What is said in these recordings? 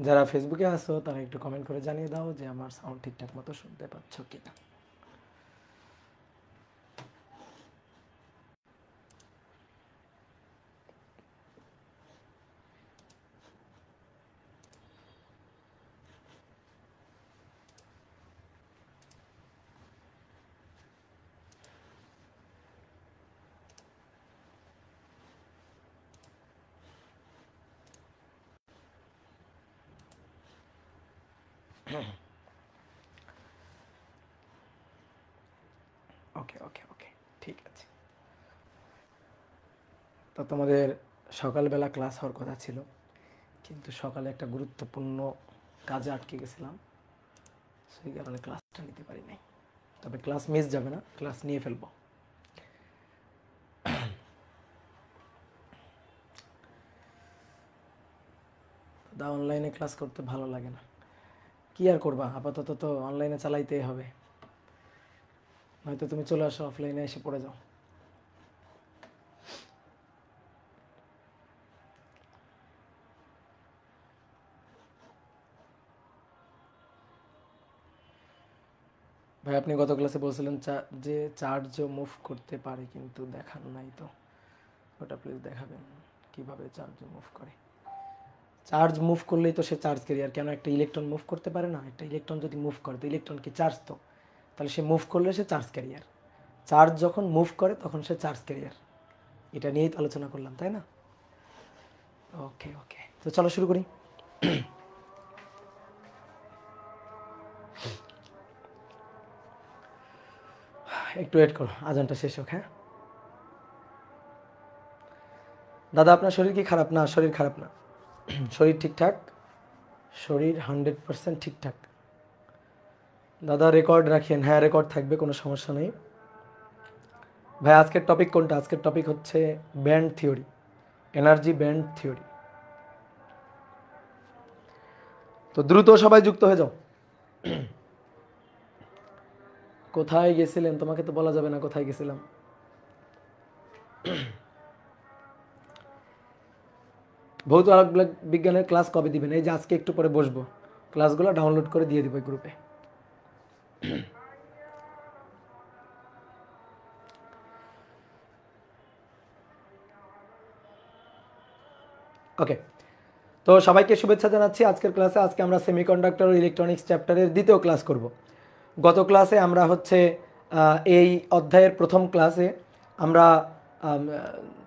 যারা ফেসবুকে আসো তারা একটু কমেন্ট করে জানিয়ে দাও যে আমার সাউন্ড ঠিকঠাক মতো শুনতে পাচ্ছ কিনা। ওকে ওকে ওকে, ঠিক আছে। তো তোমাদের সকালবেলা ক্লাস হওয়ার কথা ছিল, কিন্তু সকালে একটা গুরুত্বপূর্ণ কাজে আটকে গেছিলাম, সেই কারণে ক্লাসটা নিতে পারি নাই। তবে ক্লাস মিস যাবে না, ক্লাস নিয়ে ফেলবো। দা অনলাইনে ক্লাস করতে ভালো লাগে না, কি আর করবা, আপাতত তো অনলাইনে চালাইতেই হবে। হয়তো তুমি চলে আসো, অফলাইনে এসে পড়ে যাও। ভাই আপনি গত ক্লাসে বলছিলেন যে চার্জও মুভ করতে পারে, কিন্তু দেখান নাই তো, ওটা প্লিজ দেখাবেন কিভাবে চার্জ মুভ করে। চার্জ মুভ করলেই তো সে চার্জ ক্যারিয়ার, কেন একটা ইলেকট্রন মুভ করতে পারে না? একটা ইলেকট্রন যদি মুভ করে তো ইলেকট্রন কি চার্জ? তো তাহলে সে মুভ করলে সে চার্জ ক্যারিয়ার, চার্জ যখন মুভ করে তখন সে চার্জ ক্যারিয়ার। এটা নিয়েই তো আলোচনা করলাম, তাই না? ওকে ওকে, তো চলো শুরু করি। একটু ওয়েট করো, আজানটা শেষ হোক। হ্যাঁ দাদা, আপনার শরীর কি খারাপ? না, শরীর খারাপ না, শরীর ঠিকঠাক, শরীর 100% ঠিকঠাক। দাদা রেকর্ড রাখেন? হ্যাঁ রেকর্ড থাকবে, কোনো সমস্যা নেই। ভাই আজকের টপিক কোনটা? আজকের টপিক হচ্ছে band theory, energy band theory. তো দ্রুত সবাই যুক্ত হয়ে যাও। কোথায় গেছিলেন? তোমাকে তো বলা যাবে না কোথায় গেছিলাম। ভৌত আলোক বিজ্ঞানের ক্লাস কবে দিবেন? এই যে আজকে একটু পরে বসবো, ক্লাসগুলো ডাউনলোড করে দিয়ে দিব গ্রুপে। ওকে, তো সবাইকে শুভেচ্ছা জানাচ্ছি আজকের ক্লাসে। আজকে আমরা সেমিকন্ডাক্টর ও ইলেকট্রনিক্স চ্যাপ্টারের দ্বিতীয় ক্লাস করব। গত ক্লাসে আমরা হচ্ছে এই অধ্যায়ের প্রথম ক্লাসে আমরা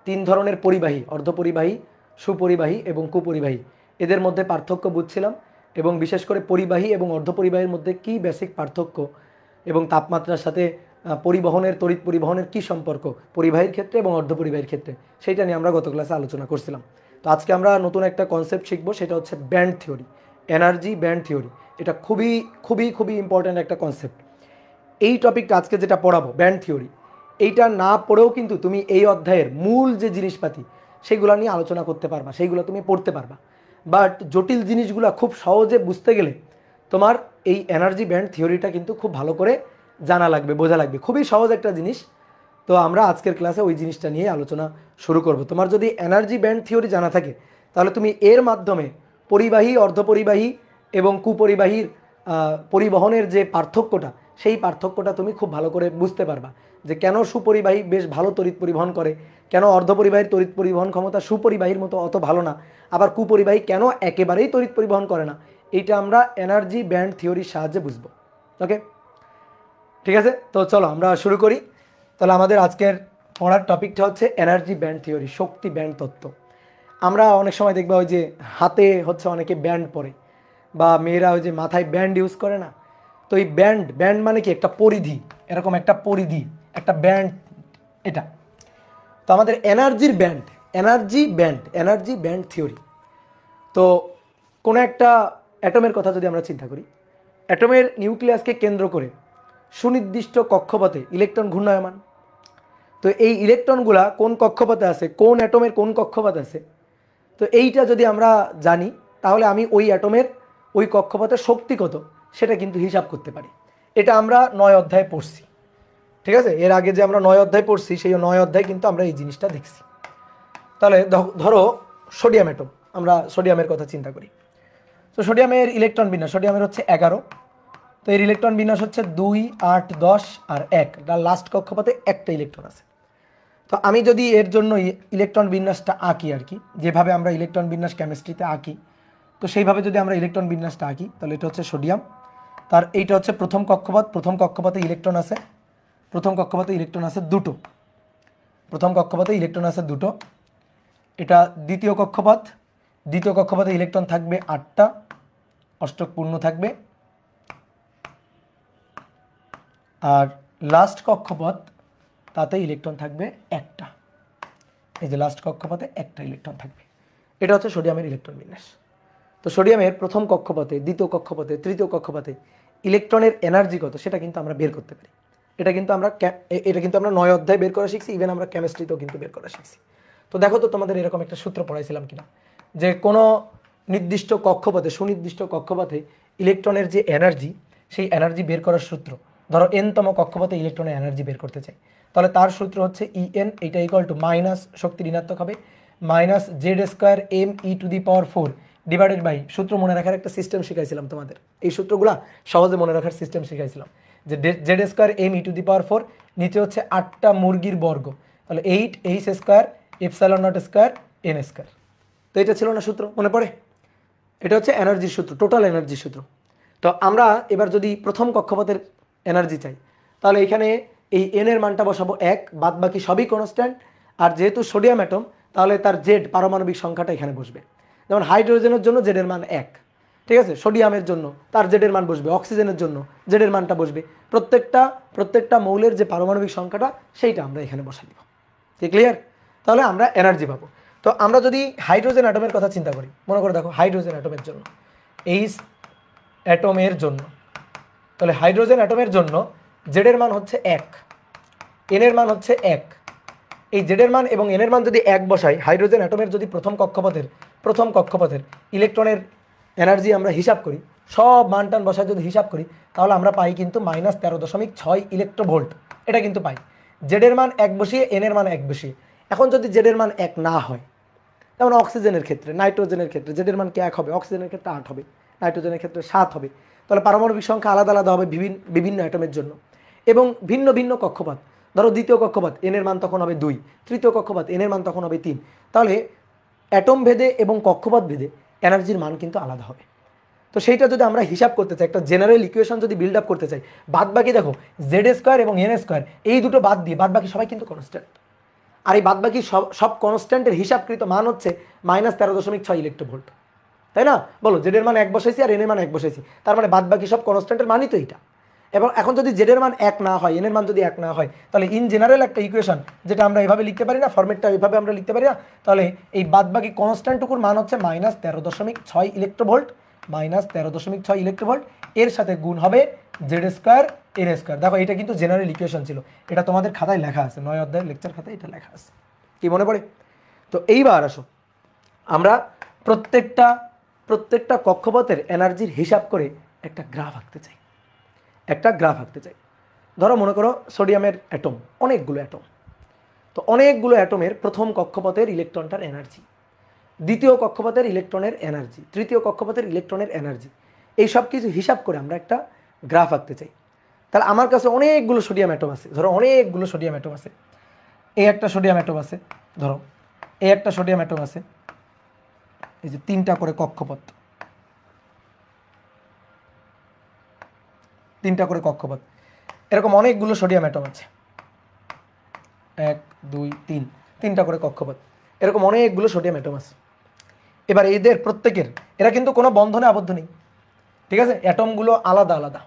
তিন ধরনের পরিবাহী, অর্ধপরিবাহী, সুপরিবাহী এবং কুপরিবাহী, এদের মধ্যে পার্থক্য বুঝছিলাম, এবং বিশেষ করে পরিবাহী এবং অর্ধপরিবাহীর মধ্যে কি বেসিক পার্থক্য এবং তাপমাত্রার সাথে পরিবহনের, তড়িৎ পরিবহনের কি সম্পর্ক পরিবাহীর ক্ষেত্রে এবং অর্ধপরিবাহীর ক্ষেত্রে, সেইটা নিয়ে আমরা গত ক্লাসে আলোচনা করছিলাম। তো আজকে আমরা নতুন একটা কনসেপ্ট শিখবো, সেটা হচ্ছে band theory, energy band theory. এটা খুবই খুবই খুবই ইম্পর্ট্যান্ট একটা কনসেপ্ট। এই টপিকটা আজকে যেটা পড়াবো ব্যান্ড থিওরি, এইটা না পড়েও কিন্তু তুমি এই অধ্যায়ের মূল যে জিনিসপাতি সেগুলো নিয়ে আলোচনা করতে পারবা, সেইগুলো তুমি পড়তে পারবা। বাট জটিল জিনিসগুলো খুব সহজে বুঝতে গেলে তোমার এই এনার্জি ব্যান্ড থিওরিটা কিন্তু খুব ভালো করে জানা লাগবে, বোঝা লাগবে। খুবই সহজ একটা জিনিস। তো আমরা আজকের ক্লাসে ওই জিনিসটা নিয়ে আলোচনা শুরু করব। তোমার যদি এনার্জি ব্যান্ড থিওরি জানা থাকে তাহলে তুমি এর মাধ্যমে পরিবাহী, অর্ধপরিবাহী এবং কুপরিবাহীর পরিবহনের যে পার্থক্যটা, সেই পার্থক্যটা তুমি খুব ভালো করে বুঝতে পারবা, যে কেন সুপরিবাহী বেশ ভালো তড়িৎ পরিবহন করে, কেন অর্ধপরিবাহীর তড়িৎ পরিবহন ক্ষমতা সুপরিবাহীর মতো অত ভালো না, আবার কুপরিবাহী কেন একেবারেই তড়িৎ পরিবহন করে না। এইটা আমরা এনার্জি ব্যান্ড থিওরির সাহায্যে বুঝবো। ওকে, ঠিক আছে, তো চলো আমরা শুরু করি। তাহলে আমাদের আজকের পড়ার টপিকটা হচ্ছে এনার্জি ব্যান্ড থিওরি, শক্তি ব্যান্ড তত্ত্ব। আমরা অনেক সময় দেখবা ওই যে হাতে হচ্ছে অনেকে ব্যান্ড পরে, বা মেয়েরা ওই যে মাথায় ব্যান্ড ইউজ করে না। তো এই ব্যান্ড, ব্যান্ড মানে কি? একটা পরিধি, এরকম একটা পরিধি, একটা ব্যান্ড এটা। তো আমাদের এনার্জির band, energy band, energy band theory. তো কোনো একটা অ্যাটমের কথা যদি আমরা চিন্তা করি, অ্যাটমের নিউক্লিয়াসকে কেন্দ্র করে সুনির্দিষ্ট কক্ষপথে ইলেকট্রন ঘূর্ণায়মান। তো এই ইলেকট্রনগুলা কোন কক্ষপথে আছে, কোন অ্যাটমের কোন কক্ষপথে আছে, তো এইটা যদি আমরা জানি তাহলে আমি ওই অ্যাটমের ওই কক্ষপথের শক্তি কত সেটা কিন্তু হিসাব করতে পারি। এটা আমরা 9 অধ্যায়ে পড়ছি, ঠিক আছে? এর আগে যে আমরা 9 অধ্যায় পড়ছি সেই 9 অধ্যায় কিন্তু আমরা এই জিনিসটা দেখছি। তাহলে ধরো সোডিয়াম অ্যাটম, আমরা সোডিয়ামের কথা চিন্তা করি। তো সোডিয়ামের ইলেকট্রন বিন্যাস, সোডিয়ামের হচ্ছে 11, তো এর ইলেকট্রন বিন্যাস হচ্ছে 2, 8, 10 আর 1, লাস্ট কক্ষপথে একটা ইলেকট্রন আছে। তো আমি যদি এর জন্য ইলেকট্রন বিন্যাসটা আঁকি আর কি, যেভাবে আমরা ইলেকট্রন বিন্যাস কেমিস্ট্রিতে আঁকি, তো সেইভাবে যদি আমরা ইলেকট্রন বিন্যাসটা আঁকি, তাহলে এটা হচ্ছে সোডিয়াম, তার এইটা হচ্ছে প্রথম কক্ষপথ, প্রথম কক্ষপথে ইলেকট্রন আছে, প্রথম কক্ষপথে ইলেকট্রন আছে দুটো, প্রথম কক্ষপথে ইলেকট্রন আছে দুটো। এটা দ্বিতীয় কক্ষপথ, দ্বিতীয় কক্ষপথে ইলেকট্রন থাকবে 8টা, অষ্টক পূর্ণ থাকবে। আর লাস্ট কক্ষপথ, তাতে ইলেকট্রন থাকবে একটা, এই যে লাস্ট কক্ষপথে একটা ইলেকট্রন থাকবে। এটা হচ্ছে সোডিয়ামের ইলেকট্রন বিন্যাস। তো সোডিয়ামের প্রথম কক্ষপথে, দ্বিতীয় কক্ষপথে, তৃতীয় কক্ষপথে ইলেকট্রনের এনার্জি কত সেটা কিন্তু আমরা বের করতে পারি। এটা কিন্তু আমরা 9 অধ্যায় বের করা শিখছি, ইভেন আমরা কেমিস্ট্রিতেও কিন্তু বের করা শিখছি। তো দেখো তো তোমাদের এরকম একটা সূত্র পড়াইছিলাম কিনা, যে কোনো নির্দিষ্ট কক্ষপথে, সুনির্দিষ্ট কক্ষপথে ইলেকট্রনের যে এনার্জি, সেই এনার্জি বের করার সূত্র। ধরো n তম কক্ষপথে ইলেকট্রনের এনার্জি বের করতে চাই, তাহলে তার সূত্র হচ্ছে En, এটা ইকুয়াল টু মাইনাস, শক্তি ঋণাত্মক হবে, minus Z² me⁴ divided by, সূত্র মনে রাখার একটা সিস্টেম শিখাইছিলাম তোমাদের, এই সূত্রগুলা সহজে মনে রাখার সিস্টেম শিখাইছিলাম, যে Z² me⁴, নিচে হচ্ছে 8টা মুরগির বর্গ, তাহলে 8h² ε0² n²। তো এটা ছিল না সূত্র, মনে পড়ে? এটা হচ্ছে এনার্জির সূত্র, টোটাল এনার্জির সূত্র। তো আমরা এবার যদি প্রথম কক্ষপথের এনার্জি চাই, তাহলে এখানে এই n এর মানটা বসাবো 1, বাদ বাকি সবই কনস্ট্যান্ট। আর যেহেতু সোডিয়াম অ্যাটম, তাহলে তার জেড পারমাণবিক সংখ্যাটা এখানে বসবে। যেমন হাইড্রোজেনের জন্য জেড এর মান 1, ঠিক আছে, সোডিয়ামের জন্য তার জেড এর মান বসবে, অক্সিজেনের জন্য জেড এর মানটা বসবে, প্রত্যেকটা মৌলের যে পারমাণবিক সংখ্যাটা সেইটা আমরা এখানে বসাই দিব। ঠিক ক্লিয়ার? তাহলে আমরা এনার্জি পাবো। তো আমরা যদি হাইড্রোজেন অ্যাটমের কথা চিন্তা করি, মনে করে দেখো হাইড্রোজেন অ্যাটমের জন্য, এইচ অ্যাটমের জন্য, তাহলে হাইড্রোজেন অ্যাটমের জন্য জেড এর মান হচ্ছে 1, এন এর মান হচ্ছে 1। এই জেড এর মান এবং এন এর মান যদি 1 বসাই, হাইড্রোজেন অ্যাটমের যদি প্রথম কক্ষপথের ইলেকট্রনের এনার্জি আমরা হিসাব করি, সব মান টান বসায় যদি হিসাব করি, তাহলে আমরা পাই কিন্তু -13.6 ইলেকট্রোভোল্ট, এটা কিন্তু পাই। জেড এর মান 1 বসিয়ে, এন এর মান 1 বসিয়ে। এখন যদি জেড এর মান 1 না হয়, যেমন অক্সিজেনের ক্ষেত্রে, নাইট্রোজেনের ক্ষেত্রে জেড এর মান কি 1 হবে? অক্সিজেনের ক্ষেত্রে 8 হবে, নাইট্রোজেনের ক্ষেত্রে 7 হবে। তাহলে পারমাণবিক সংখ্যা আলাদা আলাদা হবে বিভিন্ন অ্যাটমের জন্য, এবং ভিন্ন ভিন্ন কক্ষপথ। ধরো দ্বিতীয় কক্ষপথ, এন এর মান তখন হবে 2, তৃতীয় কক্ষপথ এন এর মান তখন হবে 3। তাহলে অ্যাটম ভেদে এবং কক্ষপথ ভেদে এনার্জির মান কিন্তু আলাদা হবে। তো সেইটা যদি আমরা হিসাব করতে চাই, একটা জেনারেল ইকুয়েশন যদি বিল্ড আপ করতে চাই, বাদ বাকি দেখো Z² এবং n², এই দুটো বাদ দিয়ে বাদ বাকি সবাই কিন্তু কনস্ট্যান্ট। আর এই বাদ বাকি সব কনস্ট্যান্টের হিসাবকৃত মান হচ্ছে -13.6 ইলেকট্রোভোল্ট, তাই না? বলো, জেড এর মান 1 বসাইছি আর এন এর মান 1 বসাইছি, তার মানে বাদ বাকি সব কনস্ট্যান্টের মানই তো এইটা। এবং এখন যদি জেড এর মান 1 না হয়, এন এর মান যদি 1 না হয়, তাহলে ইন জেনারেল একটা ইকুয়েশন, যেটা আমরা এভাবে লিখতে পারি না, ফরম্যাটটা এইভাবে আমরা লিখতে পারি না, তাহলে এই বাদ বাকি কনস্ট্যান্টটুকুর মান হচ্ছে -13.6 ইলেকট্রোভোল্ট, -13.6 ইলেকট্রোভোল্ট, এর সাথে গুণ হবে Z² n²। দেখো এটা কিন্তু জেনারেল ইকুয়েশন ছিল, এটা তোমাদের খাতায় লেখা আছে, 9 অধ্যায়ের লেকচার খাতায় এটা লেখা আছে, কি মনে পড়ে? তো এইবার আসো আমরা প্রত্যেকটা কক্ষপথের এনার্জির হিসাব করে একটা গ্রাফ আঁকতে চাই। ধরো মনে করো সোডিয়ামের অ্যাটম, অনেকগুলো অ্যাটম, তো অনেকগুলো অ্যাটমের প্রথম কক্ষপথের ইলেকট্রনটার এনার্জি, দ্বিতীয় কক্ষপথের ইলেকট্রনের এনার্জি, তৃতীয় কক্ষপথের ইলেকট্রনের এনার্জি, এই সব কিছু হিসাব করে আমরা একটা গ্রাফ আঁকতে চাই। তাহলে আমার কাছে অনেকগুলো সোডিয়াম অ্যাটম আছে, ধরো অনেকগুলো সোডিয়াম অ্যাটম আছে, এই একটা সোডিয়াম অ্যাটম আছে, ধরো এই একটা সোডিয়াম অ্যাটম আছে, এই যে 3টা করে কক্ষপথ, 3টা করে কক্ষপথ, এরকম অনেকগুলো সোডিয়াম অ্যাটম আছে, 1 2 3, 3টা করে কক্ষপথ, এরকম অনেকগুলো সোডিয়াম অ্যাটম আছে। এবার এদের প্রত্যেকের, এরা কিন্তু কোনো বন্ধনে আবদ্ধ নেই, ঠিক আছে, অ্যাটমগুলো আলাদা আলাদা,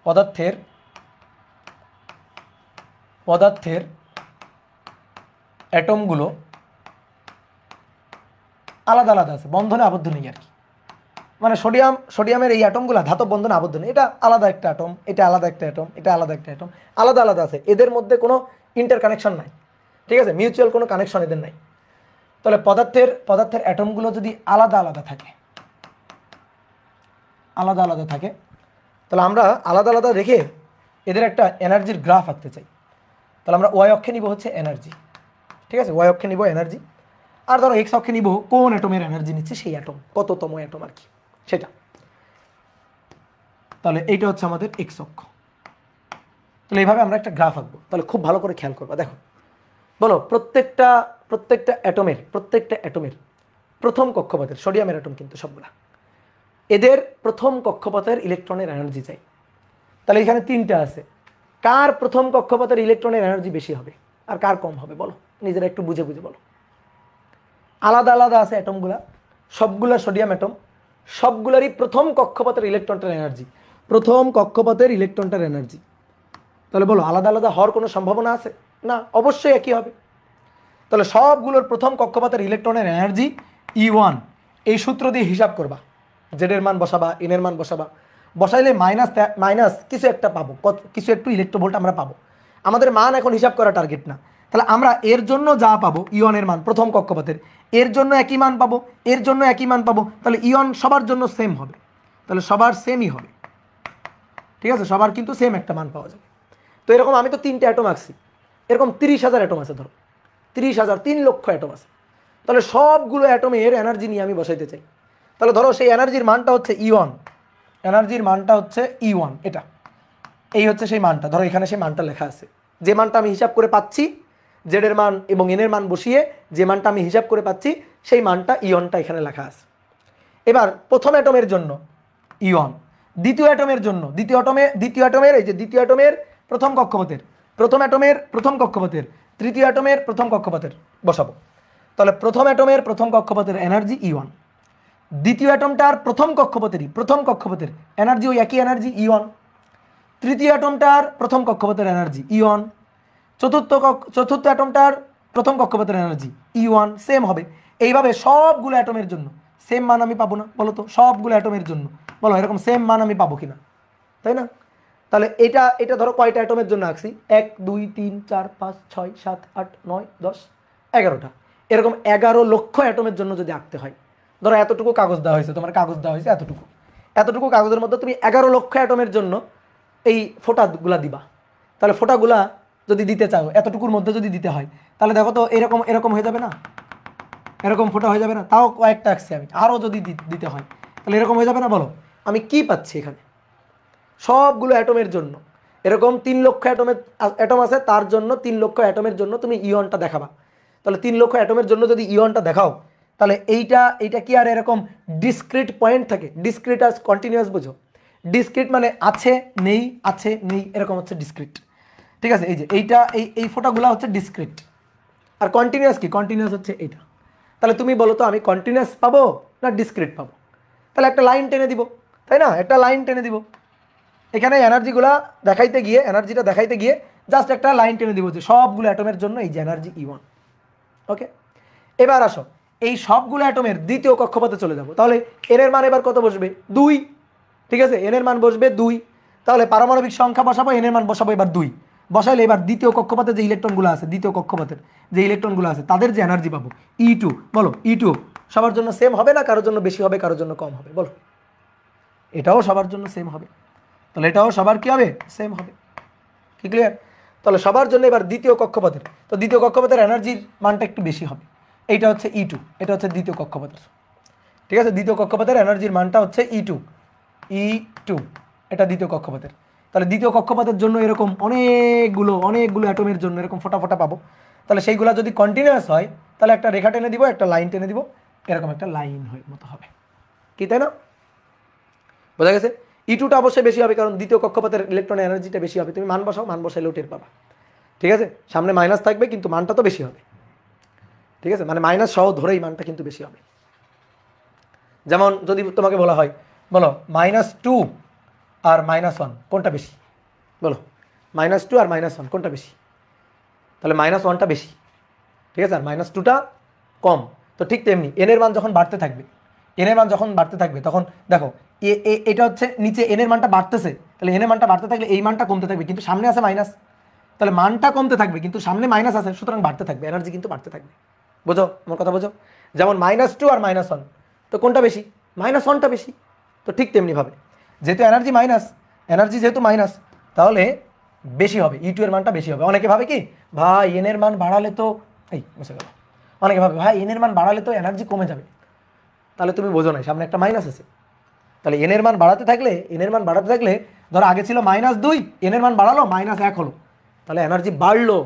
পদার্থের অ্যাটমগুলো আলাদা আলাদা আছে, বন্ধনে আবদ্ধ নেই আর কি। মানে সোডিয়ামের এই অ্যাটমগুলো ধাতব বন্ধনে আবদ্ধ নেই, এটা আলাদা একটা অ্যাটম, এটা আলাদা একটা অ্যাটম, এটা আলাদা একটা অ্যাটম, আলাদা আলাদা আছে, এদের মধ্যে কোনো ইন্টার কানেকশন নাই, ঠিক আছে, মিউচুয়াল কোনো কানেকশন এদের নাই। তাহলে পদার্থের অ্যাটমগুলো যদি আলাদা আলাদা থাকে, তাহলে আমরা আলাদা আলাদা রেখে এদের একটা এনার্জির গ্রাফ আঁকতে চাই। তাহলে আমরা ওয়াই অক্ষে নিব হচ্ছে এনার্জি, ঠিক আছে, ওয়াই অক্ষে নিব এনার্জি, আর ধরো এক্স অক্ষে নিব কোন অ্যাটমের এনার্জি নিচ্ছে, সেই অ্যাটম কততম অ্যাটম আর কি, সেটা। তাহলে এইটা হচ্ছে আমাদের এক্স অক্ষ। তাহলে এইভাবে আমরা একটা গ্রাফ আঁকবো। তাহলে খুব ভালো করে খেয়াল করবা। দেখো, বলো প্রত্যেকটা অ্যাটমের প্রথম কক্ষপথের, সোডিয়ামের অ্যাটম কিন্তু সবগুলা, এদের প্রথম কক্ষপথের ইলেকট্রনের এনার্জি চাই। তাহলে এখানে তিনটা আছে, কার প্রথম কক্ষপথের ইলেকট্রনের এনার্জি বেশি হবে আর কার কম হবে বলো, নিজেরা একটু বুঝে বুঝে বলো। আলাদা আলাদা আছে অ্যাটমগুলা, সবগুলা সোডিয়াম অ্যাটম, সবগুলারই প্রথম কক্ষপথের ইলেকট্রনটার এনার্জি, প্রথম কক্ষপথের ইলেকট্রনটার এনার্জি। তাহলে বলো আলাদা আলাদা হওয়ার কোনো সম্ভাবনা আছে? না, অবশ্যই একই হবে। তাহলে সবগুলোর প্রথম কক্ষপথের ইলেকট্রনের এনার্জি E1। এই সূত্র দিয়ে হিসাব করবা, জেডের মান বসাবা, এনের মান বসাবা, বসাইলে মাইনাস কিছু একটা পাবো, কিছু একটু ইলেকট্রোভোল্ট আমরা পাবো। আমাদের মান এখন হিসাব করা টার্গেট না। তাহলে আমরা এর জন্য যা পাবো E1 এর মান প্রথম কক্ষপথের, এর জন্য একই মান পাবো, এর জন্য একই মান পাবো। তাহলে E1 সবার জন্য সেম হবে, তাহলে সবার সেমই হবে। ঠিক আছে, সবার কিন্তু সেম একটা মান পাওয়া যাবে। তো এরকম আমি তো 3টে অ্যাটম আঁকছি, এরকম 30,000 অ্যাটম আছে, ধরো 30,000, 3 লক্ষ অ্যাটম আছে। তাহলে সবগুলো অ্যাটমের এনার্জি নিয়ে আমি বসাইতে চাই। তাহলে ধরো সেই এনার্জির মানটা হচ্ছে E1, এনার্জির মানটা হচ্ছে E1, এটা এই হচ্ছে সেই মানটা। ধরো এখানে সেই মানটা লেখা আছে, যে মানটা আমি হিসাব করে পাচ্ছি, জেডের মান এবং এনের মান বসিয়ে যে মানটা আমি হিসাব করে পাচ্ছি, সেই মানটা E1টা এখানে লেখা আছে। এবার প্রথম অ্যাটমের জন্য E1, দ্বিতীয় অ্যাটমের জন্য দ্বিতীয় অ্যাটমের এই যে দ্বিতীয় অ্যাটমের প্রথম কক্ষপথের, প্রথম অ্যাটমের প্রথম কক্ষপথের, তৃতীয় অ্যাটমের প্রথম কক্ষপথের বসাবো। তাহলে প্রথম অ্যাটমের প্রথম কক্ষপথের এনার্জি E1, দ্বিতীয় অ্যাটমটার প্রথম কক্ষপথের এনার্জি ওই একই এনার্জি E1, তৃতীয় অ্যাটমটার প্রথম কক্ষপথের এনার্জি E1, চতুর্থ অ্যাটমটার প্রথম কক্ষপথের এনার্জি E1 সেম হবে। এইভাবে সবগুলো অ্যাটমের জন্য সেম মান আমি পাবো না? বলো তো, সবগুলো অ্যাটমের জন্য বলো এরকম সেম মান আমি পাবো কিনা, তাই না? তাহলে এটা ধরো কয়টা অ্যাটমের জন্য আঁকছি, 1 2 3 4 5 6 7 8 9 10 11টা। এরকম 11 লক্ষ অ্যাটমের জন্য যদি আঁকতে হয়, ধরো এতটুকু কাগজ দেওয়া হয়েছে, তোমার কাগজ দেওয়া হয়েছে এতটুকু কাগজের মধ্যে তুমি 11 লক্ষ অ্যাটমের জন্য এই ফোঁটাগুলা দিবা। তাহলে ফোঁটাগুলা যদি দিতে চাও এতটুকুর মধ্যে যদি দিতে হয়, তাহলে দেখো তো এরকম হয়ে যাবে না? এরকম ফোঁটা হয়ে যাবে না? তাও কয়েকটা আঁকছি আমি, আরও যদি দিতে হয় তাহলে এরকম হয়ে যাবে না? বলো আমি কি পাচ্ছি এখানে? সবগুলো অ্যাটমের জন্য এরকম 3 লক্ষ অ্যাটম আছে, তার জন্য 3 লক্ষ অ্যাটমের জন্য তুমি E1টা দেখাবা। তাহলে 3 লক্ষ অ্যাটমের জন্য যদি E1টা দেখাও, তাহলে এইটা কি আর এরকম ডিসক্রিট পয়েন্ট থাকে? ডিসক্রিট আর কন্টিনিউয়াস বোঝো? ডিসক্রিট মানে আছে নেই এরকম হচ্ছে ডিসক্রিট। ঠিক আছে, এই যে এই ফোঁটাগুলো হচ্ছে ডিসক্রিট। আর কন্টিনিউয়াস কি? কন্টিনিউয়াস হচ্ছে এইটা। তাহলে তুমি বলো তো আমি কন্টিনিউয়াস পাবো না ডিসক্রিট পাবো? তাহলে একটা লাইন টেনে দিব, তাই না? একটা লাইন টেনে দিব এখানে এনার্জিটা দেখাইতে গিয়ে জাস্ট একটা লাইন টেনে দিব যে সবগুলো অ্যাটমের জন্য এই যে এনার্জি E1। ওকে, এবার আসো এই সবগুলো অ্যাটমের দ্বিতীয় কক্ষপথে চলে যাব। তাহলে এনের মান এবার কত বসবে? 2। ঠিক আছে, এনের মান বসবে 2। তাহলে পারমাণবিক সংখ্যা বসাবো, এনের মান বসাবো এবার 2। বসাইলে এবার দ্বিতীয় কক্ষপথে যে ইলেকট্রনগুলো আছে, তাদের যে এনার্জি পাবো E2। বলো E2 সবার জন্য সেম হবে না কারোর জন্য বেশি হবে কারোর জন্য কম হবে? বলো, এটাও সবার জন্য সেম হবে, তাহলে এটাও সবার কি হবে? সেম হবে। কি ক্লিয়ার? তাহলে সবার জন্য এবার দ্বিতীয় কক্ষপথের এনার্জির মানটা একটু বেশি হবে। এইটা হচ্ছে E2, এটা হচ্ছে দ্বিতীয় কক্ষপথের। ঠিক আছে, দ্বিতীয় কক্ষপথের এনার্জির মানটা হচ্ছে E2, এটা দ্বিতীয় কক্ষপথের। তাহলে দ্বিতীয় কক্ষপথের জন্য এরকম অনেকগুলো অ্যাটমের জন্য এরকম ফোঁটা পাবো। তাহলে সেইগুলো যদি কন্টিনিউয়াস হয় তাহলে একটা রেখা টেনে দিব, একটা লাইন টেনে দিব, এরকম একটা লাইন মতো হবে। কি, তাই না? বোঝা গেছে? E2টা অবশ্যই বেশি হবে, কারণ দ্বিতীয় কক্ষপথের ইলেকট্রনের এনার্জিটা বেশি হবে। তুমি মান বসাও, মান বসাইলেও টের পাবা। ঠিক আছে, সামনে মাইনাস থাকবে কিন্তু মানটা তো বেশি হবে। ঠিক আছে, মানে মাইনাস সহ ধরেই মানটা কিন্তু বেশি হবে। যেমন যদি তোমাকে বলা হয়, বলো -2 আর -1 কোনটা বেশি? বলো -2 আর -1 কোনটা বেশি? তাহলে -1টা বেশি। ঠিক আছে, আর -2টা কম। তো ঠিক তেমনি এনের মান যখন বাড়তে থাকবে তখন দেখো এটা হচ্ছে নিচে এনের মানটা বাড়তেছে, তাহলে এনের মানটা বাড়তে থাকলে এই মানটা কমতে থাকবে, কিন্তু সামনে আছে মাইনাস। তাহলে মানটা কমতে থাকবে কিন্তু সামনে মাইনাস আছে, সুতরাং বাড়তে থাকবে, এনার্জি কিন্তু বাড়তে থাকবে। বোঝো আমার কথা? বোঝো? যেমন -2 আর -1, তো কোনটা বেশি? -1টা বেশি। তো ঠিক তেমনিভাবে যেহেতু এনার্জি যেহেতু মাইনাস, তাহলে বেশি হবে, E2 এর মানটা বেশি হবে। অনেকে ভাবে কি, ভাই এনের মান বাড়ালে তো বুঝে গেল, অনেকে ভাবে ভাই এনের মান বাড়ালে তো এনার্জি কমে যাবে। তাহলে তুমি বোঝো না, সামনে একটা মাইনাস আছে। তাহলে এন এর মান বাড়াতে থাকলে ধরো আগে ছিল -2, এন এর মান বাড়ালো -1 হলো, তাহলে এনার্জি বাড়লো,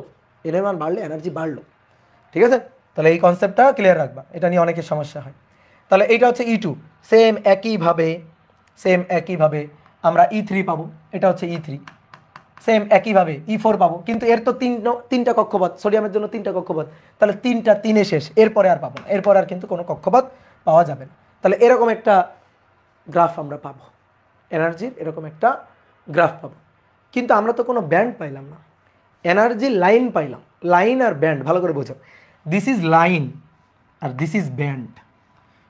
এন এর মান বাড়লে এনার্জি বাড়লো। ঠিক আছে, তাহলে এই কনসেপ্টটা ক্লিয়ার রাখবা, এটা নিয়ে অনেকের সমস্যা হয়। তাহলে এইটা হচ্ছে E2। সেম একইভাবে আমরা E3 পাবো, এটা হচ্ছে E3। সেম একইভাবে E4 পাবো, কিন্তু এর তো তিনটা কক্ষপথ, সোডিয়ামের জন্য 3টা কক্ষপথ, তাহলে 3টা 3-এ শেষ, এরপরে আর পাবো না, এরপর আর কিন্তু কোনো কক্ষপথ পাওয়া যাবে না। তাহলে এরকম একটা গ্রাফ আমরা পাবো, এনার্জির এরকম একটা গ্রাফ পাবো। কিন্তু আমরা তো কোনো ব্যান্ড পাইলাম না, এনার্জি লাইন পাইলাম। লাইন আর ব্যান্ড ভালো করে বোঝো, দিস ইজ লাইন আর দিস ইজ ব্যান্ড।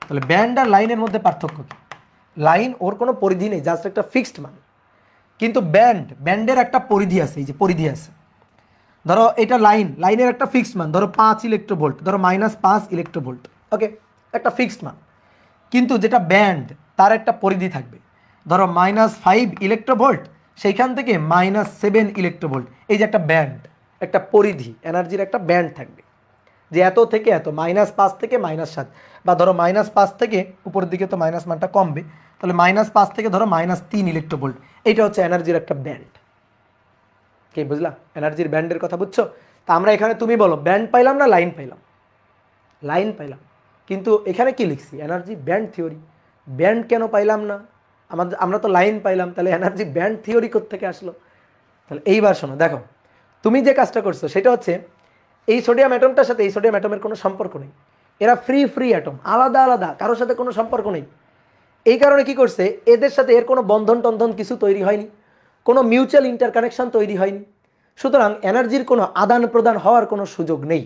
তাহলে ব্যান্ড আর লাইনের মধ্যে পার্থক্য কি? লাইন ওর কোনো পরিধি নেই, জাস্ট একটা ফিক্সড মান। কিন্তু ব্যান্ডের একটা পরিধি আছে, এই যে পরিধি আছে। ধরো এটা লাইনের একটা ফিক্সড মান, ধরো 5 ইলেকট্রোভোল্ট, ধরো -5 ইলেকট্রোভোল্ট, ওকে, একটা ফিক্সড মান। কিন্তু যেটা ব্যান্ড তার একটা পরিধি থাকবে, ধরো -5 ইলেকট্রোভোল্ট, সেইখান থেকে -7 ইলেকট্রোভোল্ট, এই যে একটা ব্যান্ড, একটা পরিধি, এনার্জির একটা ব্যান্ড থাকবে, যে এত থেকে এত, -5 থেকে -7, বা ধরো -5 থেকে উপরের দিকে তো মাইনাস মানটা কমবে, তাহলে -5 থেকে ধরো -3 ইলেকট্রোভোল্ট, এইটা হচ্ছে এনার্জির একটা ব্যান্ড। কি বুঝলা এনার্জির ব্যান্ডের কথা? বুঝছো? তা আমরা এখানে তুমি বলো ব্যান্ড পাইলাম না লাইন পাইলাম? লাইন পাইলাম, কিন্তু এখানে কি লিখছি? Energy band theory. ব্যান্ড কেন পাইলাম না? আমরা তো লাইন পাইলাম, তাহলে এনার্জি ব্যান্ড থিওরি কোত্থেকে আসলো? তাহলে এইবার শোনো, দেখো তুমি যে কাজটা করছো সেটা হচ্ছে এই সোডিয়াম অ্যাটমটার সাথে এই সোডিয়াম অ্যাটমের কোনো সম্পর্ক নেই, এরা ফ্রি অ্যাটম, আলাদা আলাদা, কারোর সাথে কোনো সম্পর্ক নেই। এই কারণে কি করছে, এদের সাথে এর কোনো বন্ধন টন্ধন কিছু তৈরি হয়নি, কোনো মিউচুয়াল ইন্টারকানেকশন তৈরি হয়নি, সুতরাং এনার্জির কোনো আদান প্রদান হওয়ার কোনো সুযোগ নেই।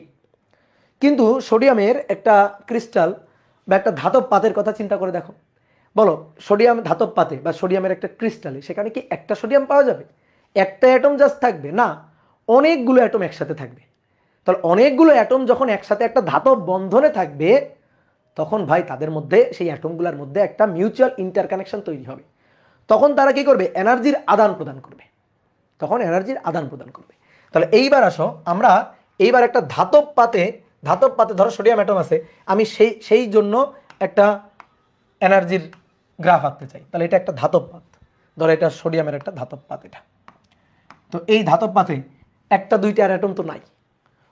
কিন্তু সোডিয়ামের একটা ক্রিস্টাল বা একটা ধাতব পাতের কথা চিন্তা করে দেখো, বলো সোডিয়াম ধাতব পাতে বা সোডিয়ামের একটা ক্রিস্টালে সেখানে কি একটা সোডিয়াম পাওয়া যাবে? একটা অ্যাটম জাস্ট থাকবে না, অনেকগুলো অ্যাটম একসাথে থাকবে। তাহলে অনেকগুলো অ্যাটম যখন একসাথে একটা ধাতব বন্ধনে থাকবে, তখন ভাই তাদের মধ্যে, সেই অ্যাটমগুলোর মধ্যে একটা মিউচুয়াল ইন্টারকানেকশন তৈরি হবে। তখন তারা কি করবে? এনার্জির আদান প্রদান করবে, তাহলে এইবার আসো, আমরা এইবার একটা ধাতব পাতে ধরো সোডিয়াম অ্যাটম আছে, আমি সেই জন্য একটা এনার্জির গ্রাফ আঁকতে চাই। তাহলে এটা একটা ধাতব পাত, ধরো এটা সোডিয়ামের একটা ধাতব পাত। এটা তো এই ধাতব পাতে একটা দুইটা অ্যাটম তো নাই,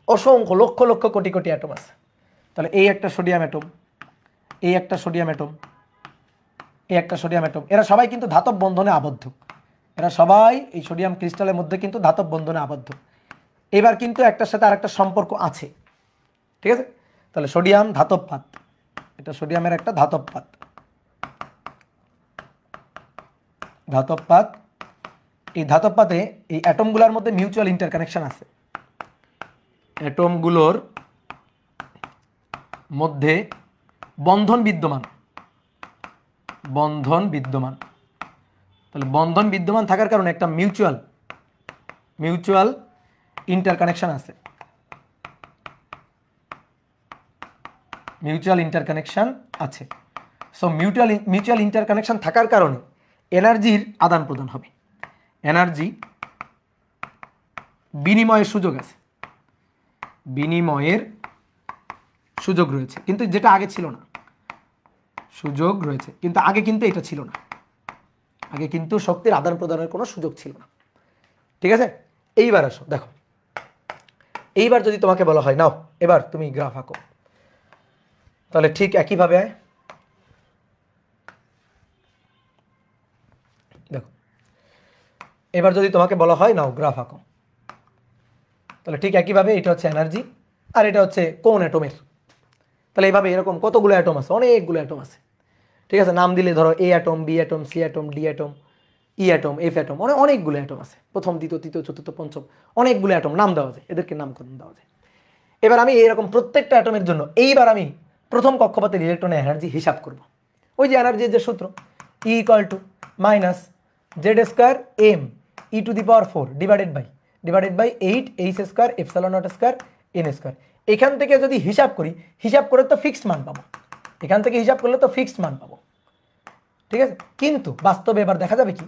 অসংখ্য লক্ষ লক্ষ কোটি কোটি অ্যাটম আছে। তাহলে এই একটা সোডিয়াম অ্যাটম, এই একটা সোডিয়াম অ্যাটম, এই একটা সোডিয়াম অ্যাটম, এরা সবাই কিন্তু ধাতব বন্ধনে আবদ্ধ, এরা সবাই এই সোডিয়াম ক্রিস্টালের মধ্যে কিন্তু ধাতব বন্ধনে আবদ্ধ। এবার কিন্তু একটার সাথে আরেকটা সম্পর্ক আছে, ঠিক আছে? তাহলে সোডিয়াম ধাতব পাত, এটা সোডিয়ামের একটা ধাতব পাত, এই ধাতব পাতে এই অ্যাটমগুলোর মধ্যে মিউচুয়াল ইন্টারকানেকশন আছে, অ্যাটমগুলোর মধ্যে বন্ধন বিদ্যমান, তাহলে বন্ধন বিদ্যমান থাকার কারণে একটা মিউচুয়াল ইন্টারকানেকশন আছে, সো মিউচুয়াল ইন্টারকানেকশন থাকার কারণে এনার্জির আদান প্রদান হবে, এনার্জি বিনিময়ের সুযোগ আছে, বিনিময়ের সুযোগ রয়েছে, কিন্তু যেটা আগে ছিল না, সুযোগ রয়েছে কিন্তু আগে কিন্তু এটা ছিল না, আগে কিন্তু শক্তির আদান প্রদানের কোনো সুযোগ ছিল না, ঠিক আছে? এইবার আসো দেখো, এইবার যদি তোমাকে বলা হয় নাও এবার তুমি গ্রাফ আঁকো, তাহলে ঠিক একইভাবে দেখো, এবার যদি তোমাকে বলা হয় নাও গ্রাফ আঁকো, তাহলে ঠিক একইভাবে এটা হচ্ছে এনার্জি আর এটা হচ্ছে কোন অ্যাটমের। তাহলে এইভাবে এরকম কতগুলো অ্যাটম আছে, অনেকগুলো অ্যাটম আছে, ঠিক আছে? নাম দিলে ধরো A atom, B atom, C atom, D atom, E atom, F atom, অনেকগুলো অ্যাটম আছে, প্রথম দ্বিতীয় তৃতীয় চতুর্থ পঞ্চম, অনেকগুলো অ্যাটম নাম দেওয়া যায়, এদেরকে নামকরণ দেওয়া যায়। এবার আমি এরকম প্রত্যেকটা অ্যাটমের জন্য এইবার আমি প্রথম কক্ষপথের ইলেকট্রনের এনার্জি হিসাব করব। ওই যে এনার্জির যে সূত্র, E equal to minus Z square m e to the power 4 divided by 8 h square epsilon naught square n square. এখান থেকে যদি হিসাব করি, হিসাব করে তো ফিক্সড মান পাবো, এখান থেকে হিসাব করলে তো ফিক্সড মান পাবো, ঠিক আছে? কিন্তু বাস্তবে এবার দেখা যাবে কি,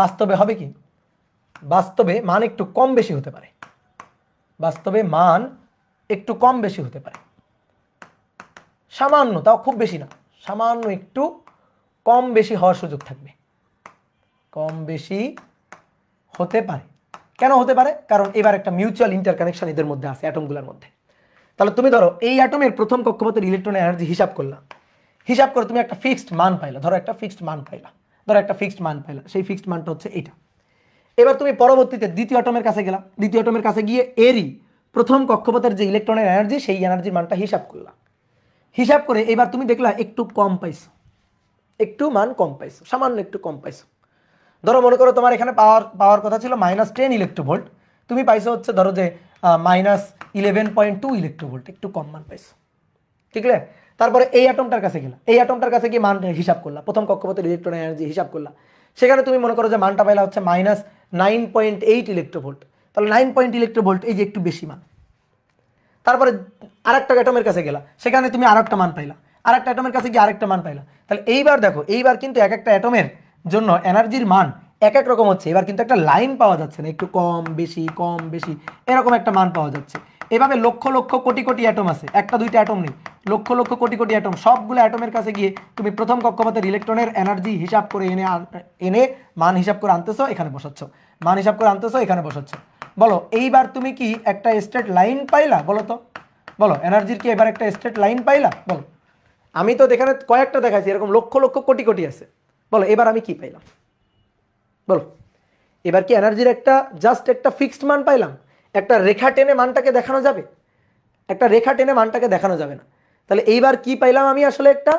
বাস্তবে হবে কি, বাস্তবে মান একটু কম বেশি হতে পারে, সামান্য, তাও খুব বেশি না, সামান্য একটু কম বেশি হওয়ার সুযোগ থাকবে, কম বেশি হতে পারে। কেন হতে পারে? কারণ এবার একটা মিউচুয়াল ইন্টারকানেকশন এদের মধ্যে আছে অ্যাটমগুলোর মধ্যে। তাহলে তুমি ধরো এই অ্যাটমের প্রথম কক্ষপথের ইলেকট্রনের এনার্জি হিসাব করলা, হিসাব করে তুমি একটা ফিক্সড মান পাইলা, ধরো একটা ফিক্সড মান পাইলা, সেই ফিক্সড মানটা হচ্ছে এইটা। এবার তুমি পরবর্তীতে দ্বিতীয় অ্যাটমের কাছে গেলা, দ্বিতীয় অ্যাটমের কাছে গিয়ে এরই প্রথম কক্ষপথের যে ইলেকট্রনের এনার্জি সেই এনার্জির মানটা হিসাব করলা, হিসাব করে এবার তুমি দেখলা একটু কম পাইছো, একটু মান কম পাইছো, সামান্য একটু কম পাইছো। ধরো মনে করো তোমার এখানে পাওয়ার কথা ছিল -10 ইলেকট্রোভোল্ট, তুমি পাইছো হচ্ছে ধরো যে -11.2 ইলেকট্রোভোল্ট, একটু কম মান পাইছো। ঠিক আছে? তারপরে এই অ্যাটমটার কাছে গেলা, এই অ্যাটমটার কাছে গিয়ে মান হিসাব করলা, প্রথম কক্ষপথের ইলেকট্রন এনার্জি হিসাব করলা, সেখানে তুমি মনে করো যে মানটা পাইলা হচ্ছে -9.8 ইলেকট্রোভোল্ট। তাহলে 9 ইলেকট্রোভোল্ট এই যে একটু বেশি মান। তারপরে আরেকটা অ্যাটমের কাছে গেলা, সেখানে তুমি আরেকটা মান পাইলা, আরেকটা অ্যাটমের কাছে গিয়ে আরেকটা মান পাইলা। তাহলে এইবার দেখো, এইবার কিন্তু এক একটা অ্যাটমের জন্য এনার্জির মান এক এক রকম হচ্ছে। এবার কিন্তু একটা লাইন পাওয়া যাচ্ছে না, একটু কম বেশি এরকম একটা মান পাওয়া যাচ্ছে। এভাবে লক্ষ লক্ষ কোটি কোটি অ্যাটম আছে, একটা দুইটা অ্যাটম নেই, লক্ষ লক্ষ কোটি কোটি অ্যাটম, সবগুলো অ্যাটমের কাছে গিয়ে তুমি প্রথম কক্ষপথের ইলেকট্রনের এনার্জি হিসাব করে এনে মান হিসাব করে আনতেছো, এখানে বসাচ্ছ, মান হিসাব করে আনতেছো, এখানে বসাচ্ছ। বলো এইবার তুমি কি একটা স্ট্রেট লাইন পাইলা? বলো তো, বলো এনার্জির কি এবার একটা স্ট্রেট লাইন পাইলা? বলো। আমি তো এখানে কয়েকটা দেখাইছি, এরকম লক্ষ লক্ষ কোটি কোটি আছে। বলো এবার আমি কি পাইলাম? বলো এবার কি এনার্জির একটা জাস্ট একটা ফিক্সড মান পাইলাম? একটা রেখা টেনে মানটাকে দেখানো যাবে? একটা রেখা টেনে মানটাকে দেখানো যাবে না। তাহলে এইবার কি পাইলাম আমি? আসলে একটা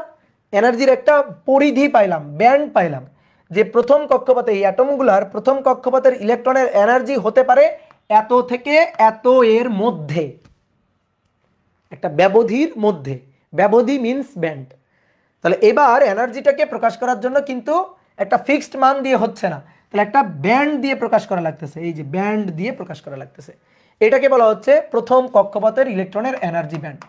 এনার্জির একটা পরিধি পাইলাম, ব্যান্ড পাইলাম, যে প্রথম কক্ষপথে এই অ্যাটমগুলার প্রথম কক্ষপথের ইলেকট্রনের এনার্জি হতে পারে এত থেকে এত এর মধ্যে, একটা ব্যবধির মধ্যে, ব্যবধি মিন্স ব্যান্ড। তাহলে এবার এনার্জিটাকে প্রকাশ করার জন্য কিন্তু একটা ফিক্সড মান দিয়ে হচ্ছে না, তাহলে একটা ব্যান্ড দিয়ে প্রকাশ করা লাগতেছে, এই যে ব্যান্ড দিয়ে প্রকাশ করা লাগতেছে। এটাকে বলা হচ্ছে প্রথম কক্ষপথের ইলেকট্রনের এনার্জি ব্যান্ড,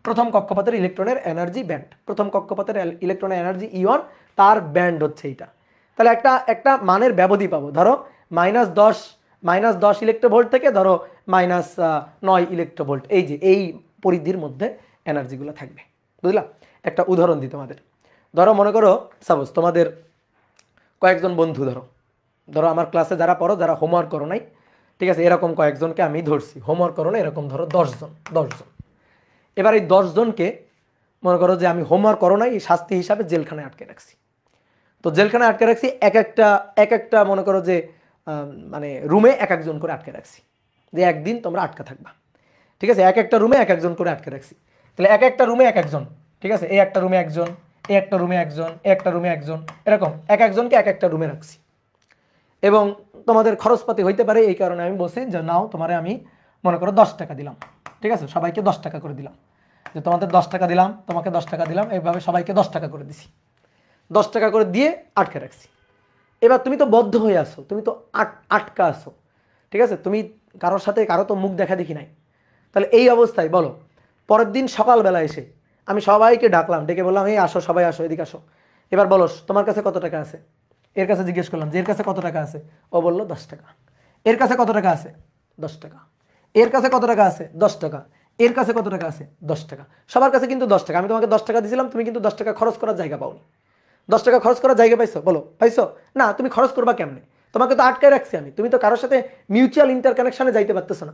প্রথম কক্ষপথের ইলেকট্রনের এনার্জি ব্যান্ড, প্রথম কক্ষপথের ইলেকট্রনের এনার্জি ইয়ন, তার ব্যান্ড হচ্ছে এইটা। তাহলে একটা একটা মানের ব্যবধি পাবো, ধরো -10 ইলেকট্রোভোল্ট থেকে ধরো -9 ইলেকট্রোভোল্ট, এই যে এই পরিধির মধ্যে এনার্জিগুলো থাকবে। বুঝলা? একটা উদাহরণ দিই তোমাদের। ধরো মনে করো সাপোজ তোমাদের কয়েকজন বন্ধু, ধরো ধরো আমার ক্লাসে যারা পড়ো, যারা হোমওয়ার্ক করো নাই, ঠিক আছে, এরকম কয়েকজনকে আমি ধরছি, হোমওয়ার্ক করো না, এরকম ধরো 10 জন। এবার এই 10 জনকে মনে করো যে আমি হোমওয়ার্ক করো নাই এই শাস্তি হিসাবে জেলখানায় আটকে রাখছি। তো জেলখানায় আটকে রাখছি, এক একটা মনে করো যে মানে রুমে এক একজন করে আটকে রাখছি, যে একদিন তোমরা আটকা থাকবা। ঠিক আছে? এক একটা রুমে এক একজন করে আটকে রাখছি। তাহলে এক একটা রুমে এক একজন, ঠিক আছে, এই একটা রুমে একজন, এই একটা রুমে একজন, এই একটা রুমে একজন, এরকম এক একজনকে এক একটা রুমে রাখছি। এবং তোমাদের খরচপাতি হইতে পারে, এই কারণে আমি বলছি যে নাও তোমারে আমি মনে করো 10 টাকা দিলাম, ঠিক আছে, সবাইকে 10 টাকা করে দিলাম, যে তোমাদের 10 টাকা দিলাম, তোমাকে 10 টাকা দিলাম, এইভাবে সবাইকে 10 টাকা করে দিছি, 10 টাকা করে দিয়ে আটকে রাখছি। এবার তুমি তো বদ্ধ হয়ে আসো, তুমি তো আটকা আসো, ঠিক আছে, তুমি কারোর সাথে কারো তো মুখ দেখা দেখি নাই। তাহলে এই অবস্থায় বলো, পরের দিন সকালবেলা এসে আমি সবাইকে ডাকলাম, ডেকে বললাম এই আসো, সবাই আসো, এদিকে আসো, এবার বলো তোমার কাছে কত টাকা আছে? এর কাছে জিজ্ঞেস করলাম যে এর কাছে কত টাকা আছে? ও বললো 10 টাকা। এর কাছে কত টাকা আছে? 10 টাকা। এর কাছে কত টাকা আছে? 10 টাকা। এর কাছে কত টাকা আছে? 10 টাকা। সবার কাছে কিন্তু 10 টাকা। আমি তোমাকে 10 টাকা দিয়েছিলাম, তুমি কিন্তু 10 টাকা খরচ করার জায়গা পাওনি। 10 টাকা খরচ করার জায়গা পাইছো? বলো পাইছো না? তুমি খরচ করবা কেমনে? তোমাকে তো আটকায় রাখছি আমি, তুমি তো কারোর সাথে মিউচুয়াল ইন্টারকানেকশনে যাইতে পারতেছো না।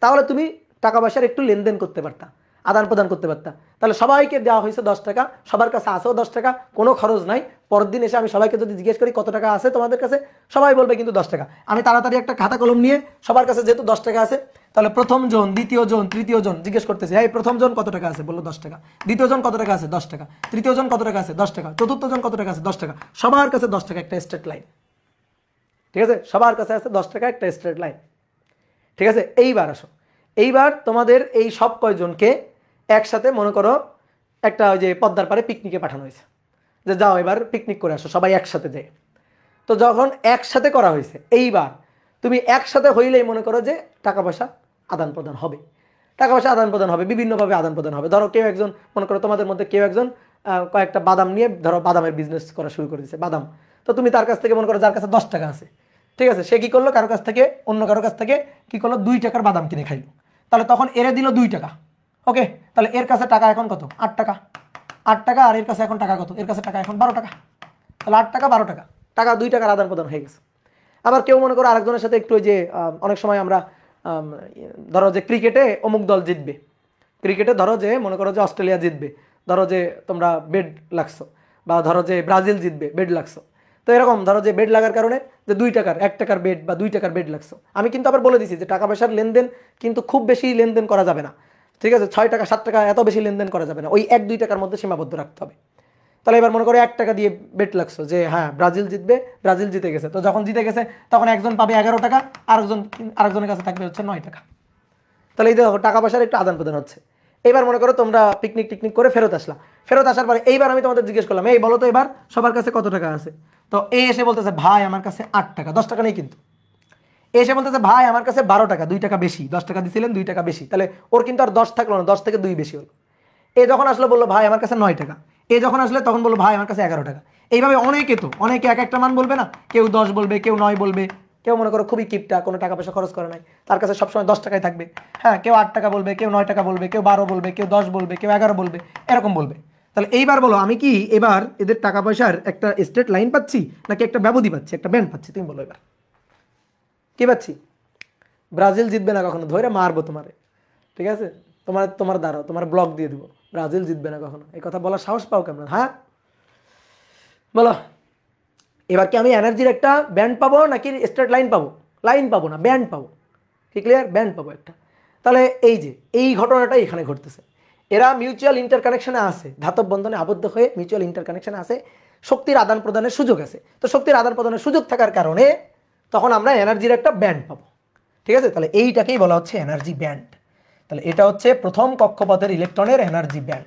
তাহলে তুমি টাকা পয়সার একটু লেনদেন করতে পারতা, আদান প্রদান করতে পারতা। তাহলে সবাইকে দেওয়া হয়েছে 10 টাকা, সবার কাছে আসেও 10 টাকা, কোনো খরচ নাই। পরের দিন এসে আমি সবাইকে যদি জিজ্ঞেস করি কত টাকা আছে তোমাদের কাছে, সবাই বলবে কিন্তু 10 টাকা। আমি তাড়াতাড়ি একটা খাতা কলম নিয়ে সবার কাছে যেহেতু 10 টাকা আছে, তাহলে প্রথম জন, দ্বিতীয় জন, তৃতীয় জন জিজ্ঞেস করতেছে, এই প্রথম জন কত টাকা আছে? বললো 10 টাকা। দ্বিতীয় জন কত টাকা আছে? 10 টাকা। তৃতীয় জন কত টাকা আছে? 10 টাকা। চতুর্থ জন কত টাকা আছে? 10 টাকা। সবার কাছে 10 টাকা, একটা স্ট্রেট লাইন। ঠিক আছে? সবার কাছে আছে 10 টাকা, একটা স্ট্রেট লাইন। ঠিক আছে? এইবার আসো, এইবার তোমাদের এই সব কয়জনকে একসাথে মনে করো একটা ওই যে পদ্মার পাড়ে পিকনিকে পাঠানো হয়েছে, যে যাও এবার পিকনিক করে আসো সবাই একসাথে যায়। তো যখন একসাথে করা হয়েছে, এইবার তুমি একসাথে হইলেই মনে করো যে টাকা পয়সা আদান প্রদান হবে, টাকা পয়সা আদান প্রদান হবে, বিভিন্নভাবে আদান প্রদান হবে। ধরো কেউ একজন মনে করো তোমাদের মধ্যে কেউ একজন কয়েকটা বাদাম নিয়ে ধরো বাদামের বিজনেস করা শুরু করে দিচ্ছে, বাদাম। তো তুমি তার কাছ থেকে মনে করো যার কাছে 10 টাকা আছে, ঠিক আছে, সে কি করলো, কারো কাছ থেকে, অন্য কারো কাছ থেকে কি করলো, 2 টাকার বাদাম কিনে খাইলো। তাহলে তখন এরে দিল 2 টাকা। ওকে, তাহলে এর কাছে টাকা এখন কত? 8 টাকা। 8 টাকা। আর এর কাছে এখন টাকা কত? এর কাছে টাকা এখন 12 টাকা। তাহলে 8 টাকা 12 টাকা, টাকা 2 টাকার আদান প্রদান হয়ে গেছে। আবার কেউ মনে করো আরেকজনের সাথে একটু ওই যে অনেক সময় আমরা ধরো যে ক্রিকেটে অমুক দল জিতবে, ক্রিকেটে ধরো যে মনে করো যে অস্ট্রেলিয়া জিতবে, ধরো যে তোমরা বেড লাগছো, বা ধরো যে ব্রাজিল জিতবে বেড লাগছো। তো এরকম ধরো যে বেড লাগার কারণে যে 2 টাকার 1 টাকার বেড বা 2 টাকার বেড লাগছো, আমি কিন্তু আবার বলে দিছি যে টাকা পয়সার লেনদেন কিন্তু খুব বেশি লেনদেন করা যাবে না, ঠিক আছে? 6 টাকা 7 টাকা এত বেশি লেনদেন করা যাবে না, ওই 1-2 টাকার মধ্যে সীমাবদ্ধ রাখতে হবে। তাহলে এবার মনে করো 1 টাকা দিয়ে বেট লাগছো যে হ্যাঁ ব্রাজিল জিতবে, ব্রাজিল জিতে গেছে, তো যখন জিতে গেছে তখন একজন পাবে 11 টাকা, আরেকজনের কাছে থাকবে হচ্ছে 9 টাকা। তাহলে এই দেখো টাকা পয়সার একটু আদান প্রদান হচ্ছে। এবার মনে করো তোমরা পিকনিক টিকনিক করে ফেরত আসলা, ফেরত আসার পরে এইবার আমি তোমাদের জিজ্ঞেস করলাম এই বলো তো এবার সবার কাছে কত টাকা আছে? তো এ এসে বলতেছে ভাই আমার কাছে 8 টাকা, 10 টাকা নেই কিন্তু। এসে বলতেছে ভাই আমার কাছে 12 টাকা, 2 টাকা বেশি, 10 টাকা দিছিলেন 2 টাকা বেশি, তাহলে ওর কিন্তু আর 10 থাকলো না, 10 থেকে 2 বেশি হলো। এ যখন আসলো বললো ভাই আমার কাছে 9 টাকা, এ যখন আসলে তখন বললো ভাই আমার কাছে 11 টাকা। এইভাবে অনেকে এক একটা মান বলবে না, কেউ 10 বলবে, কেউ 9 বলবে, কেউ মনে করো খুবই কিপটা, কোনো টাকা পয়সা খরচ করে নাই, তার কাছে সবসময় 10 টাকাই থাকবে। হ্যাঁ, কেউ 8 টাকা বলবে, কেউ 9 টাকা বলবে, কেউ 12 বলবে, কেউ 10 বলবে, কেউ 11 বলবে, এরকম বলবে। তাহলে এইবার বলো আমি কি এবার এদের টাকা পয়সার একটা স্ট্রেট লাইন পাচ্ছি নাকি একটা ব্যবধি পাচ্ছি, একটা ব্যান্ড পাচ্ছি? তুমি বলো এবার কি পাচ্ছি? ব্রাজিল জিতবে না কখনো, ধরে মারবো তোমারে, ঠিক আছে? তোমার দ্বারা তোমার ব্লক দিয়ে দিব, ব্রাজিল জিতবে না কখনো, এই কথা বলার সাহস পাও কেমন? হ্যাঁ বলো। এবার কি আমি এনার্জির একটা ব্যান্ড পাবো নাকি স্ট্রেট লাইন পাবো? লাইন পাবো না, ব্যান্ড পাবো। কি ক্লিয়ার? ব্যান্ড পাবো একটা। তাহলে এই যে এই ঘটনাটা এখানে ঘটতেছে, এরা মিউচুয়াল ইন্টারকানেকশনে আছে, ধাতব বন্ধনে আবদ্ধ হয়ে মিউচুয়াল ইন্টারকানেকশনে আছে, শক্তির আদান প্রদানের সুযোগ আছে। তো শক্তির আদান প্রদানের সুযোগ থাকার কারণে তখন আমরা এনার্জির একটা ব্যান্ড পাবো, ঠিক আছে? তাহলে এইটাকেই বলা হচ্ছে এনার্জি ব্যান্ড। তাহলে এটা হচ্ছে প্রথম কক্ষপথের ইলেকট্রনের এনার্জি ব্যান্ড।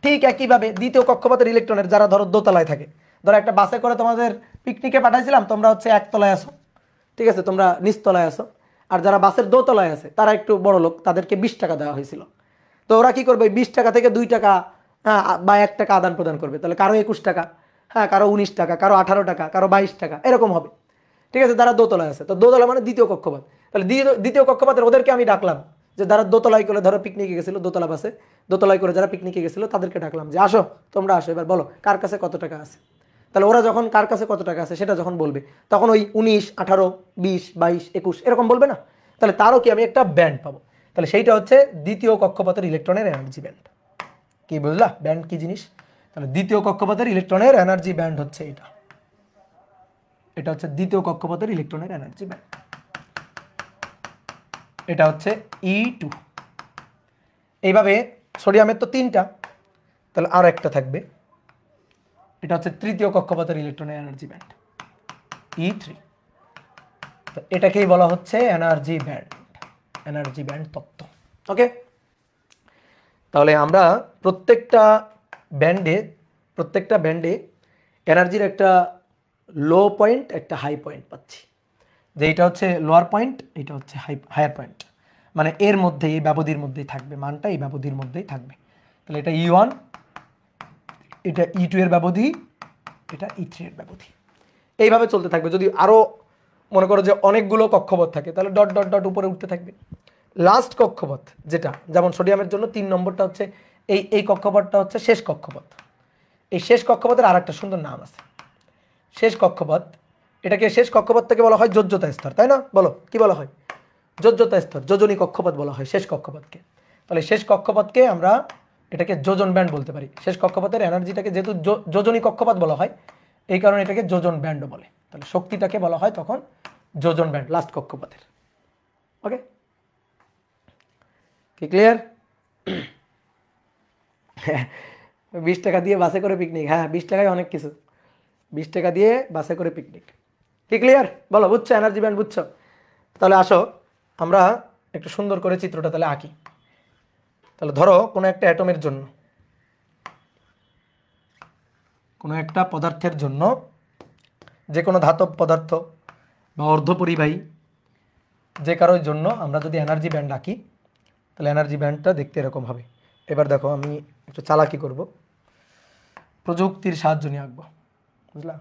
ঠিক একইভাবে দ্বিতীয় কক্ষপথের ইলেকট্রনের যারা ধরো দোতলায় থাকে, ধরো একটা বাসে করে তোমাদের পিকনিকে পাঠাইছিলাম, তোমরা হচ্ছে একতলায় আসো, ঠিক আছে, তোমরা নিচতলায় আসো, আর যারা বাসের দোতলায় আছে তারা একটু বড় লোক, তাদেরকে 20 টাকা দেওয়া হয়েছিল। তো ওরা কি করবে? 20 টাকা থেকে 2 টাকা, হ্যাঁ, বা 1 টাকা আদান প্রদান করবে। তাহলে কারো 21 টাকা, হ্যাঁ, কারো 19 টাকা, কারো 18 টাকা, কারো 22 টাকা, এরকম হবে, ঠিক আছে? তারা দোতলায় আছে, তো দোতলা মানে দ্বিতীয় কক্ষপথ। তাহলে দ্বিতীয় কক্ষপথের ওদেরকে আমি ডাকলাম, যে যারা দোতলায় করে ধরো পিকনিকে গেছিলো, দোতলা বাসে দোতলায় করে যারা পিকনিকে গেছিলো তাদেরকে ডাকলাম যে আসো, তোমরা আসো, এবার বলো কার কাছে কত টাকা আছে। তাহলে ওরা যখন কার কাছে কত টাকা আছে সেটা যখন বলবে, তখন ওই 19, 18, 20, 22, 21 এরকম বলবে না? তাহলে তারও কি আমি একটা ব্যান্ড পাবো। তাহলে সেইটা হচ্ছে দ্বিতীয় কক্ষপথের ইলেকট্রনের এনার্জি ব্যান্ড। কি বুঝলা ব্যান্ড কি জিনিস? তাহলে দ্বিতীয় কক্ষপথের ইলেকট্রনের এনার্জি ব্যান্ড হচ্ছে এটা, এটা হচ্ছে দ্বিতীয় কক্ষপথের ইলেকট্রনের এনার্জি ব্যান্ড, এটা হচ্ছে E2। এইভাবে সোডিয়ামের তো 3টা, তাহলে আরো একটা থাকবে, এটা হচ্ছে তৃতীয় কক্ষপথের ইলেকট্রনের এনার্জি ব্যান্ড E3। তো এটাকেই বলা হচ্ছে এনার্জি ব্যান্ড, এনার্জি ব্যান্ড তত্ত্ব। ওকে, তাহলে আমরা প্রত্যেকটা ব্যান্ডে এনার্জির একটা লো পয়েন্ট, একটা হাই পয়েন্ট পাচ্ছি, যে এটা হচ্ছে লোয়ার পয়েন্ট, এটা হচ্ছে হায়ার পয়েন্ট, মানে এর মধ্যে এই ব্যবধির মধ্যেই থাকবে, মানটা এই ব্যবধির মধ্যেই থাকবে। তাহলে এটা E1, এটা E2 এর ব্যবধি, এটা E3 এর ব্যবধি, এইভাবে চলতে থাকবে। যদি আরও মনে করো যে অনেকগুলো কক্ষপথ থাকে তাহলে ডট ডট ডট উপরে উঠতে থাকবে। লাস্ট কক্ষপথ যেটা, যেমন সোডিয়ামের জন্য 3 নম্বরটা হচ্ছে এই কক্ষপথটা হচ্ছে শেষ কক্ষপথ। এই শেষ কক্ষপথের আর একটা সুন্দর নাম আছে, শেষ কক্ষপথ। এটাকে শেষ কক্ষপথ থেকে বলা হয় যোজ্যতা স্তর, তাই না? বলো কি বলা হয়? যোজ্যতা স্তর, যোজনী কক্ষপথ বলা হয় শেষ কক্ষপথকে। তাহলে শেষ কক্ষপথকে আমরা এটাকে যোজন ব্যান্ড বলতে পারি। শেষ কক্ষপথের এনার্জিটাকে যেহেতু যোজনী কক্ষপথ বলা হয়, এই কারণে এটাকে যোজন ব্যান্ডও বলে। তাহলে শক্তিটাকে বলা হয় তখন যোজন ব্যান্ড, লাস্ট কক্ষপথের। ওকে, কি ক্লিয়ার? 20 টাকা দিয়ে বাসে করে পিকনিক, হ্যাঁ 20 টাকায় অনেক কিছু, 20 টাকা দিয়ে বাসে করে পিকনিক। কি ক্লিয়ার? বলো বুঝছো এনার্জি ব্যান্ড বুঝছো? তাহলে আসো আমরা একটু সুন্দর করে চিত্রটা তাহলে আঁকি। তাহলে ধরো কোনো একটা অ্যাটমের জন্য, কোনো একটা পদার্থের জন্য, যে কোনো ধাতব পদার্থ বা অর্ধপরিবাহী যে কারোর জন্য আমরা যদি এনার্জি ব্যান্ড আঁকি, তাহলে এনার্জি ব্যান্ডটা দেখতে এরকম হবে। এবার দেখো আমি একটু চালাকি করব, প্রযুক্তির সাহায্য নিয়ে আঁকবো, বুঝলা?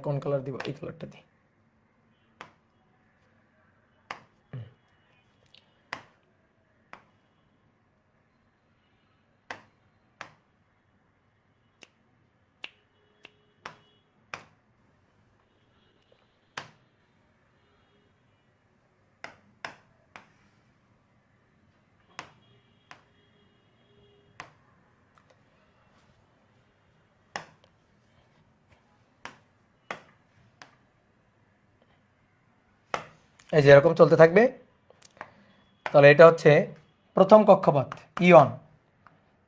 কোন কালার দিব? এই কালারটা দিই। এই যে এরকম চলতে থাকবে। তাহলে এটা হচ্ছে প্রথম কক্ষপথ E1,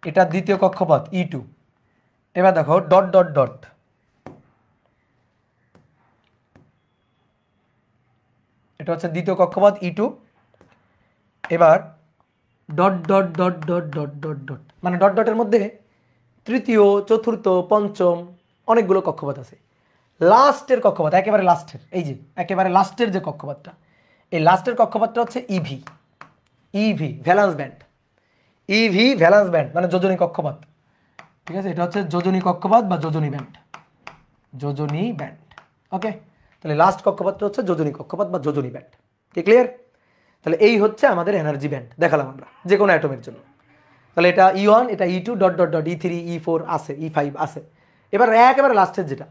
এটা দ্বিতীয় কক্ষপথ E2। এবার দেখো ডট ডট ডট, এটা হচ্ছে দ্বিতীয় কক্ষপথ E2। এবার dot dot dot dot dot dot dot, মানে ডট ডটের মধ্যে তৃতীয়, চতুর্থ, পঞ্চম অনেকগুলো কক্ষপথ আছে। লাস্টের কক্ষপথ, একেবারে লাস্টের, এই যে একেবারে লাস্টের যে কক্ষপথটা, এই লাস্টের কক্ষপথটা হচ্ছে EV. EV valence band, EV valence band মানে যোজনী কক্ষপথ। ঠিক আছে, এটা হচ্ছে যোজনী কক্ষপথ বা যোজনী ব্যান্ড, যোজনী ব্যান্ড। ওকে, তাহলে লাস্ট কক্ষপথটা হচ্ছে যোজনী কক্ষপথ বা যোজনী ব্যান্ড। কি ক্লিয়ার? তাহলে এই হচ্ছে আমাদের এনার্জি ব্যান্ড দেখালাম আমরা যে কোনো অ্যাটমের জন্য। তাহলে এটা E1, এটা E2 dot dot dot, E3, E4 আছে, E5 আছে। এবার একেবারে লাস্টের যেটা,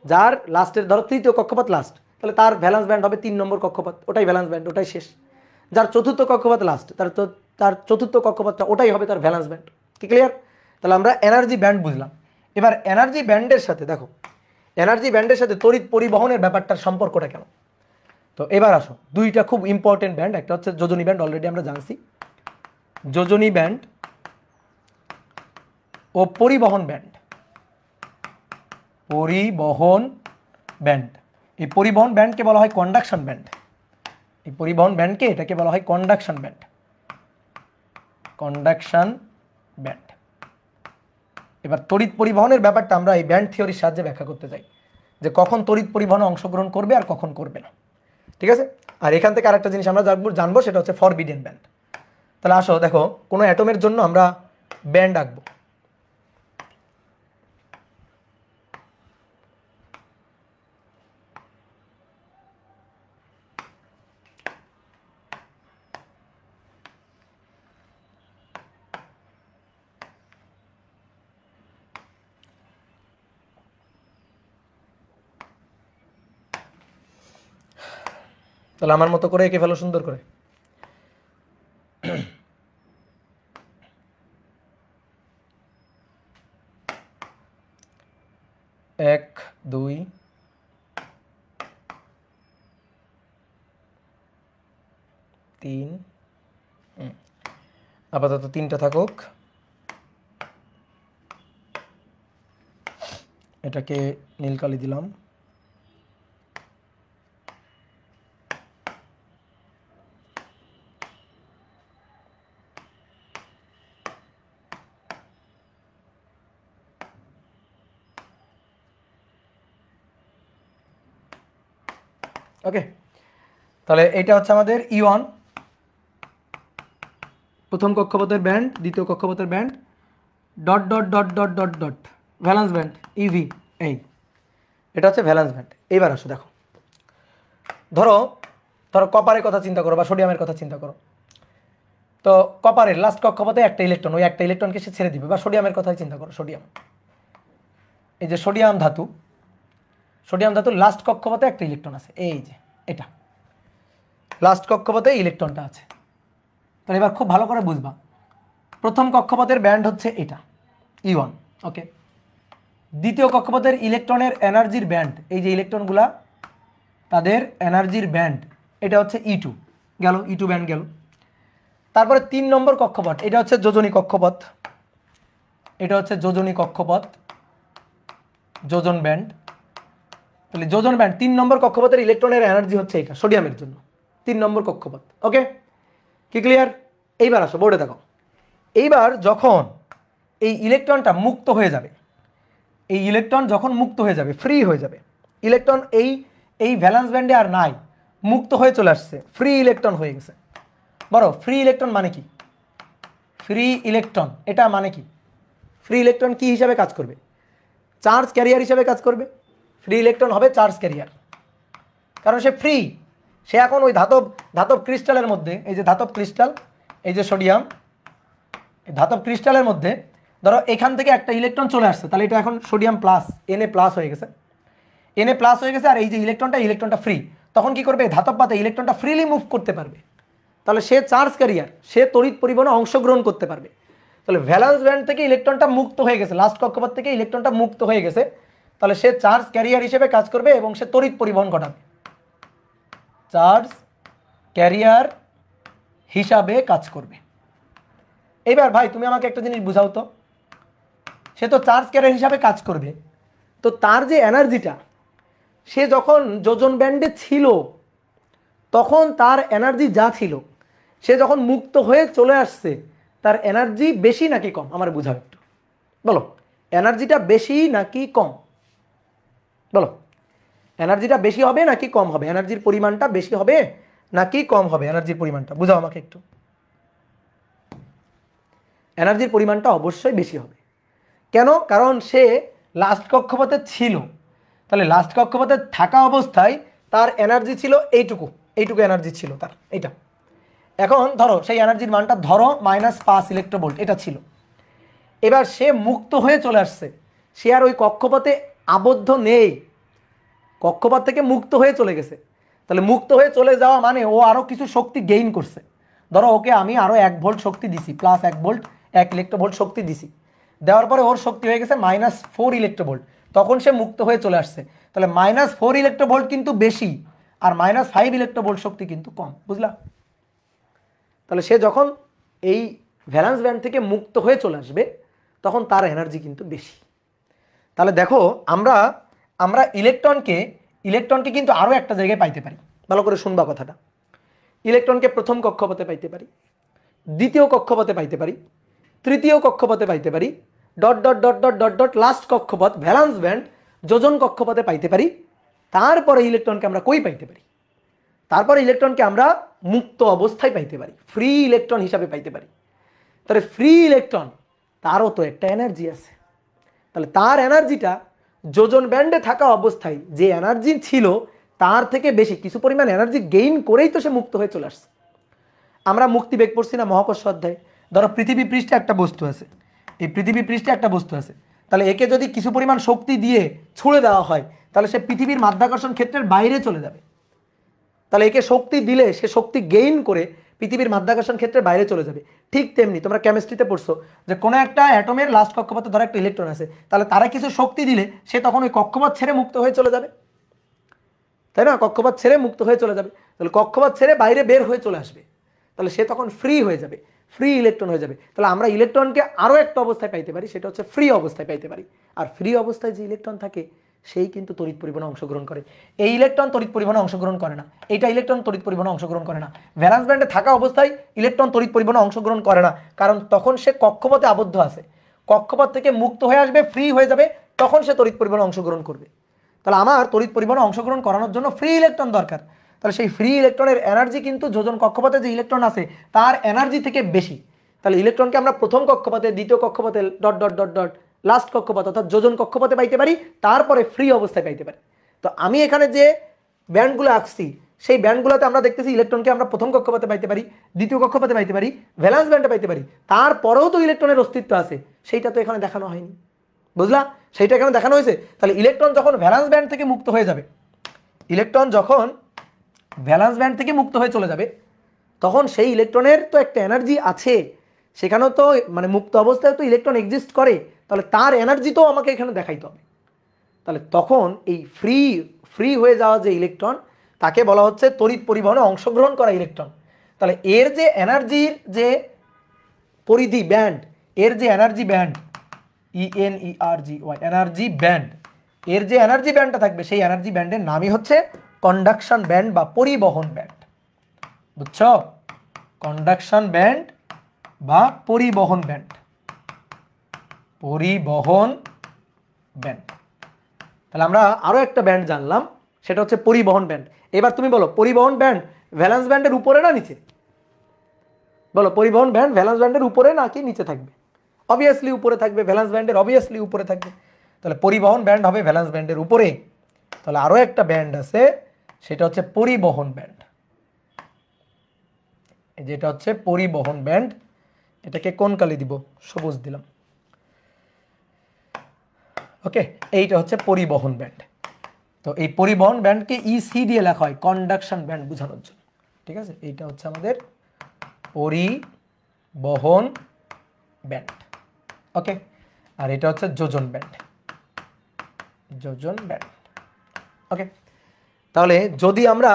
যার লাস্টের ধরো তৃতীয় কক্ষপথ লাস্ট, তাহলে তার ভ্যালেন্স ব্যান্ড হবে 3 নম্বর কক্ষপথ, ওটাই ভ্যালেন্স ব্যান্ড, ওটাই শেষ। যার চতুর্থ কক্ষপথ লাস্ট, তার চতুর্থ কক্ষপথটা ওটাই হবে তার ভ্যালেন্স ব্যান্ড। কি ক্লিয়ার? তাহলে আমরা এনার্জি ব্যান্ড বুঝলাম। এবার এনার্জি ব্যান্ডের সাথে দেখো, এনার্জি ব্যান্ডের সাথে তড়িৎ পরিবহনের ব্যাপারটার সম্পর্কটা কেন। তো এবার আসো, দুইটা খুব ইম্পর্টেন্ট ব্যান্ড, একটা হচ্ছে যোজনী ব্যান্ড, অলরেডি আমরা জানছি, যোজনী ব্যান্ড ও পরিবহন ব্যান্ড। পরিবহন ব্যান্ড, এই পরিবহন ব্যান্ডকে বলা হয় কন্ডাকশন ব্যান্ড। এই পরিবহন ব্যান্ডকে, এটাকে বলা হয় কন্ডাকশন ব্যান্ড, কন্ডাকশন ব্যান্ড। এবার তড়িৎ পরিবহনের ব্যাপারটা আমরা এই ব্যান্ড থিওরির সাহায্যে ব্যাখ্যা করতে চাই, যে কখন তড়িৎ পরিবহনে অংশগ্রহণ করবে আর কখন করবে না। ঠিক আছে, আর এখান থেকে আরেকটা জিনিস আমরা জানবো, সেটা হচ্ছে ফরবিডেন ব্যান্ড। তাহলে আসো দেখো, কোনো অ্যাটমের জন্য আমরা ব্যান্ড আঁকবো। তাহলে আমার মতো করে এঁকে ফেলো সুন্দর করে। 1 2 3, আপাতত 3টা থাকুক। এটাকে নীল কালি দিলাম। ওকে, তাহলে এটা হচ্ছে আমাদের E1, প্রথম কক্ষপথের ব্যান্ড, দ্বিতীয় কক্ষপথের band, dot dot dot dot dot dot valence band EV. এই এটা হচ্ছে ভ্যালেন্স ব্যান্ড। এইবার আসো দেখো, ধরো ধরো কপারের কথা চিন্তা করো বা সোডিয়ামের কথা চিন্তা করো। তো কপারের লাস্ট কক্ষপথে একটা ইলেকট্রন, ওই একটা ইলেকট্রনকে সে ছেড়ে দিবে। বা সোডিয়ামের কথাই চিন্তা করো, সোডিয়াম, এই যে সোডিয়াম ধাতু, সোডিয়াম ধাতুর লাস্ট কক্ষপথে একটা ইলেকট্রন আছে, এই যে এটা লাস্ট কক্ষপথে ইলেকট্রনটা আছে। তাহলে এবার খুব ভালো করে বুঝবা, প্রথম কক্ষপথের ব্যান্ড হচ্ছে এটা E1। ওকে, দ্বিতীয় কক্ষপথের ইলেকট্রনের এনার্জির ব্যান্ড, এই যে ইলেকট্রনগুলা তাদের এনার্জির ব্যান্ড, এটা হচ্ছে E2 গেল, E2 ব্যান্ড গেল। তারপরে 3 নম্বর কক্ষপথ, এটা হচ্ছে যোজনী কক্ষপথ, এটা হচ্ছে যোজনী কক্ষপথ, যোজন ব্যান্ড। তাহলে যোজন ব্যান্ড 3 নম্বর কক্ষপথের ইলেকট্রনের এনার্জি হচ্ছে এটা সোডিয়ামের জন্য 3 নম্বর কক্ষপথ। ওকে, কি ক্লিয়ার? এইবার আসো বোর্ডে দেখো, এইবার যখন এই ইলেকট্রনটা মুক্ত হয়ে যাবে, এই ইলেকট্রন যখন মুক্ত হয়ে যাবে, ফ্রি হয়ে যাবে, ইলেকট্রন এই এই ভ্যালেন্স ব্যান্ডে আর নাই, মুক্ত হয়ে চলে আসছে, ফ্রি ইলেকট্রন হয়ে গেছে। বড় ফ্রি ইলেকট্রন মানে কি? ফ্রি ইলেকট্রন এটা মানে কি? ফ্রি ইলেকট্রন কি হিসাবে কাজ করবে? চার্জ ক্যারিয়ার হিসাবে কাজ করবে। ফ্রি ইলেকট্রন হবে চার্জ ক্যারিয়ার, কারণ সে ফ্রি। সে এখন ওই ধাতব ক্রিস্টালের মধ্যে, এই যে ধাতব ক্রিস্টাল, এই যে সোডিয়াম, এই ধাতব ক্রিস্টালের মধ্যে ধরো এখান থেকে একটা ইলেকট্রন চলে আসছে, তাহলে এটা এখন সোডিয়াম প্লাস, Na প্লাস হয়ে গেছে, Na প্লাস হয়ে গেছে। আর এই যে ইলেকট্রনটা ফ্রি, তখন কি করবে? ধাতব পাতে ইলেকট্রনটা ফ্রিলি মুভ করতে পারবে, তাহলে সে চার্জ ক্যারিয়ার, সে তড়িৎ পরিবহনে অংশগ্রহণ করতে পারবে। তাহলে ভ্যালেন্স ব্যান্ড থেকে ইলেকট্রনটা মুক্ত হয়ে গেছে, লাস্ট কক্ষপথ থেকে ইলেকট্রনটা মুক্ত হয়ে গেছে, তাহলে সে চার্জ ক্যারিয়ার হিসেবে কাজ করবে এবং সে তড়িৎ পরিবহন ঘটাবে, চার্জ ক্যারিয়ার হিসাবে কাজ করবে। এবার ভাই তুমি আমাকে একটা জিনিস বুঝাও তো, সে তো চার্জ ক্যারিয়ার হিসাবে কাজ করবে, তো তার যে এনার্জিটা, সে যখন যোজন ব্যান্ডে ছিল তখন তার এনার্জি যা ছিল, সে যখন মুক্ত হয়ে চলে আসছে তার এনার্জি বেশি নাকি কম? আমার বুঝাও একটু, বলো এনার্জিটা বেশি নাকি কম? বলো এনার্জিটা বেশি হবে নাকি কম হবে? এনার্জির পরিমাণটা বেশি হবে নাকি কম হবে? এনার্জির পরিমাণটা বুঝাও আমাকে একটু। এনার্জির পরিমাণটা অবশ্যই বেশি হবে। কেন? কারণ সে লাস্ট কক্ষপথে ছিল, তাহলে লাস্ট কক্ষপথে থাকা অবস্থায় তার এনার্জি ছিল এইটুকু, এইটুকু এনার্জি ছিল তার, এইটা। এখন ধরো সেই এনার্জির মানটা ধরো -5 ইলেকট্রোভোল্ট এটা ছিল। এবার সে মুক্ত হয়ে চলে আসছে, সে আর ওই কক্ষপথে আবদ্ধ নেই, কক্ষপথ থেকে মুক্ত হয়ে চলে গেছে। তাহলে মুক্ত হয়ে চলে যাওয়া মানে ও আরও কিছু শক্তি গেইন করছে। ধরো ওকে আমি আরও 1 ভোল্ট শক্তি দিছি, +1 ভোল্ট 1 ইলেকট্রোভোল্ট শক্তি দিছি, দেওয়ার পরে ওর শক্তি হয়ে গেছে -4 ইলেকট্রোভোল্ট, তখন সে মুক্ত হয়ে চলে আসছে। তাহলে -4 ইলেকট্রোভোল্ট কিন্তু বেশি আর -5 ইলেকট্রোভোল্ট শক্তি কিন্তু কম, বুঝলা? তাহলে সে যখন এই ভ্যালেন্স ব্যান্ড থেকে মুক্ত হয়ে চলে আসবে তখন তার এনার্জি কিন্তু বেশি। তাহলে দেখো আমরা আমরা ইলেকট্রনকে কিন্তু আরও একটা জায়গায় পাইতে পারি, ভালো করে শুনবা কথাটা। ইলেকট্রনকে প্রথম কক্ষপথে পাইতে পারি, দ্বিতীয় কক্ষপথে পাইতে পারি, তৃতীয় কক্ষপথে পাইতে পারি, dot dot dot dot dot dot last কক্ষপথ ভ্যালেন্স ব্যান্ড যোজন কক্ষপথে পাইতে পারি। তারপরে ইলেকট্রনকে আমরা কই পাইতে পারি? তারপরে ইলেকট্রনকে আমরা মুক্ত অবস্থায় পাইতে পারি, ফ্রি ইলেকট্রন হিসাবে পাইতে পারি। তাহলে ফ্রি ইলেকট্রন তারও তো একটা এনার্জি আছে, তাহলে তার এনার্জিটা যোজন ব্যান্ডে থাকা অবস্থায় যে এনার্জি ছিল তার থেকে বেশি কিছু পরিমাণ এনার্জি গেইন করেই তো সে মুক্ত হয়ে চলে আসছে। আমরা মুক্তিবেগ পড়ছি না মহাকর্ষ অধ্যায়? ধরো পৃথিবী পৃষ্ঠে একটা বস্তু আছে, এই পৃথিবী পৃষ্ঠে একটা বস্তু আছে, তাহলে একে যদি কিছু পরিমাণ শক্তি দিয়ে ছুঁড়ে দেওয়া হয় তাহলে সে পৃথিবীর মাধ্যাকর্ষণ ক্ষেত্রের বাইরে চলে যাবে। তাহলে একে শক্তি দিলে সে শক্তি গেইন করে পৃথিবীর মাধ্যাকর্ষণ ক্ষেত্রের বাইরে চলে যাবে। ঠিক তেমনি তোমরা কেমিস্ট্রিতে পড়ছো যে কোনো একটা অ্যাটমের লাস্ট কক্ষপথে ধরো একটা ইলেকট্রন আছে, তাহলে তারা কিছু শক্তি দিলে সে তখন ওই কক্ষপথ ছেড়ে মুক্ত হয়ে চলে যাবে, তাই না? কক্ষপথ ছেড়ে মুক্ত হয়ে চলে যাবে, তাহলে কক্ষপথ ছেড়ে বাইরে বের হয়ে চলে আসবে, তাহলে সে তখন ফ্রি হয়ে যাবে, ফ্রি ইলেকট্রন হয়ে যাবে। তাহলে আমরা ইলেকট্রনকে আরও একটা অবস্থায় পাইতে পারি, সেটা হচ্ছে ফ্রি অবস্থায় পাইতে পারি। আর ফ্রি অবস্থায় যে ইলেকট্রন থাকে সেই কিন্তু তড়িৎ পরিবহনে অংশগ্রহণ করে। এই ইলেকট্রন তড়িৎ পরিবহনে অংশগ্রহণ করে না, এইটা ইলেকট্রন তড়িৎ পরিবহনে অংশগ্রহণ করে না। ভ্যালেন্স ব্যান্ডে থাকা অবস্থায় ইলেকট্রন তড়িৎ পরিবহনে অংশগ্রহণ করে না, কারণ তখন সে কক্ষপথে আবদ্ধ আছে। কক্ষপথ থেকে মুক্ত হয়ে আসবে, ফ্রি হয়ে যাবে, তখন সে তড়িৎ পরিবহনে অংশগ্রহণ করবে। তাহলে আমার তড়িৎ পরিবহনে অংশগ্রহণ করানোর জন্য ফ্রি ইলেকট্রন দরকার। তাহলে সেই ফ্রি ইলেকট্রনের এনার্জি কিন্তু যোজন কক্ষপথে যে ইলেকট্রন আছে তার এনার্জি থেকে বেশি। তাহলে ইলেকট্রনকে আমরা প্রথম কক্ষপথে, দ্বিতীয় কক্ষপথে, dot dot dot dot last কক্ষপথ অর্থাৎ যোজন কক্ষপথে পাইতে পারি, তারপরে ফ্রি অবস্থায় পাইতে পারি। তো আমি এখানে যে ব্যান্ডগুলো আঁকছি সেই ব্যান্ডগুলোতে আমরা দেখতেছি ইলেকট্রনকে আমরা প্রথম কক্ষপথে পাইতে পারি, দ্বিতীয় কক্ষপথে পাইতে পারি, ভ্যালেন্স ব্যান্ডে পাইতে পারি, তারপরেও তো ইলেকট্রনের অস্তিত্ব আছে, সেইটা তো এখানে দেখানো হয়নি, বুঝলা? সেইটা এখানে দেখানো হয়েছে। তাহলে ইলেকট্রন যখন ভ্যালেন্স ব্যান্ড থেকে মুক্ত হয়ে যাবে, ইলেকট্রন যখন ভ্যালেন্স ব্যান্ড থেকে মুক্ত হয়ে চলে যাবে তখন সেই ইলেকট্রনের তো একটা এনার্জি আছে, সেখানেও তো মানে মুক্ত অবস্থায় তো ইলেকট্রন এক্সিস্ট করে, তাহলে তার এনার্জি তো আমাকে এখানে দেখাইতে হবে। তাহলে তখন এই ফ্রি হয়ে যাওয়া যে ইলেকট্রন তাকে বলা হচ্ছে তড়িৎ পরিবহনে অংশগ্রহণ করা ইলেকট্রন। তাহলে এর যে এনার্জির যে পরিধি ব্যান্ড, এর যে energy band, ENERGY energy band, এর যে এনার্জি ব্যান্ডটা থাকবে সেই এনার্জি ব্যান্ডের নামই হচ্ছে কন্ডাকশন ব্যান্ড বা পরিবহন ব্যান্ড, বুঝছো? কন্ডাকশন ব্যান্ড বা পরিবহন ব্যান্ড, পরিবহন ব্যান্ড। তাহলে আমরা আরো একটা ব্যান্ড জানলাম, সেটা হচ্ছে পরিবহন ব্যান্ড। এবার তুমি বলো পরিবহন ব্যান্ড ভ্যালেন্স ব্যান্ডের উপরে না নিচে? বলো পরিবহন ব্যান্ড ভ্যালেন্স ব্যান্ডের উপরে নাকি নিচে থাকবে? অবভিয়াসলি উপরে থাকবে, ভ্যালেন্স ব্যান্ডের অবভিয়াসলি উপরে থাকবে। তাহলে পরিবহন ব্যান্ড হবে ভ্যালেন্স ব্যান্ডের উপরে। তাহলে আরো একটা ব্যান্ড আছে, সেটা হচ্ছে পরিবহন ব্যান্ড, যেটা হচ্ছে পরিবহন ব্যান্ড। এটাকে কোন কালি দিব? সবুজ দিলাম, ওকে। এইটা হচ্ছে পরিবহন ব্যান্ড। তো এই পরিবহন ব্যান্ডকে EC দিয়ে লেখা হয় কন্ডাকশন ব্যান্ড বোঝানোর জন্য, ঠিক আছে? এইটা হচ্ছে আমাদের পরিবহন ব্যান্ড, ওকে। আর এটা হচ্ছে যোজন ব্যান্ড, যোজন ব্যান্ড, ওকে। তাহলে যদি আমরা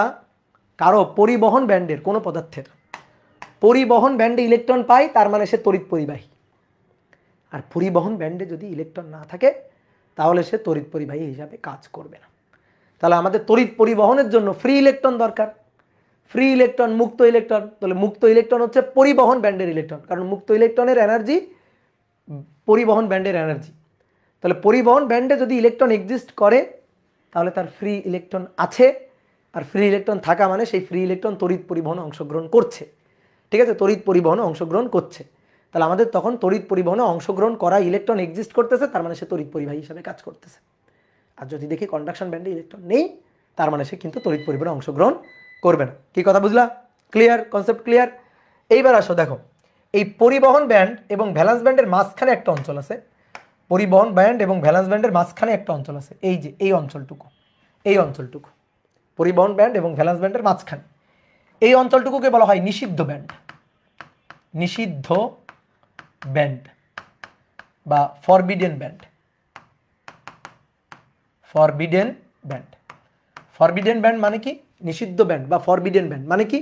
কারো পরিবহন ব্যান্ডের কোনো পদার্থের পরিবহন ব্যান্ডে ইলেকট্রন পায়, তার মানে সে তড়িৎ পরিবাহী। আর পরিবহন ব্যান্ডে যদি ইলেকট্রন না থাকে তাহলে সে তড়িৎ পরিবাহী হিসাবে কাজ করবে না। তাহলে আমাদের তড়িৎ পরিবহনের জন্য ফ্রি ইলেকট্রন দরকার। ফ্রি ইলেকট্রন, মুক্ত ইলেকট্রন। তাহলে মুক্ত ইলেকট্রন হচ্ছে পরিবহন ব্যান্ডের ইলেকট্রন, কারণ মুক্ত ইলেকট্রনের এনার্জি পরিবহন ব্যান্ডের এনার্জি। তাহলে পরিবহন ব্যান্ডে যদি ইলেকট্রন এক্সিস্ট করে তাহলে তার ফ্রি ইলেকট্রন আছে, আর ফ্রি ইলেকট্রন থাকা মানে সেই ফ্রি ইলেকট্রন তড়িৎ পরিবহনে অংশগ্রহণ করছে। ঠিক আছে, তড়িৎ পরিবহনে অংশগ্রহণ করছে। তাহলে আমাদের তখন তড়িৎ পরিবহনে অংশগ্রহণ করা ইলেকট্রন এক্সিস্ট করতেছে, তার মানে সে তড়িৎ পরিবাহী হিসাবে কাজ করতেছে। আর যদি দেখি কন্ডাকশন ব্যান্ডে ইলেকট্রন নেই, তার মানে সে কিন্তু তড়িৎ পরিবহনে অংশগ্রহণ করবে না। কি কথা বুঝলা? ক্লিয়ার? Concept clear? এইবার আসো দেখো, এই পরিবহন ব্যান্ড এবং ভ্যালেন্স ব্যান্ডের মাঝখানে একটা অঞ্চল আছে। পরিবহন ব্যান্ড এবং ভ্যালেন্স ব্যান্ডের মাঝখানে একটা অঞ্চল আছে, এই যে এই অঞ্চলটুকু, এই অঞ্চলটুকু পরিবহন ব্যান্ড এবং ভ্যালেন্স ব্যান্ডের মাঝখানে এই অঞ্চলটুকুকে বলা হয় নিষিদ্ধ ব্যান্ড। নিষিদ্ধ ব্যান্ড বা forbidden band. Forbidden band. Forbidden band মানে কি? নিষিদ্ধ ব্যান্ড বা ফরবিডেন ব্যান্ড মানে কি?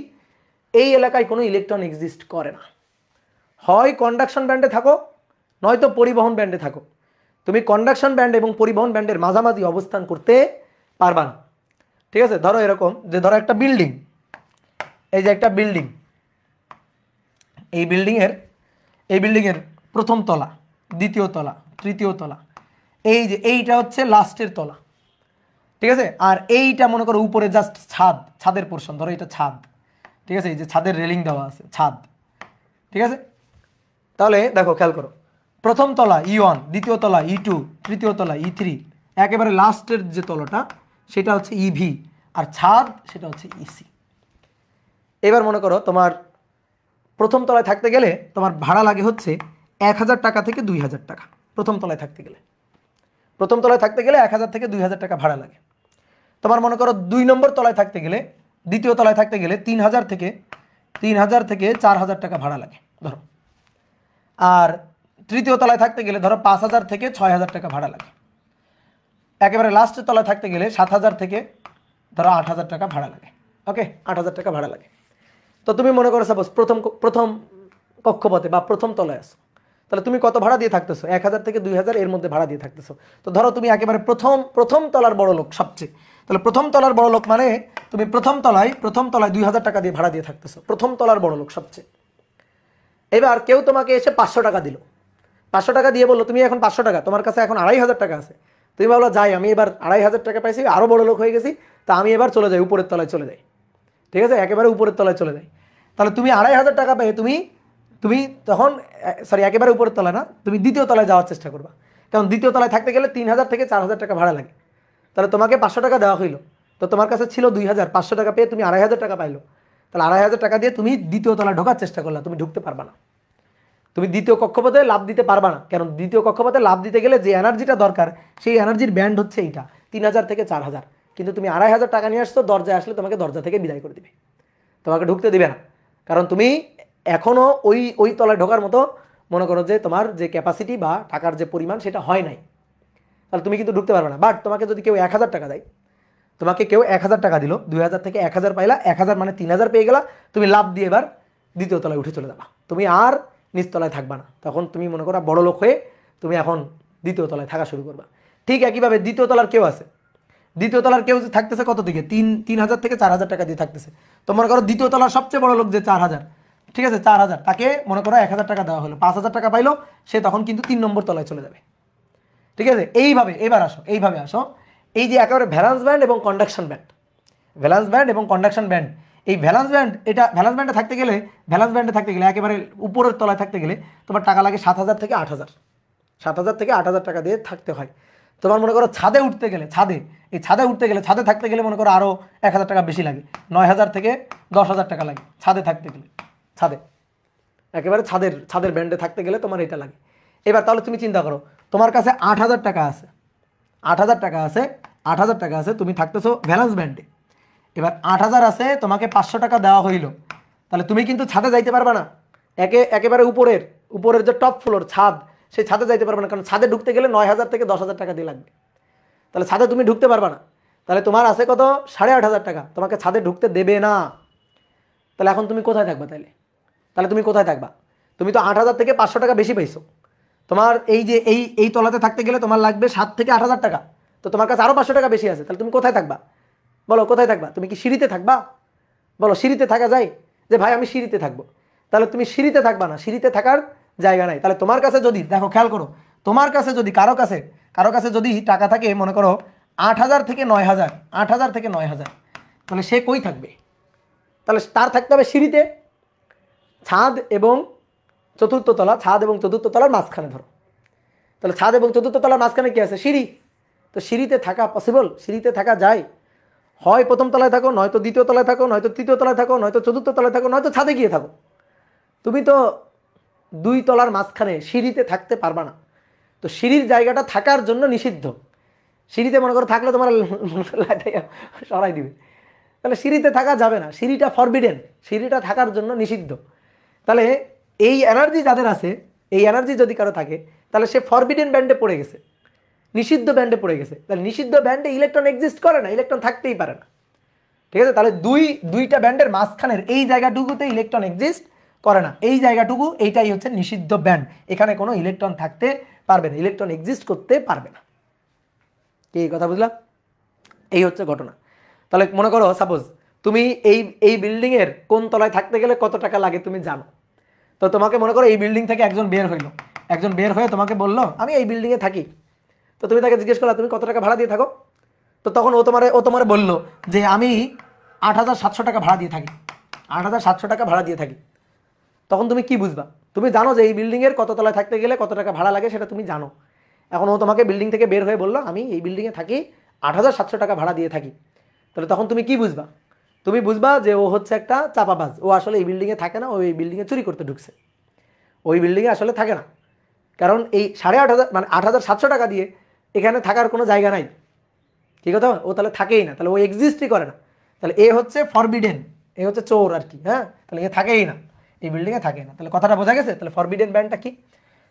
এই এলাকায় কোনো ইলেকট্রন এক্সিস্ট করে না। হয় কন্ডাকশন ব্যান্ডে থাকো, নয়তো পরিবহন ব্যান্ডে থাকো, তুমি কন্ডাকশন ব্যান্ড এবং পরিবহন ব্যান্ডের মাঝামাঝি অবস্থান করতে পারবা না। ঠিক আছে, ধরো এরকম যে ধরো একটা বিল্ডিং, এই যে একটা বিল্ডিং, এই বিল্ডিংয়ের প্রথম তলা, দ্বিতীয় তলা, তৃতীয় তলা, এই যে এইটা হচ্ছে লাস্টের তলা। ঠিক আছে, আর এইটা মনে করো উপরে জাস্ট ছাদ, ছাদের পোর্শন, ধরো এটা ছাদ। ঠিক আছে, এই যে ছাদের রেলিং দেওয়া আছে, ছাদ। ঠিক আছে, তাহলে দেখো খেয়াল করো, প্রথম তলা E1, দ্বিতীয় তলা E2, তৃতীয় তলা E3, একেবারে লাস্টের যে তলাটা সেটা হচ্ছে EV, আর ছাদ সেটা হচ্ছে EC। এবার মনে করো তোমার প্রথম তলায় থাকতে গেলে তোমার ভাড়া লাগে হচ্ছে 1000 টাকা থেকে 2000 টাকা। প্রথম তলায় থাকতে গেলে 1000 থেকে 2000 টাকা ভাড়া লাগে। তোমার মনে করো 2 নম্বর তলায় থাকতে গেলে, দ্বিতীয় তলায় থাকতে গেলে 3000 থেকে 4000 টাকা ভাড়া লাগে ধরো। আর তৃতীয় তলায় থাকতে গেলে ধরো 5000 থেকে 6000 টাকা ভাড়া লাগে। একেবারে লাস্টের তলায় থাকতে গেলে 7000 থেকে ধরো 8000 টাকা ভাড়া লাগে। ওকে, 8000 টাকা ভাড়া লাগে। তো তুমি মনে করো সাপোজ প্রথম কক্ষপথে বা প্রথম তলায় আসো, তাহলে তুমি কত ভাড়া দিয়ে থাকতেছো? 1000 থেকে 2000 এর মধ্যে ভাড়া দিয়ে থাকতেছো। তো ধরো তুমি একেবারে প্রথম তলার বড় লোক সবচেয়ে, তাহলে প্রথম তলার বড় লোক মানে তুমি প্রথম তলায় 2000 টাকা দিয়ে ভাড়া দিয়ে থাকতেছো, প্রথম তলার বড় লোক সবচেয়ে। এবার কেউ তোমাকে এসে 500 টাকা দিল, 500 টাকা দিয়ে বললো তুমি এখন 500 টাকা, তোমার কাছে এখন 2500 টাকা আছে। তুমি ভাবলো যাই, আমি এবার 2500 টাকা পাইছি, আরও বড় লোক হয়ে গেছি, তা আমি এবার চলে যাই, উপরের তলায় চলে যাই। ঠিক আছে, একেবারে উপরের তলায় চলে যাই। তাহলে তুমি 2500 টাকা পেয়ে তুমি তখন একেবারে উপরের তলায় না, তুমি দ্বিতীয় তলায় যাওয়ার চেষ্টা করবা। কারণ দ্বিতীয় তলায় থাকতে গেলে 3000 থেকে 4000 টাকা ভাড়া লাগে। তাহলে তোমাকে 500 টাকা দেওয়া হইলো, তো তোমার কাছে ছিল 2000, 500 টাকা পেয়ে তুমি 2500 টাকা পাইলো। তাহলে 2500 টাকা দিয়ে তুমি দ্বিতীয় তলায় ঢোকার চেষ্টা করলা, তুমি ঢুকতে পারবা না। তুমি দ্বিতীয় কক্ষপথে লাভ দিতে পারবা না, কারণ দ্বিতীয় কক্ষপথে লাভ দিতে গেলে যে এনার্জিটা দরকার সেই এনার্জির ব্যান্ড হচ্ছে এইটা 3000 থেকে 4000। কিন্তু তুমি 2500 টাকা নিয়ে আসছো, দরজায় আসলে তোমাকে দরজা থেকে বিদায় করে দিবে, তোমাকে ঢুকতে দিবে না। কারণ তুমি এখনও ওই তলায় ঢোকার মতো মনে করো যে তোমার যে ক্যাপাসিটি বা টাকার যে পরিমাণ সেটা হয় নাই, তাহলে তুমি কিন্তু ঢুকতে পারবে না। বাট তোমাকে যদি কেউ 1000 টাকা দেয়, তোমাকে কেউ 1000 টাকা দিল, 2000 থেকে 1000 পাইলা, 1000 মানে 3000 পেয়ে গেলা, তুমি লাভ দিয়ে এবার দ্বিতীয় তলায় উঠে চলে যাবা, তুমি আর নিচতলায় থাকবা না। তখন তুমি মনে করো বড় লোক হয়ে তুমি এখন দ্বিতীয় তলায় থাকা শুরু করবা। ঠিক একইভাবে দ্বিতীয় তলার কেউ আছে, দ্বিতীয় তলার কেউ থাকতেছে কত দিকে, 3000 থেকে 4000 টাকা দিয়ে থাকতেছে। তো মনে করো দ্বিতীয় তলার সবচেয়ে বড় লোক যে 4000, ঠিক আছে 4000, তাকে মনে করো 1000 টাকা দেওয়া হলো, 5000 টাকা পাইলো, সে তখন কিন্তু 3 নম্বর তলায় চলে যাবে। ঠিক আছে, এইভাবে এবার আসো, এইভাবে আসো, এই যে একেবারে ভ্যালেন্স ব্যান্ড এবং কন্ডাকশন ব্যান্ড, ভ্যালেন্স ব্যান্ড এবং কন্ডাকশন ব্যান্ড, এই ভ্যালেন্স ব্যান্ড, এটা ভ্যালেন্স ব্যান্ডে থাকতে গেলে একেবারে উপরের তলায় থাকতে গেলে তোমার টাকা লাগে 7000 থেকে 8000, 7000 থেকে 8000 টাকা দিয়ে থাকতে হয়। তোমার মনে করো ছাদে উঠতে গেলে, ছাদে থাকতে গেলে মনে করো আরও 1000 টাকা বেশি লাগে, 9000 থেকে 10000 টাকা লাগে ছাদে থাকতে গেলে। একেবারে ছাদের ব্যান্ডে থাকতে গেলে তোমার এটা লাগে। এবার তাহলে তুমি চিন্তা করো, তোমার কাছে 8000 টাকা আছে, 8000 টাকা আছে, তুমি থাকতেছো ভ্যালেন্স ব্যান্ডে। এবার 8000 আছে, তোমাকে 500 টাকা দেওয়া হইলো, তাহলে তুমি কিন্তু ছাদে যাইতে পারবা না। একেবারে উপরের যে টপ ফ্লোর ছাদ, সেই ছাদে যাইতে পারবে না, কারণ ছাদে ঢুকতে গেলে 9000 থেকে 10000 টাকা দিয়ে লাগবে। তাহলে ছাদে তুমি ঢুকতে পারবা না। তাহলে তোমার আছে কত 8,500 টাকা, তোমাকে ছাদে ঢুকতে দেবে না। তাহলে এখন তুমি কোথায় থাকবা? তাহলে তুমি কোথায় থাকবা? তুমি তো 8,000 থেকে 500 টাকা বেশি পাইছো। তোমার এই যে এই তলাতে থাকতে গেলে তোমার লাগবে 7 থেকে 8,000 টাকা, তো তোমার কাছে আরও 500 টাকা বেশি আছে। তাহলে তুমি কোথায় থাকবা? বলো কোথায় থাকবা? তুমি কি সিঁড়িতে থাকবা? বলো সিঁড়িতে থাকা যায়? যে ভাই আমি সিঁড়িতে থাকবো, তাহলে তুমি সিঁড়িতে থাকবা না, সিঁড়িতে থাকার জায়গা নাই। তাহলে তোমার কাছে যদি, দেখো খেয়াল করো, তোমার কাছে যদি কারো কাছে যদি টাকা থাকে, মনে করো 8,000 থেকে 9,000, 8,000 থেকে 9,000, তাহলে সে কই থাকবে? তাহলে তার থাকতে হবে সিঁড়িতে, ছাদ এবং চতুর্থ তলা, ছাদ এবং চতুর্থ তলার মাঝখানে ধরো। তাহলে ছাদ এবং চতুর্থ তলার মাঝখানে কি আছে? সিঁড়ি। তো সিঁড়িতে থাকা পসিবল? সিঁড়িতে থাকা যায়? হয় প্রথম তলায় থাকো, নয়তো দ্বিতীয় তলায় থাকো, নয়তো তৃতীয় তলায় থাকো, নয়তো চতুর্থ তলায় থাকো, নয়তো ছাদে গিয়ে থাকো। তুমি তো 2 তলার মাঝখানে সিঁড়িতে থাকতে পারবা না। তো সিঁড়ির জায়গাটা থাকার জন্য নিষিদ্ধ। সিঁড়িতে মনে করো থাকলে তোমার সরাই দিবে, তাহলে সিঁড়িতে থাকা যাবে না, সিঁড়িটা ফরবিডেন, সিঁড়িটা থাকার জন্য নিষিদ্ধ। তাহলে এই এনার্জি যাদের আছে, এই এনার্জি যদি কারো থাকে, তাহলে সে ফরবিডেন ব্যান্ডে পড়ে গেছে, নিষিদ্ধ ব্যান্ডে পড়ে গেছে। তাহলে নিষিদ্ধ ব্যান্ডে ইলেকট্রন এক্সিস্ট করে না, ইলেকট্রন থাকতেই পারে না। ঠিক আছে, তাহলে দুইটা ব্যান্ডের মাঝখানের এই জায়গাটুকুতে ইলেকট্রন এক্সিস্ট করে না, এই জায়গাটুকু, এইটাই হচ্ছে নিষিদ্ধ ব্যান্ড। এখানে কোনো ইলেকট্রন থাকতে পারবে না, ইলেকট্রন এক্সিস্ট করতে পারবে না। কি এই কথা বুঝলাম? এই হচ্ছে ঘটনা। তাহলে মনে করো সাপোজ তুমি এই বিল্ডিং এর কোন তলায় থাকতে গেলে কত টাকা লাগে তুমি জানো। তো তোমাকে মনে করো এই বিল্ডিং থেকে একজন বের হইলো, একজন বের হয়ে তোমাকে বললো আমি এই বিল্ডিং এ থাকি। তো তুমি তাকে জিজ্ঞেস করলা তুমি কত টাকা ভাড়া দিয়ে থাকো। তো তখন ও তোমারে বললো যে আমি 8,700 টাকা ভাড়া দিয়ে থাকি, 8,700 টাকা ভাড়া দিয়ে থাকি। তখন তুমি কি বুঝবা? তুমি জানো যে এই বিল্ডিং এর কত তলায় থাকতে গেলে কত টাকা ভাড়া লাগে, সেটা তুমি জানো। এখন ও তোমাকে বিল্ডিং থেকে বের হয়ে বললো আমি এই বিল্ডিং এ থাকি, 8,700 টাকা ভাড়া দিয়ে থাকি। তাহলে তখন তুমি কি বুঝবা? তুমি বুঝবা যে ও হচ্ছে একটা চাপাবাজ, ও আসলে এই বিল্ডিং এ থাকে না, ও এই বিল্ডিং এ চুরি করতে ঢুকছে, ওই বিল্ডিং এ আসলে থাকে না। কারণ এই 8,500 মানে 8,700 টাকা দিয়ে এখানে থাকার কোনো জায়গা নাই। ঠিক আছে, ও তাহলে থাকেই না, তাহলে ও এক্সিস্টই করে না। তাহলে এ হচ্ছে ফরবিডেন, এ হচ্ছে চোর আর কি। হ্যাঁ, তাহলে এ থাকেই না, এই বিল্ডিংয়ে থাকে না। তাহলে কথাটা বোঝা গেছে? তাহলে ফরবিডেন ব্যান্ডটা কি?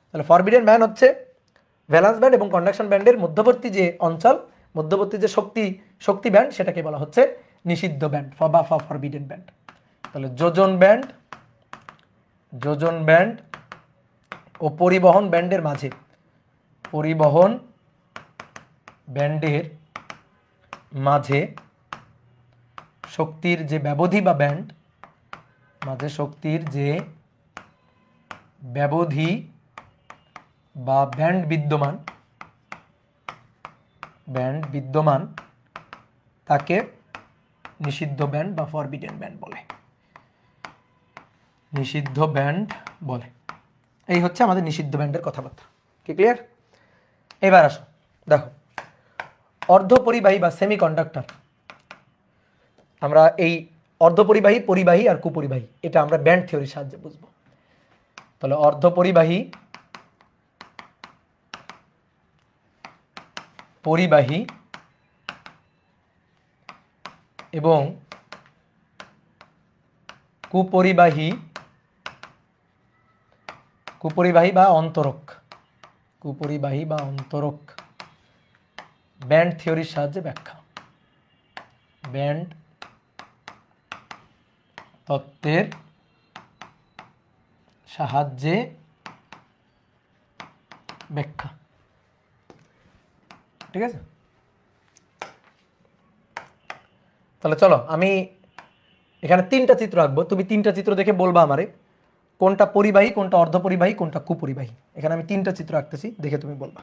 তাহলে ফরবিডেন ব্যান্ড হচ্ছে ভ্যালেন্স ব্যান্ড এবং কন্ডাকশন ব্যান্ডের মধ্যবর্তী যে অঞ্চল, মধ্যবর্তী যে শক্তি ব্যান্ড, সেটাকে বলা হচ্ছে নিষিদ্ধ ব্যান্ড বা ফরবিডেন ব্যান্ড। তাহলে যোজন ব্যান্ড ও পরিবহন ব্যান্ডের মাঝে, পরিবহন ব্যান্ডের মাঝে শক্তির যে ব্যবধি বা ব্যান্ড, মাঝে শক্তির যে ব্যবধি বা ব্যান্ড বিদ্যমান তাকে নিষিদ্ধ ব্যান্ড বা ফরবিডেন ব্যান্ড বলে, নিষিদ্ধ ব্যান্ড বলে। এই হচ্ছে আমাদের নিষিদ্ধ ব্যান্ডের কথাবার্তা। কি ক্লিয়ার? এবার আসো, দেখো অর্ধপরিবাহী বা সেমিকন্ডাক্টর, আমরা এই অর্ধপরিবাহী, পরিবাহী আর কুপরিবাহী, এটা আমরা ব্যান্ড থিওরির সাহায্যে বুঝবো। তাহলে অর্ধপরিবাহী, পরিবাহী এবং কুপরিবাহী বা অন্তরক, কুপরিবাহী বা অন্তরক ব্যান্ড থিওরির সাহায্যে ব্যাখ্যা, ব্যান্ড তত্ত্বের সাহায্যে ব্যাখ্যা। ঠিক আছে, তাহলে চলো আমি এখানে 3টা চিত্র আঁকবো, তুমি 3টা চিত্র দেখে বলবা আমারে কোনটা পরিবাহী, কোনটা অর্ধপরিবাহী, কোনটা কুপরিবাহী। এখানে আমি 3টা চিত্র আঁকতেছি, দেখে তুমি বলবা।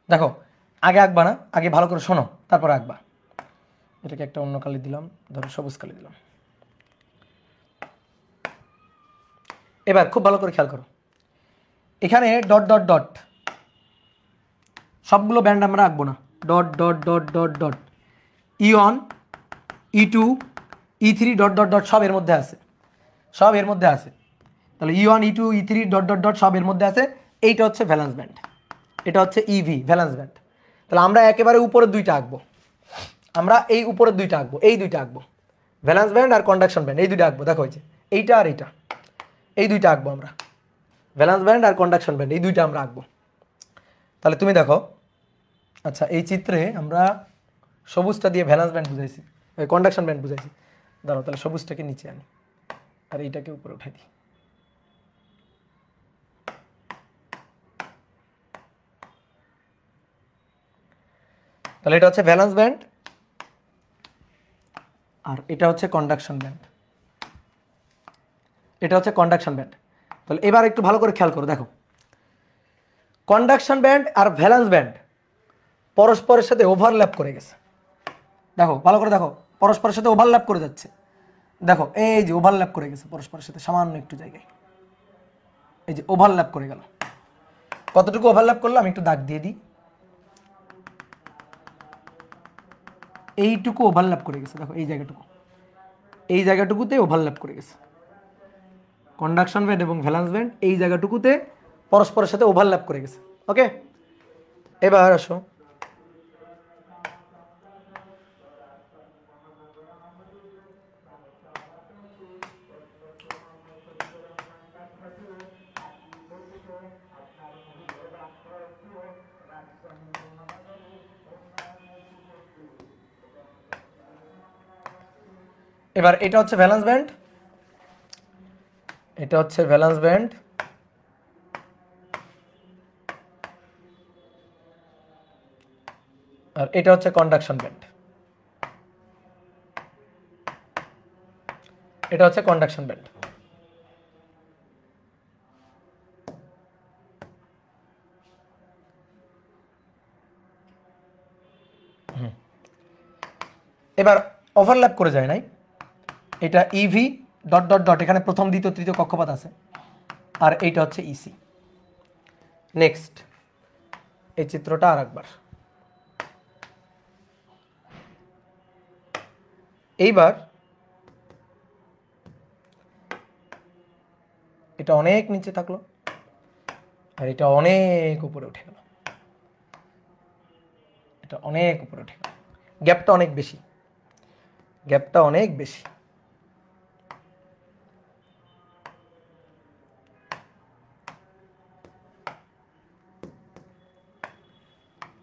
দেখো আগে আঁকবা না, আগে ভালো করে শোনো তারপর আঁকবা। এটাকে একটা অন্য কালি দিলাম, ধরো সবুজ কালি দিলাম। এবার খুব ভালো করে খেয়াল করো, এখানে ডট ডট ডট, সবগুলো ব্যান্ড আমরা আঁকবো না, dot dot dot dot dot, E1 E2 E3 dot dot dot সব এর মধ্যে আছে, সব এর মধ্যে আছে। তাহলে E1 E2 E3 dot dot dot সব এর মধ্যে আছে। এইটা হচ্ছে ভ্যালেন্স ব্যান্ড, এটা হচ্ছে ইভি ভ্যালেন্স ব্যান্ড। তাহলে আমরা একেবারে উপরের দুইটা আঁকবো, আমরা এই উপরের দুইটা আঁকবো, এই দুইটা আঁকবো, ভ্যালেন্স ব্যান্ড আর কন্ডাকশন ব্যান্ড, এই দুইটা আঁকবো। দেখো হয়েছে এইটা আর এইটা, এই দুইটা আঁকবো আমরা, ভ্যালেন্স ব্যান্ড আর কন্ডাকশন ব্যান্ড, এই দুইটা আমরা আঁকবো। তাহলে তুমি দেখো, আচ্ছা এই চিত্রে আমরা সবুজটা দিয়ে ভ্যালেন্স ব্যান্ড বুঝাইছি, কন্ডাকশন ব্যান্ড বুঝাইছি। দাঁড়াও তাহলে সবুজটাকে নিচে আনি আর এইটাকে উপরে উঠাই দিই। তাহলে এটা হচ্ছে ভ্যালেন্স ব্যান্ড আর এটা হচ্ছে কন্ডাকশন ব্যান্ড, এটা হচ্ছে কন্ডাকশন ব্যান্ড। তাহলে এবার একটু ভালো করে খেয়াল করো, দেখো কন্ডাকশন ব্যান্ড আর ভ্যালেন্স ব্যান্ড পরস্পরের সাথে ওভারল্যাপ করে গেছে। দেখো ভালো করে দেখো, পরস্পরের সাথে ওভারল্যাপ করে যাচ্ছে। দেখো এই যে ওভারল্যাপ করে গেছে পরস্পরের সাথে সামান্য একটু জায়গায়, এই যে ওভারল্যাপ করে গেল। কতটুকু ওভারল্যাপ করলো আমি একটু দাগ দিয়ে দিই, এইটুকু ওভারল্যাপ করে গেছে। দেখো এই জায়গাটুকু, এই জায়গাটুকুতে ওভারল্যাপ করে গেছে। কন্ডাকশন ব্যান্ড এবং ভ্যালেন্স ব্যান্ড এই জায়গাটুকুতে পরস্পরের সাথে ওভারল্যাপ করে গেছে। ওকে, এবার আসো এবার এটা হচ্ছে ভ্যালেন্স ব্যান্ড, এটা হচ্ছে ভ্যালেন্স ব্যান্ড, আর এটা হচ্ছে কন্ডাকশন ব্যান্ড, এটা হচ্ছে কন্ডাকশন ব্যান্ড। এবার ওভারল্যাপ করে যায় নাই, এটা ইভি ডট ডট ডট, এখানে প্রথম দ্বিতীয় তৃতীয় কক্ষপথ আছে, আর এইটা হচ্ছে ইসি। নেক্সট এই চিত্রটা আর একবার, এইবার এটা অনেক নিচে থাকলো আর এটা অনেক উপরে উঠে গেল, এটা অনেক উপরে উঠে গেল, গ্যাপটা অনেক বেশি, গ্যাপটা অনেক বেশি।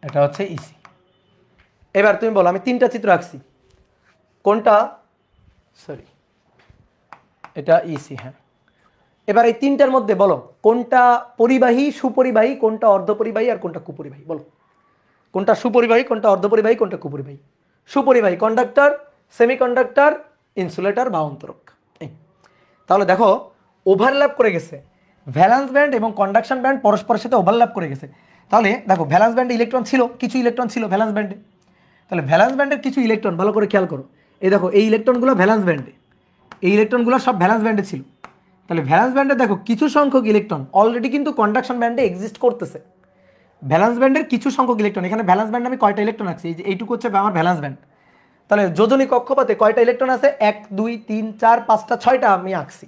এটা হচ্ছে ইসি। এবার তুমি বলো, আমি তিনটা চিত্র আঁকছি, কোনটা, সরি এটা ইসি, হ্যাঁ। এবার এই তিনটার মধ্যে বলো কোনটা পরিবাহী, সুপরিবাহী, কোনটা অর্ধপরিবাহী, আর কোনটা কুপরিবাহী, বলো কোনটা সুপরিবাহী, কোনটা অর্ধপরিবাহী, কোনটা কুপরিবাহী। সুপরিবাহী কন্ডাক্টর, সেমিকন্ডাক্টর, ইনসুলেটর বা অন্তরক। এই তাহলে দেখো ওভারল্যাপ করে গেছে, ভ্যালেন্স ব্যান্ড এবং কন্ডাকশন ব্যান্ড পরস্পরের সাথে ওভারল্যাপ করে গেছে। তাহলে দেখো ভ্যালেন্স ব্যান্ডে ইলেকট্রন ছিল, কিছু ইলেকট্রন ছিল ভ্যালেন্স ব্যান্ডে। তাহলে ভ্যালেন্স ব্যান্ডের কিছু ইলেকট্রন ভালো করে খেয়াল করো, এই দেখো এই ইলেকট্রনগুলো ভ্যালেন্স ব্যান্ডে, এই ইলেকট্রনগুলো সব ভ্যালেন্স ব্যান্ডে ছিল। তাহলে ভ্যালেন্স ব্যান্ডে দেখো কিছু সংখ্যক ইলেকট্রন অলরেডি কিন্তু কন্ডাকশন ব্যান্ডে এক্সিস্ট করতেছে। ভ্যালেন্স ব্যান্ডের কিছু সংখ্যক ইলেকট্রন, এখানে ভ্যালেন্স ব্যান্ডে আমি কয়টা ইলেকট্রন আছি, এই যে এইটুকু হচ্ছে আমার ভ্যালেন্স ব্যান্ড। তাহলে যোজনী কক্ষপথে কয়টা ইলেকট্রন আছে, 1 2 3 4 5টা 6টা আমি আঁকছি।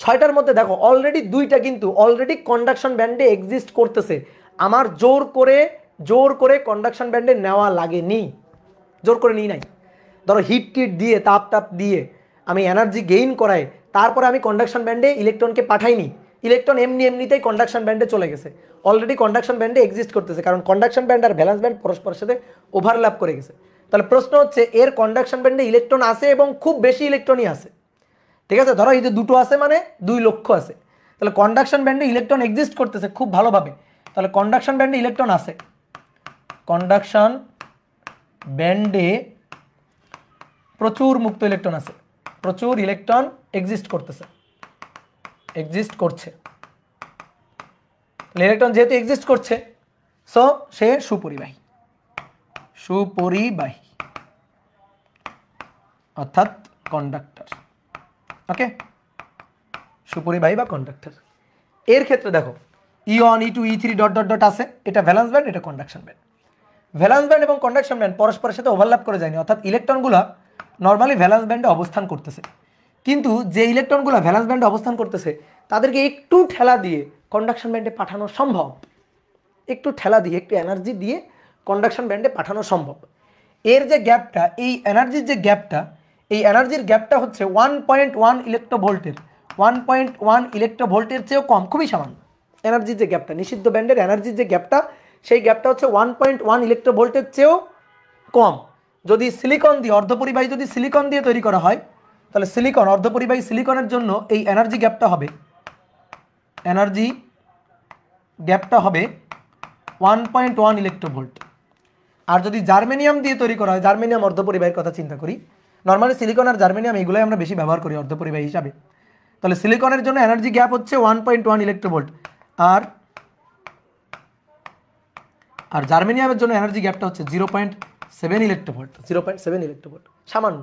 6টার মধ্যে দেখো অলরেডি 2টা কিন্তু অলরেডি কন্ডাকশন ব্যান্ডে এক্সিস্ট করতেছে। আমার জোর করে কন্ডাকশন ব্যান্ডে নেওয়া লাগেনি, জোর করে নিই নাই। ধরো হিট টিট দিয়ে তাপ দিয়ে আমি এনার্জি গেইন করাই, তারপরে আমি কন্ডাকশন ব্যান্ডে ইলেকট্রনকে পাঠাইনি, ইলেকট্রন এমনিতেই কন্ডাকশন ব্যান্ডে চলে গেছে, অলরেডি কন্ডাকশন ব্যান্ডে এক্সিস্ট করতেছে, কারণ কন্ডাকশন ব্যান্ড আর ভ্যালেন্স ব্যান্ড পরস্পরের সাথে ওভারল্যাপ করে গেছে। তাহলে প্রশ্ন হচ্ছে এর কন্ডাকশন ব্যান্ডে ইলেকট্রন আছে এবং খুব বেশি ইলেকট্রনই আছে, ঠিক আছে। ধরো এই যে দুটো আছে মানে 2 লক্ষ আছে, তাহলে কন্ডাকশন ব্যান্ডে ইলেকট্রন এক্সিস্ট করতেছে খুব ভালোভাবে। তাহলে কন্ডাকশন ব্যান্ডে ইলেকট্রন আছে, কন্ডাকশন ব্যান্ডে প্রচুর মুক্ত ইলেকট্রন আছে, প্রচুর ইলেকট্রন এক্সিস্ট করতেছে, এক্সিস্ট করছে। ইলেকট্রন যেহেতু এক্সিস্ট করছে সো সে সুপরিবাহী, সুপরিবাহী অর্থাৎ কন্ডাক্টর। ওকে, সুপরিবাহী বা কন্ডাক্টর। এর ক্ষেত্রে দেখো E1 E2 E3 dot dot dot আছে, এটা ভ্যালেন্স ব্যান্ড, এটা কন্ডাকশন ব্যান্ড। ভ্যালেন্স ব্যান্ড এবং কন্ডাকশন ব্যান্ড পরস্পরের সাথে ওভারল্যাপ করে যায়নি, অর্থাৎ ইলেকট্রনগুলো নর্মালি ভ্যালেন্স ব্যান্ডে অবস্থান করতেছে, কিন্তু যে ইলেকট্রনগুলো ভ্যালেন্স ব্যান্ডে অবস্থান করতেছে তাদেরকে একটু ঠেলা দিয়ে কন্ডাকশন ব্যান্ডে পাঠানো সম্ভব, একটু ঠেলা দিয়ে, একটু এনার্জি দিয়ে কন্ডাকশন ব্যান্ডে পাঠানো সম্ভব। এর যে গ্যাপটা, এই এনার্জির যে গ্যাপটা, এই এনার্জির গ্যাপটা হচ্ছে 1.1 ইলেকট্রোভোল্টের, 1.1 ইলেকট্রোভোল্টের চেয়েও কম, খুবই সামান্য। এনার্জির যে গ্যাপটা, নিষিদ্ধ ব্যান্ডের এনার্জির যে গ্যাপটা, সেই গ্যাপটা হচ্ছে 1.1 ইলেকট্রোভোল্টের চেয়েও কম। যদি সিলিকন দিয়ে, অর্ধপরিবাহী যদি সিলিকন দিয়ে তৈরি করা হয়, তাহলে সিলিকন, অর্ধপরিবাহী সিলিকনের জন্য এই এনার্জি গ্যাপটা হবে, এনার্জি গ্যাপটা হবে 1.1 ইলেকট্রোভোল্ট। আর যদি জার্মেনিয়াম দিয়ে তৈরি করা হয়, জার্মেনিয়াম অর্ধপরিবাহীর কথা চিন্তা করি, নর্মালি সিলিকন আর জার্মেনিয়াম এগুলোই আমরা বেশি ব্যবহার করি অর্ধপরিবাহী হিসাবে, তাহলে সিলিকনের জন্য এনার্জি গ্যাপ হচ্ছে 1.1 ইলেকট্রোভোল্ট, আর জার্মেনিয়ামের জন্য এনার্জি গ্যাপটা হচ্ছে 0.7 ইলেকট্রোভোল্ট, 0.7 ইলেকট্রোভোল্ট, সামান্য।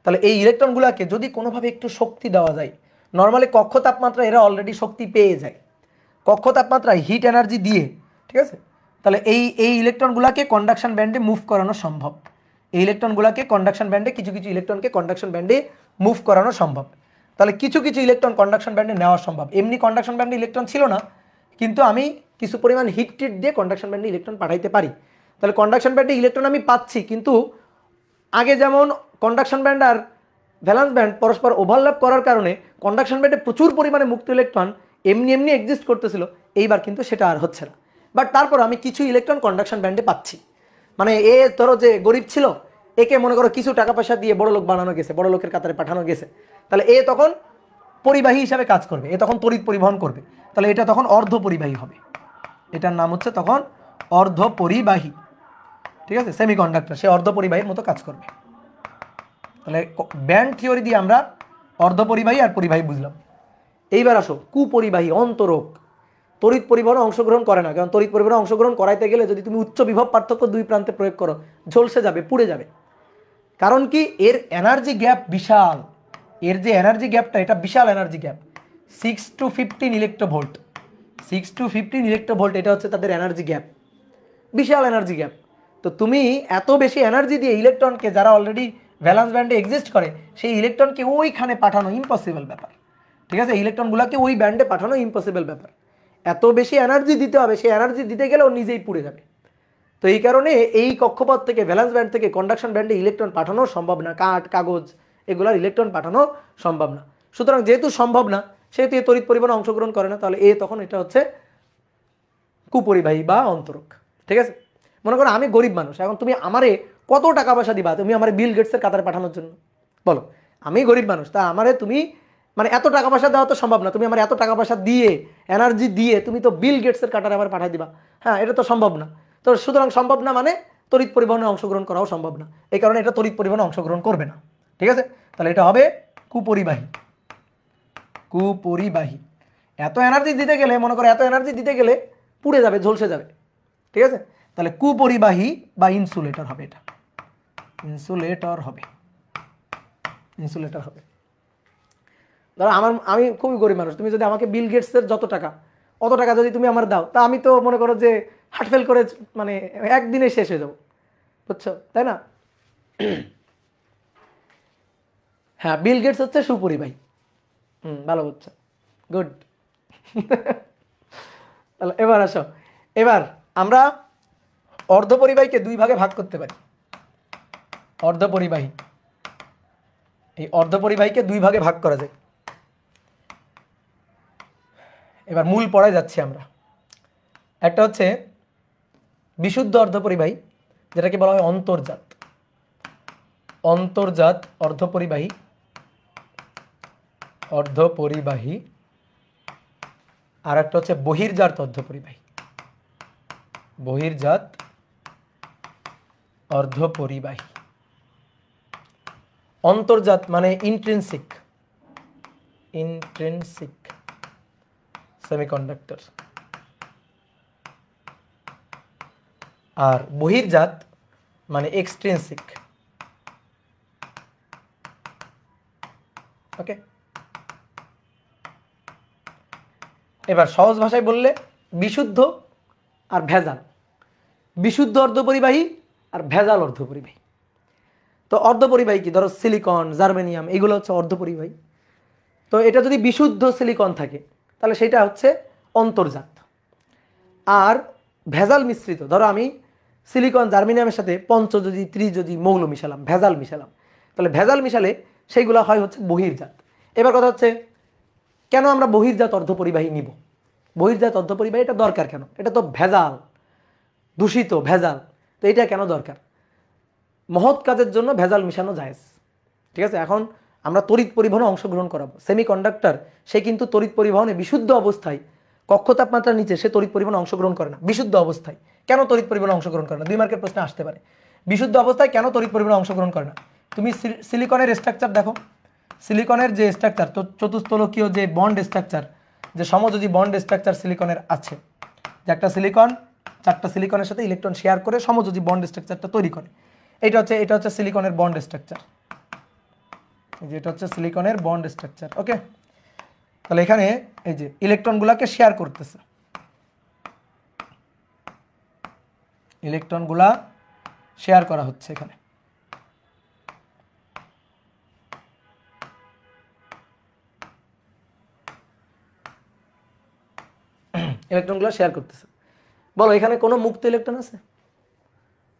তাহলে এই ইলেকট্রনগুলোকে যদি কোনোভাবে একটু শক্তি দেওয়া যায়, নর্মালি কক্ষ তাপমাত্রা এরা অলরেডি শক্তি পেয়ে যায়, কক্ষ তাপমাত্রায় হিট এনার্জি দিয়ে, ঠিক আছে, তাহলে এই ইলেকট্রনগুলোকে কন্ডাকশন ব্যান্ডে মুভ করানো সম্ভব। এই ইলেকট্রনগুলোকে কন্ডাকশন ব্যান্ডে, কিছু কিছু ইলেকট্রনকে কন্ডাকশন ব্যান্ডে মুভ করানো সম্ভব। তাহলে কিছু কিছু ইলেকট্রন কন্ডাকশন ব্যান্ডে নেওয়া সম্ভব। এমনি কন্ডাকশন ব্যান্ডে ইলেকট্রন ছিল না, কিন্তু আমি কিছু পরিমাণ হিট টিট দিয়ে কন্ডাকশন ব্যান্ডে ইলেকট্রন পাঠাইতে পারি। তাহলে কন্ডাকশন ব্যান্ডে ইলেকট্রন আমি পাচ্ছি, কিন্তু আগে যেমন কন্ডাকশন ব্যান্ড আর ভ্যালেন্স ব্যান্ড পরস্পর ওভারল্যাপ করার কারণে কন্ডাকশন ব্যান্ডে প্রচুর পরিমাণে মুক্ত ইলেকট্রন এমনি এমনি এক্সিস্ট করতেছিল, এইবার কিন্তু সেটা আর হচ্ছে না। বাট তারপর আমি কিছু ইলেকট্রন কন্ডাকশন ব্যান্ডে পাচ্ছি। মানে এ ধরো যে গরিব ছিল, একে মনে করো কিছু টাকা পয়সা দিয়ে বড় লোক বানানো গেছে, বড় লোকের কাতারে পাঠানো গেছে, তাহলে এ তখন পরিবাহী হিসাবে কাজ করবে, এ তখন তড়িৎ পরিবহন করবে, তাহলে এটা তখন অর্ধ পরিবাহী হবে। এটার নাম হচ্ছে তখন অর্ধ পরিবাহী, ঠিক আছে, সেমিকন্ডাক্টর, সে অর্ধ পরিবাহীর মতো কাজ করবে। তাহলে ব্যান্ড থিওরি দিয়ে আমরা অর্ধপরিবাহী আর পরিবাহী বুঝলাম। এইবার আসো কুপরিবাহী, অন্তরক। তড়িৎ পরিবহনে অংশগ্রহণ করে না, কারণ তড়িৎ পরিবহনে অংশগ্রহণ করাইতে গেলে যদি তুমি উচ্চ বিভব পার্থক্য দুই প্রান্তে প্রয়োগ করো, ঝলসে যাবে, পুড়ে যাবে। কারণ কি, এর এনার্জি গ্যাপ বিশাল, এর যে এনার্জি গ্যাপটা, এটা বিশাল energy gap, 6 to 15 electronvolt, 6 to 15 electronvolt, এটা হচ্ছে তাদের এনার্জি গ্যাপ, বিশাল এনার্জি গ্যাপ। তো তুমি এত বেশি এনার্জি দিয়ে ইলেকট্রনকে, যারা অলরেডি ভ্যালেন্স ব্যান্ডে এক্সিস্ট করে, সেই ইলেকট্রনকে ওইখানে পাঠানো ইম্পসিবল ব্যাপার, ঠিক আছে, ইলেকট্রনগুলোকে ওই ব্যান্ডে পাঠানো ইম্পসিবল ব্যাপার। এত বেশি এনার্জি দিতে হবে, সেই এনার্জি দিতে গেলে ও নিজেই পুড়ে যাবে। তো এই কারণে এই কক্ষপথ থেকে, ভ্যালেন্স ব্যান্ড থেকে কন্ডাকশন ব্যান্ডে ইলেকট্রন পাঠানো সম্ভব না, কাঠ কাগজ এগুলার ইলেকট্রন পাঠানো সম্ভব না। সুতরাং যেহেতু সম্ভব না, সেহেতু এ তড়িৎ পরিবহনে অংশগ্রহণ করে না, তাহলে তখন এটা হচ্ছে কুপরিবাহী বা অন্তরক, ঠিক আছে। মনে করো আমি গরিব মানুষ, এখন তুমি আমারে কত টাকা পয়সা দিবা তুমি আমার বিল গেটসের কাতারে পাঠানোর জন্য, বলো? আমি গরিব মানুষ, তা আমারে তুমি মানে এত টাকা পয়সা দেওয়া তো সম্ভব না, তুমি আমার এত টাকা পয়সা দিয়ে, এনার্জি দিয়ে তুমি তো বিল গেটসের কাতারে আবার পাঠিয়ে দিবা, হ্যাঁ, এটা তো সম্ভব না। তো সুতরাং সম্ভব না মানে তড়িৎ পরিবহনে অংশগ্রহণ করাও সম্ভব না, এই কারণে এটা তড়িৎ পরিবহনে অংশগ্রহণ করবে না, ঠিক আছে। তাহলে এটা হবে কুপরিবাহী, কুপরিবাহী। এত এনার্জি দিতে গেলে, মনে করো এত এনার্জি দিতে গেলে পুড়ে যাবে, ঝলসে যাবে, ঠিক আছে। তাহলে কুপরিবাহী বা ইনসুলেটর হবে, এটা ইনসুলেটর হবে, ইনসুলেটর হবে। ধরো আমি খুবই গরিব মানুষ, তুমি যদি আমাকে বিল গেটসের যত টাকা, অত টাকা যদি তুমি আমার দাও, তা আমি তো মনে করো যে হার্ট ফেল করে মানে একদিনে শেষ হয়ে যাবো, বুঝছো, তাই না? হ্যাঁ, বিল গেটস হচ্ছে সুপরিবাহী, ভালো বুঝছো, গুড। তাহলে এবার আসো, এবার আমরা অর্ধপরিবাহীকে দুই ভাগে ভাগ করতে পারি। অর্ধপরিবাহী, এই অর্ধপরিবাহীকে দুই ভাগে ভাগ করা যায়। এবার মূল পড়ায় যাচ্ছি আমরা। একটা হচ্ছে বিশুদ্ধ অর্ধপরিবাহী, যেটাকে বলা হয় অন্তর্জাত, অন্তর্জাত অর্ধপরিবাহী, অর্ধপরিবাহী। আর একটা হচ্ছে বহির্জাত অর্ধপরিবাহী, বহির্জাত অর্ধপরিবাহী। অন্তর্জাত মানে ইন্ট্রিনসিক, ইন্ট্রিনসিক সেমিকন্ডাক্টর। আর বহির্জাত মানে এক্সট্রিনসিক। ওকে, এবার সহজ ভাষায় বললে বিশুদ্ধ আর ভেজাল, বিশুদ্ধ অর্ধপরিবাহী আর ভেজাল অর্ধপরিবাহী। তো অর্ধপরিবাহী কি, ধরো সিলিকন, জার্মেনিয়াম, এগুলো হচ্ছে অর্ধপরিবাহী। তো এটা যদি বিশুদ্ধ সিলিকন থাকে তাহলে সেটা হচ্ছে অন্তর্জাত। আর ভেজাল মিশ্রিত, ধরো আমি সিলিকন জার্মেনিয়ামের সাথে পঞ্চযোজি ত্রিযোজি মৌল মিশালাম, ভেজাল মিশালাম, তাহলে ভেজাল মিশালে সেইগুলো হয় হচ্ছে বহির্জাত। এবার কথা হচ্ছে কেন আমরা বহির্জাত অর্ধপরিবাহী নিব? বহির্জাত অর্ধপরিবাহী এটা দরকার কেন? এটা তো ভেজাল, দূষিত ভেজাল, তো এটা কেন দরকার? মহৎ কাজের জন্য ভেজাল মিশানো জায়েজ, ঠিক আছে। এখন আমরা তড়িৎ পরিবহনে অংশগ্রহণ করাবো, সেমিকন্ডাক্টর সে কিন্তু তড়িৎ পরিবহনে বিশুদ্ধ অবস্থায় কক্ষ তাপমাত্রার নিচে সে তড়িৎ পরিবহনে অংশগ্রহণ করে না। বিশুদ্ধ অবস্থায় কেন তড়িৎ পরিবহনে অংশগ্রহণ করে না? 2 মার্কের প্রশ্নে আসতে পারে, বিশুদ্ধ অবস্থায় কেন তড়িৎ পরিবহনে অংশগ্রহণ করে না? তুমি সিলিকনের স্ট্রাকচার দেখো, সিলিকনের যে স্ট্রাকচার, তো চতুস্তলকীয় যে বন্ড স্ট্রাকচার, যে সমযোজী বন্ড স্ট্রাকচার সিলিকনের আছে, যে একটা সিলিকন 4টা সিলিকনের সাথে ইলেকট্রন শেয়ার করে সমযোজী বন্ড স্ট্রাকচারটা তৈরি করে, এটা হচ্ছে সিলিকনের বন্ড স্ট্রাকচার, যেটা হচ্ছে সিলিকনের বন্ড স্ট্রাকচার। ওকে, তাহলে এখানে এই যে ইলেকট্রনগুলোকে শেয়ার করতেছে, ইলেকট্রনগুলা শেয়ার করা হচ্ছে এখানে। ইলেকট্রনগুলো শেয়ার করতেছে। বলো এখানে কোনো মুক্ত ইলেকট্রন আছে?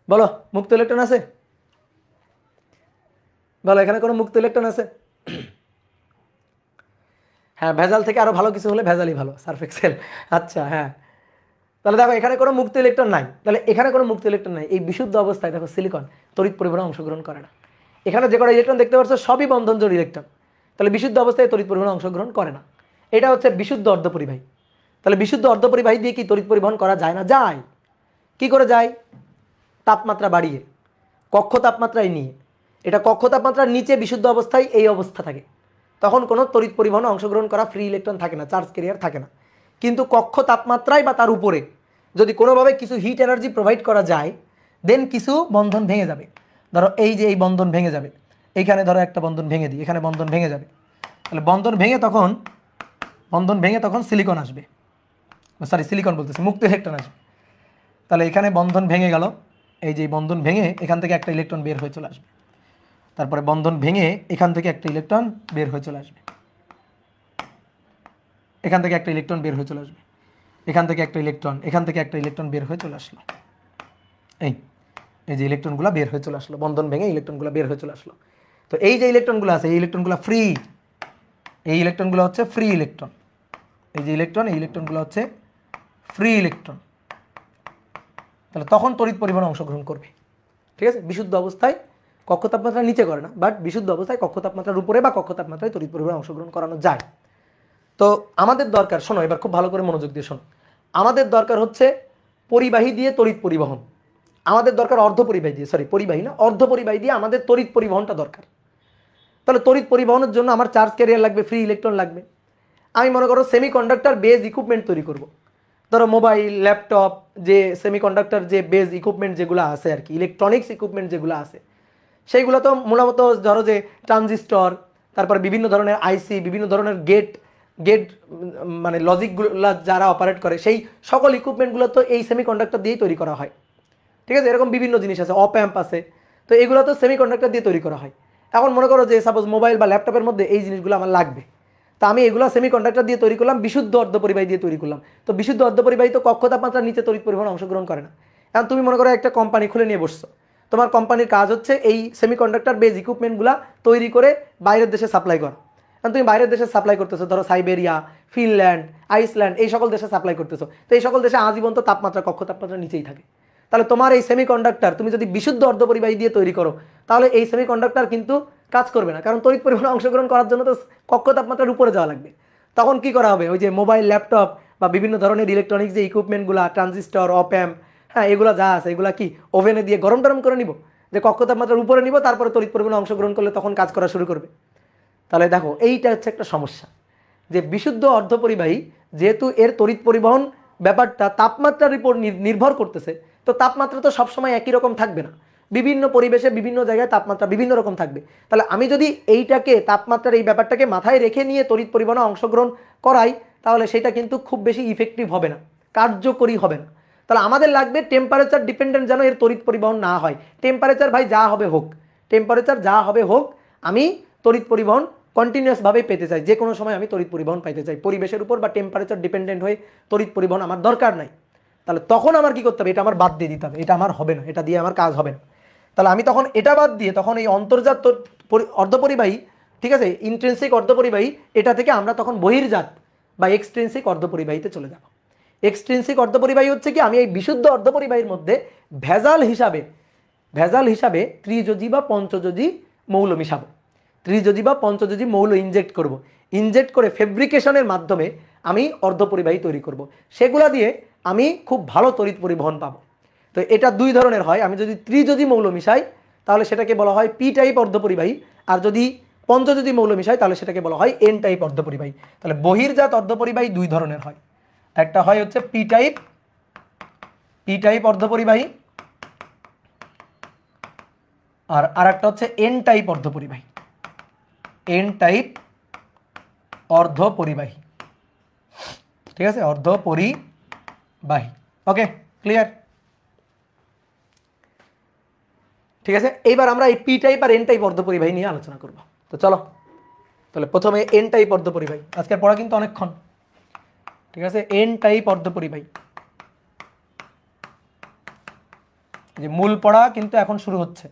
বলো মুক্ত ইলেকট্রন আছে? বলো এখানে কোনো মুক্ত ইলেকট্রন আছে? হ্যাঁ, ভেজাল থেকে আরো ভালো কিছু হলে ভেজালই ভালো, সার্ফ এক্সেল। আচ্ছা হ্যাঁ, তাহলে দেখো এখানে কোনো মুক্ত ইলেকট্রন নাই, তাহলে এখানে কোনো মুক্ত ইলেকট্রন নাই। এই বিশুদ্ধ অবস্থায় দেখো সিলিকন তড়িৎ পরিবহনে অংশগ্রহণ করে না। এখানে যে কটা ইলেকট্রন দেখতে পাচ্ছ সবই বন্ধনজোড় ইলেকট্রন, তাহলে বিশুদ্ধ অবস্থায় তড়িৎ পরিবহনে অংশগ্রহণ করে না। এটা হচ্ছে বিশুদ্ধ অর্ধপরিবাহী। তাহলে বিশুদ্ধ অর্ধপরিবাহী দিয়ে কি তড়িৎ পরিবহন করা যায় না? যায়। কি করে যায়? তাপমাত্রা বাড়িয়ে, কক্ষ তাপমাত্রায় নিয়ে। এটা কক্ষ তাপমাত্রার নিচে বিশুদ্ধ অবস্থায় এই অবস্থা থাকে, তখন কোনো তড়িৎ পরিবহনে অংশগ্রহণ করা ফ্রি ইলেকট্রন থাকে না, চার্জ ক্যারিয়ার থাকে না। কিন্তু কক্ষ তাপমাত্রায় বা তার উপরে যদি কোনোভাবে কিছু হিট এনার্জি প্রোভাইড করা যায়, দেন কিছু বন্ধন ভেঙে যাবে। ধরো এই যে এই বন্ধন ভেঙে যাবে, এইখানে ধরো একটা বন্ধন ভেঙে দিই, এখানে বন্ধন ভেঙে যাবে, তাহলে বন্ধন ভেঙে তখন সিলিকন আসবে, সরি সিলিকন বলতেছি, মুক্ত ইলেকট্রন আসবে। তাহলে এখানে বন্ধন ভেঙে গেল, এই যে বন্ধন ভেঙে এখান থেকে একটা ইলেকট্রন বের হয়ে চলে আসবে, তারপরে বন্ধন ভেঙে এখান থেকে একটা ইলেকট্রন বের হয়ে চলে আসবে, এখান থেকে একটা ইলেকট্রন বের হয়ে চলে আসবে, এখান থেকে একটা ইলেকট্রন, এখান থেকে একটা ইলেকট্রন বের হয়ে চলে আসলো। এই এই যে ইলেকট্রনগুলো বের হয়ে চলে আসলো, বন্ধন ভেঙে ইলেকট্রনগুলো বের হয়ে চলে আসলো। তো এই যে ইলেকট্রনগুলো আছে, এই ইলেকট্রনগুলো ফ্রি, এই ইলেকট্রনগুলো হচ্ছে ফ্রি ইলেকট্রন, এই যে ইলেকট্রন, এই ইলেকট্রনগুলো হচ্ছে ফ্রি ইলেকট্রন। তাহলে তখন তড়িৎ পরিবহনে অংশগ্রহণ করবে, ঠিক আছে। বিশুদ্ধ অবস্থায় কক্ষ তাপমাত্রার নিচে করে না, বাট বিশুদ্ধ অবস্থায় কক্ষ তাপমাত্রার উপরে বা কক্ষ তাপমাত্রায় তড়িৎ পরিবহনে অংশগ্রহণ করানো যায়। তো আমাদের দরকার, শোনো এবার খুব ভালো করে মনোযোগ দিয়ে শোনো, আমাদের দরকার হচ্ছে পরিবাহী দিয়ে তড়িৎ পরিবহন, আমাদের দরকার অর্ধপরিবাহী দিয়ে, সরি পরিবাহী না, অর্ধপরিবাহী দিয়ে আমাদের তড়িৎ পরিবহনটা দরকার। তাহলে তড়িৎ পরিবহনের জন্য আমার চার্জ ক্যারিয়ার লাগবে, ফ্রি ইলেকট্রন লাগবে। আমি মনে করো সেমিকন্ডাক্টর বেজ ইকুইপমেন্ট তৈরি করব, ধরো মোবাইল, ল্যাপটপ, যে সেমিকন্ডাক্টর যে বেজ ইকুইপমেন্ট যেগুলো আছে আর কি, ইলেকট্রনিক্স ইকুইপমেন্ট যেগুলো আছে, সেইগুলো তো মূলত ধরো যে ট্রানজিস্টর, তারপর বিভিন্ন ধরনের আইসি, বিভিন্ন ধরনের গেট গেট মানে লজিকগুলো যারা অপারেট করে, সেই সকল ইকুইপমেন্টগুলো তো এই সেমিকন্ডাক্টর দিয়েই তৈরি করা হয়, ঠিক আছে। এরকম বিভিন্ন জিনিস আছে, অপ অ্যাম্প আছে, তো এগুলো তো সেমিকন্ডাক্টর দিয়ে তৈরি করা হয়। এখন মনে করো যে সাপোজ মোবাইল বা ল্যাপটপের মধ্যে এই জিনিসগুলো আমার লাগবে, তা আমি এগুলো সেমিকন্ডাক্টর দিয়ে তৈরি করলাম, বিশুদ্ধ অর্ধপরিবাহী দিয়ে তৈরি করলাম। তো বিশুদ্ধ অর্ধপরিবাহী তো কক্ষ তাপমাত্রার নিচে তড়িৎ পরিবহন অংশগ্রহণ করে না। এখন তুমি মনে করো একটা কোম্পানি খুলে নিয়ে বসছো, তোমার কোম্পানির কাজ হচ্ছে এই সেমিকন্ডাক্টর বেজ ইকুইপমেন্টগুলো তৈরি করে বাইরের দেশে সাপ্লাই করা। এখন তুমি বাইরের দেশে সাপ্লাই করতেছো, ধরো সাইবেরিয়া, ফিনল্যান্ড, আইসল্যান্ড, এই সকল দেশে সাপ্লাই করতেছো। তো এই সকল দেশে আজীবন তো তাপমাত্রা কক্ষ তাপমাত্রার নিচেই থাকে। তাহলে তোমার এই সেমিকন্ডাক্টর তুমি যদি বিশুদ্ধ অর্ধপরিবাহী দিয়ে তৈরি করো, তাহলে এই সেমিকন্ডাক্টর কিন্তু কাজ করবে না, কারণ তড়িৎ পরিবহনে অংশগ্রহণ করার জন্য তো কক্ষ তাপমাত্রার উপরে যাওয়া লাগবে। তখন কি করা হবে? ওই যে মোবাইল, ল্যাপটপ বা বিভিন্ন ধরনের ইলেকট্রনিক্স যে ইকুইপমেন্টগুলো, ট্রানজিস্টর, অপ অ্যাম্প, হ্যাঁ এগুলো যা আছে এগুলো কি ওভেনে দিয়ে গরম টরম করে নিব, যে কক্ষ তাপমাত্রার উপরে নিব, তারপরে তড়িৎ পরিবহনে অংশগ্রহণ করলে তখন কাজ করা শুরু করবে। তাহলে দেখো এইটা হচ্ছে একটা সমস্যা, যে বিশুদ্ধ অর্ধপরিবাহী যেহেতু এর তড়িৎ পরিবহন ব্যাপারটা তাপমাত্রার উপর নির্ভর করতেছে, তো তাপমাত্রা তো সবসময় একই রকম থাকবে না, বিভিন্ন পরিবেশে বিভিন্ন জায়গায় তাপমাত্রা বিভিন্ন রকম থাকবে। তাহলে আমি যদি এইটাকে তাপমাত্রার এই ব্যাপারটাকে মাথায় রেখে নিয়ে তড়িৎ পরিবহনে অংশগ্রহণ করাই, তাহলে সেটা কিন্তু খুব বেশি ইফেক্টিভ হবে না, কার্যকরী হবে না। তাহলে আমাদের লাগবে টেম্পারেচার ডিপেন্ডেন্ট যেন এর তড়িৎ পরিবহন না হয়। টেম্পারেচার ভাই যা হবে হোক, টেম্পারেচার যা হবে হোক, আমি তড়িৎ পরিবহন কন্টিনিউয়াসভাবে পেতে চাই, যে কোনো সময় আমি তড়িৎ পরিবহন পাইতে চাই। পরিবেশের উপর বা টেম্পারেচার ডিপেন্ডেন্ট হয়ে তড়িৎ পরিবহন আমার দরকার নাই। তাহলে তখন আমার কি করতে হবে, এটা আমার বাদ দিয়ে দিতে হবে, এটা আমার হবে না, এটা দিয়ে আমার কাজ হবে না। তাহলে আমি তখন এটা বাদ দিয়ে তখন এই অন্তর্জাত অর্ধপরিবাহী, ঠিক আছে, ইন্ট্রিনসিক অর্ধপরিবাহী, এটা থেকে আমরা তখন বহির্জাত বা এক্সট্রিনসিক অর্ধপরিবাহীতে চলে যাব। এক্সট্রিনসিক অর্ধপরিবাহী হচ্ছে কি, আমি এই বিশুদ্ধ অর্ধপরিবাহীর মধ্যে ভেজাল হিসাবে ত্রিযোজী বা পঞ্চযোজী মৌল মিশাবো, ত্রিযোজী বা পঞ্চযোজী মৌল ইনজেক্ট করব। ইনজেক্ট করে ফেব্রিকেশনের মাধ্যমে আমি অর্ধপরিবাহী তৈরি করব। সেগুলা দিয়ে আমি খুব ভালো তড়িৎ পরিবহন পাবো। তো এটা দুই ধরনের হয়। আমি যদি ত্রিযোজী মৌল মিশাই তাহলে সেটাকে বলা হয় পি টাইপ অর্ধপরিবাহী, আর যদি পঞ্চযোজী মৌল মিশাই তাহলে সেটাকে বলা হয় এন টাইপ অর্ধপরিবাহী। তাহলে বহির্জাত অর্ধপরিবাহী দুই ধরনের হয়, একটা হয় হচ্ছে পি টাইপ অর্ধপরিবাহী, আর আরেকটা হচ্ছে এন টাইপ অর্ধপরিবাহী, এন টাইপ অর্ধপরিবাহী, ঠিক আছে, অর্ধপরিবাহী। ওকে, ক্লিয়ার? ঠিক আছে, এইবার আমরা এই পি টাইপ আর এন টাইপ অর্ধপরিবাহী নিয়ে আলোচনা করব। তো চলো, তাহলে প্রথমে এন টাইপ অর্ধপরিবাহী, আজকের পড়া কিন্তু অনেকক্ষণ, ঠিক আছে। এন টাইপ অর্ধপরিবাহী, যে মূল পড়া কিন্তু এখন শুরু হচ্ছে।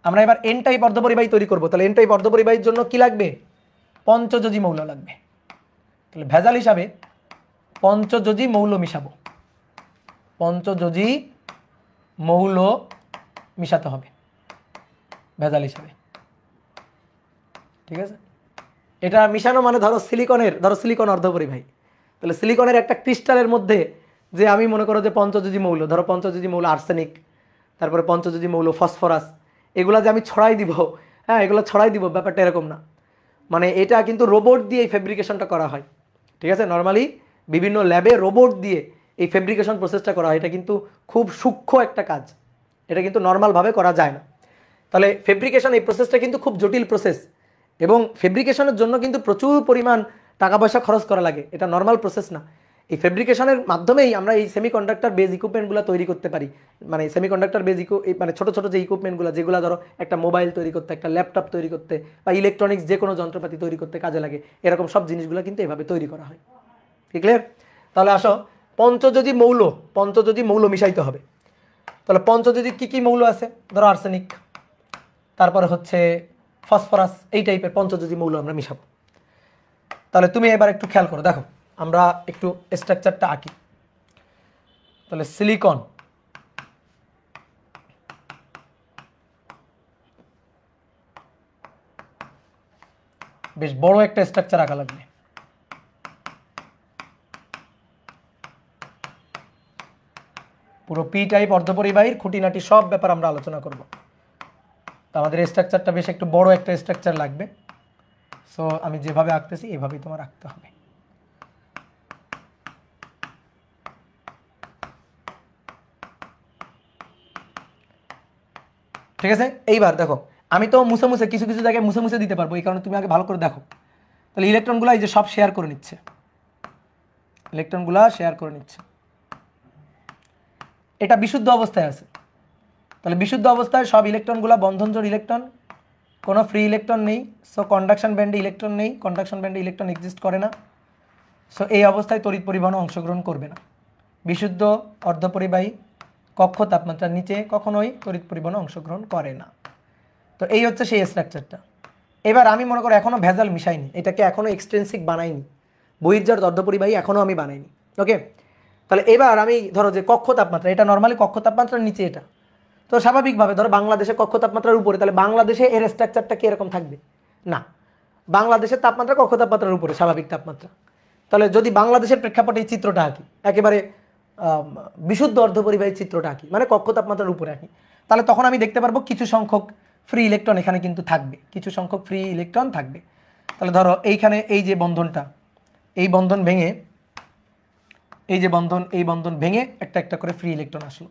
আমরা এবার এন টাইপ অর্ধপরিবাহী তৈরি করব। তাহলে এন টাইপ অর্ধপরিবাহীর জন্য কি লাগবে, পঞ্চযোজী মৌল লাগবে। তাহলে ভেজাল হিসাবে পঞ্চযোজী মৌল মিশাবো, পঞ্চযোজী মৌল মিশাতে হবে ভেজাল হিসাবে, ঠিক আছে। এটা মিশানো মানে ধরো সিলিকন অর্ধপরিবাহী। তাহলে সিলিকনের একটা ক্রিস্টালের মধ্যে যে আমি মনে করো যে পঞ্চযোজী মৌল, ধরো পঞ্চযোজী মৌল আর্সেনিক, তারপরে পঞ্চযোজী মৌল ফসফরাস, এগুলা যে আমি ছড়াই দিব, হ্যাঁ এগুলো ছড়াই দিব, ব্যাপারটা এরকম না। মানে এটা কিন্তু রোবট দিয়ে এই ফেব্রিকেশনটা করা হয়, ঠিক আছে। নর্মালি বিভিন্ন ল্যাবে রোবট দিয়ে এই ফেব্রিকেশন প্রসেসটা করা হয়। এটা কিন্তু খুব সূক্ষ্ম একটা কাজ, এটা কিন্তু নর্মালভাবে করা যায় না। তাহলে ফেব্রিকেশন এই প্রসেসটা কিন্তু খুব জটিল প্রসেস, এবং ফেব্রিকেশনের জন্য কিন্তু প্রচুর পরিমাণ টাকা পয়সা খরচ করা লাগে, এটা নর্মাল প্রসেস না। এই ফেব্রিকেশনের মাধ্যমেই আমরা এই সেমিকন্ডাক্টর বেজ ইকুইপমেন্টগুলো তৈরি করতে পারি। মানে সেমিকন্ডাক্টর বেজ মানে ছোটো ছোটো যে ইকুইপমেন্টগুলো, যেগুলো ধরো একটা মোবাইল তৈরি করতে, একটা ল্যাপটপ তৈরি করতে, বা ইলেকট্রনিক্স যে কোনো যন্ত্রপাতি তৈরি করতে কাজে লাগে, এরকম সব জিনিসগুলো কিন্তু এভাবে তৈরি করা হয়। ঠিক ক্লিয়ার? তাহলে আসো, পঞ্চযোজী মৌল মিশাইতে হবে। তাহলে পঞ্চযোজী কী কী মৌল আছে, ধরো আর্সেনিক, তারপরে হচ্ছে ফসফরাস, এই টাইপের পঞ্চযোজী মৌল আমরা মিশাবো। তাহলে তুমি এবার একটু খেয়াল করো, দেখো আমরা একটু স্ট্রাকচারটা আঁকি। তাহলে সিলিকন, বেশ বড় একটা স্ট্রাকচার আঁকা লাগবে। পুরো পি টাইপ অর্ধপরিবাহীর খুঁটিনাটি সব ব্যাপার আমরা আলোচনা করব। তো আমাদের স্ট্রাকচারটা বেশ একটু বড় একটা স্ট্রাকচার লাগবে। সো আমি যেভাবে আঁকতেছি এভাবেই তোমার আঁকতে হবে। ঠিক আছে, এইবার দেখো আমি তো মুছে কিছু কিছু জায়গায় মুছে দিতে পারবো, এই কারণে তুমি আগে ভালো করে দেখো। তাহলে ইলেকট্রনগুলো এই যে সব শেয়ার করে নিচ্ছে, এটা বিশুদ্ধ অবস্থায় আছে। তাহলে বিশুদ্ধ অবস্থায় সব ইলেকট্রনগুলো বন্ধনজোড় ইলেকট্রন, কোনো ফ্রি ইলেকট্রন নেই। সো কন্ডাকশন ব্যান্ডে ইলেকট্রন নেই, কন্ডাকশন ব্যান্ডে ইলেকট্রন এক্সিস্ট করে না। সো এই অবস্থায় তড়িৎ পরিবহনে অংশগ্রহণ করবে না। বিশুদ্ধ অর্ধপরিবাহী কক্ষ তাপমাত্রার নিচে কখনোই তড়িৎ পরিবহনে অংশগ্রহণ করে না। তো এই হচ্ছে সেই স্ট্রাকচারটা। এবার আমি মনে করো এখনও ভেজাল মিশাইনি, এটাকে এখনও এক্সটেন্সিভ বানাইনি, বহির্জাত অর্ধপরিবাহী এখনও আমি বানাইনি। ওকে, তাহলে এবার আমি ধরো যে কক্ষ তাপমাত্রা, এটা নর্মালি কক্ষ তাপমাত্রার নিচে, এটা তো স্বাভাবিকভাবে ধরো বাংলাদেশে কক্ষ তাপমাত্রার উপরে, তাহলে বাংলাদেশে এর স্ট্রাকচারটা কি এরকম থাকবে না। বাংলাদেশের তাপমাত্রা কক্ষ তাপমাত্রার উপরে, স্বাভাবিক তাপমাত্রা। তাহলে যদি বাংলাদেশের প্রেক্ষাপটে এই চিত্রটা আঁকি, একেবারে বিশুদ্ধ অর্ধপরিবাহী চিত্রটা আঁকি, মানে কক্ষ তাপমাত্রার উপরে আঁকি, তাহলে তখন আমি দেখতে পারবো কিছু সংখ্যক ফ্রি ইলেকট্রন এখানে কিন্তু থাকবে, কিছু সংখ্যক ফ্রি ইলেকট্রন থাকবে। তাহলে ধরো এইখানে এই যে বন্ধনটা, এই বন্ধন ভেঙে, এই যে বন্ধন, এই বন্ধন ভেঙে একটা একটা করে ফ্রি ইলেকট্রন আসলো।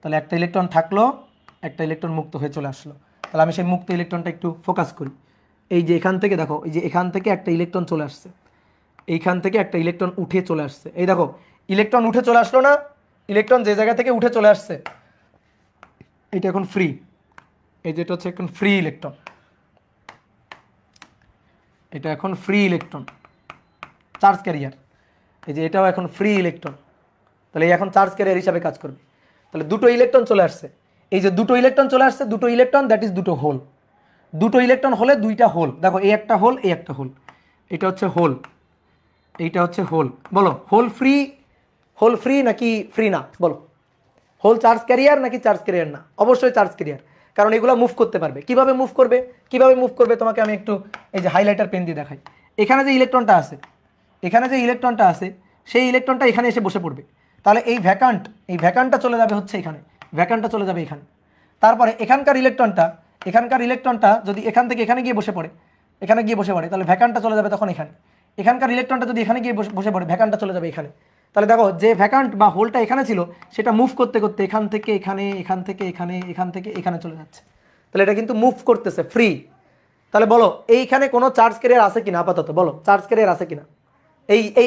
তাহলে একটা ইলেকট্রন থাকলো, একটা ইলেকট্রন মুক্ত হয়ে চলে আসলো। তাহলে আমি সেই মুক্ত ইলেকট্রনটা একটু ফোকাস করি। এই যে এখান থেকে দেখো, এই যে এখান থেকে একটা ইলেকট্রন চলে আসছে, এইখান থেকে একটা ইলেকট্রন উঠে চলে আসছে। এই দেখো ইলেকট্রন উঠে চলে আসলো না, ইলেকট্রন যে জায়গা থেকে উঠে চলে আসছে এটা এখন ফ্রি। এই যেটা হচ্ছে এখন ফ্রি ইলেকট্রন, এটা এখন ফ্রি ইলেকট্রন, চার্জ ক্যারিয়ার। এই যে এটাও এখন ফ্রি ইলেকট্রন, তাহলে এই এখন চার্জ ক্যারিয়ার হিসাবে কাজ করবে। তাহলে দুটো ইলেকট্রন চলে আসছে, এই যে দুটো ইলেকট্রন চলে আসছে, দুটো ইলেকট্রন দ্যাট ইজ দুটো হোল। দুটো ইলেকট্রন হলে দুইটা হোল, দেখো এই একটা হোল, এই একটা হোল, এটা হচ্ছে হোল, এইটা হচ্ছে হোল। বলো হোল ফ্রি, হোল ফ্রি নাকি ফ্রি না? বলো হোল চার্জ ক্যারিয়ার নাকি চার্জ ক্যারিয়ার না? অবশ্যই চার্জ ক্যারিয়ার, কারণ এগুলো মুভ করতে পারবে। কিভাবে মুভ করবে, কিভাবে মুভ করবে তোমাকে আমি একটু এই যে হাইলাইটার পেন দিয়ে দেখাই। এখানে যে ইলেকট্রনটা আছে, এখানে যে ইলেকট্রনটা আছে, সেই ইলেকট্রনটা এখানে এসে বসে পড়বে। তাহলে এই ভ্যাকান্ট, এই ভ্যাকান্টটা চলে যাবে হচ্ছে এখানে, ভ্যাকান্টটা চলে যাবে এখানে। তারপরে এখানকার ইলেকট্রনটা যদি এখান থেকে এখানে গিয়ে বসে পড়ে, এখানে গিয়ে বসে পড়ে, তাহলে ভ্যাকান্টটা চলে যাবে তখন এখানে। এখানকার ইলেকট্রনটা যদি এখানে গিয়ে বসে পড়ে, ভ্যাকান্টটা চলে যাবে এখানে। তাহলে দেখো যে ভ্যাকান্ট বা হোলটা এখানে ছিল সেটা মুভ করতে করতে এখান থেকে এখানে, এখান থেকে এখানে, এখান থেকে এখানে চলে যাচ্ছে। তাহলে এটা কিন্তু মুভ করতেছে ফ্রি। তাহলে বলো এইখানে কোনো চার্জ ক্যারিয়ার আছে কিনা? আপাতত বলো চার্জ ক্যারিয়ার আছে কিনা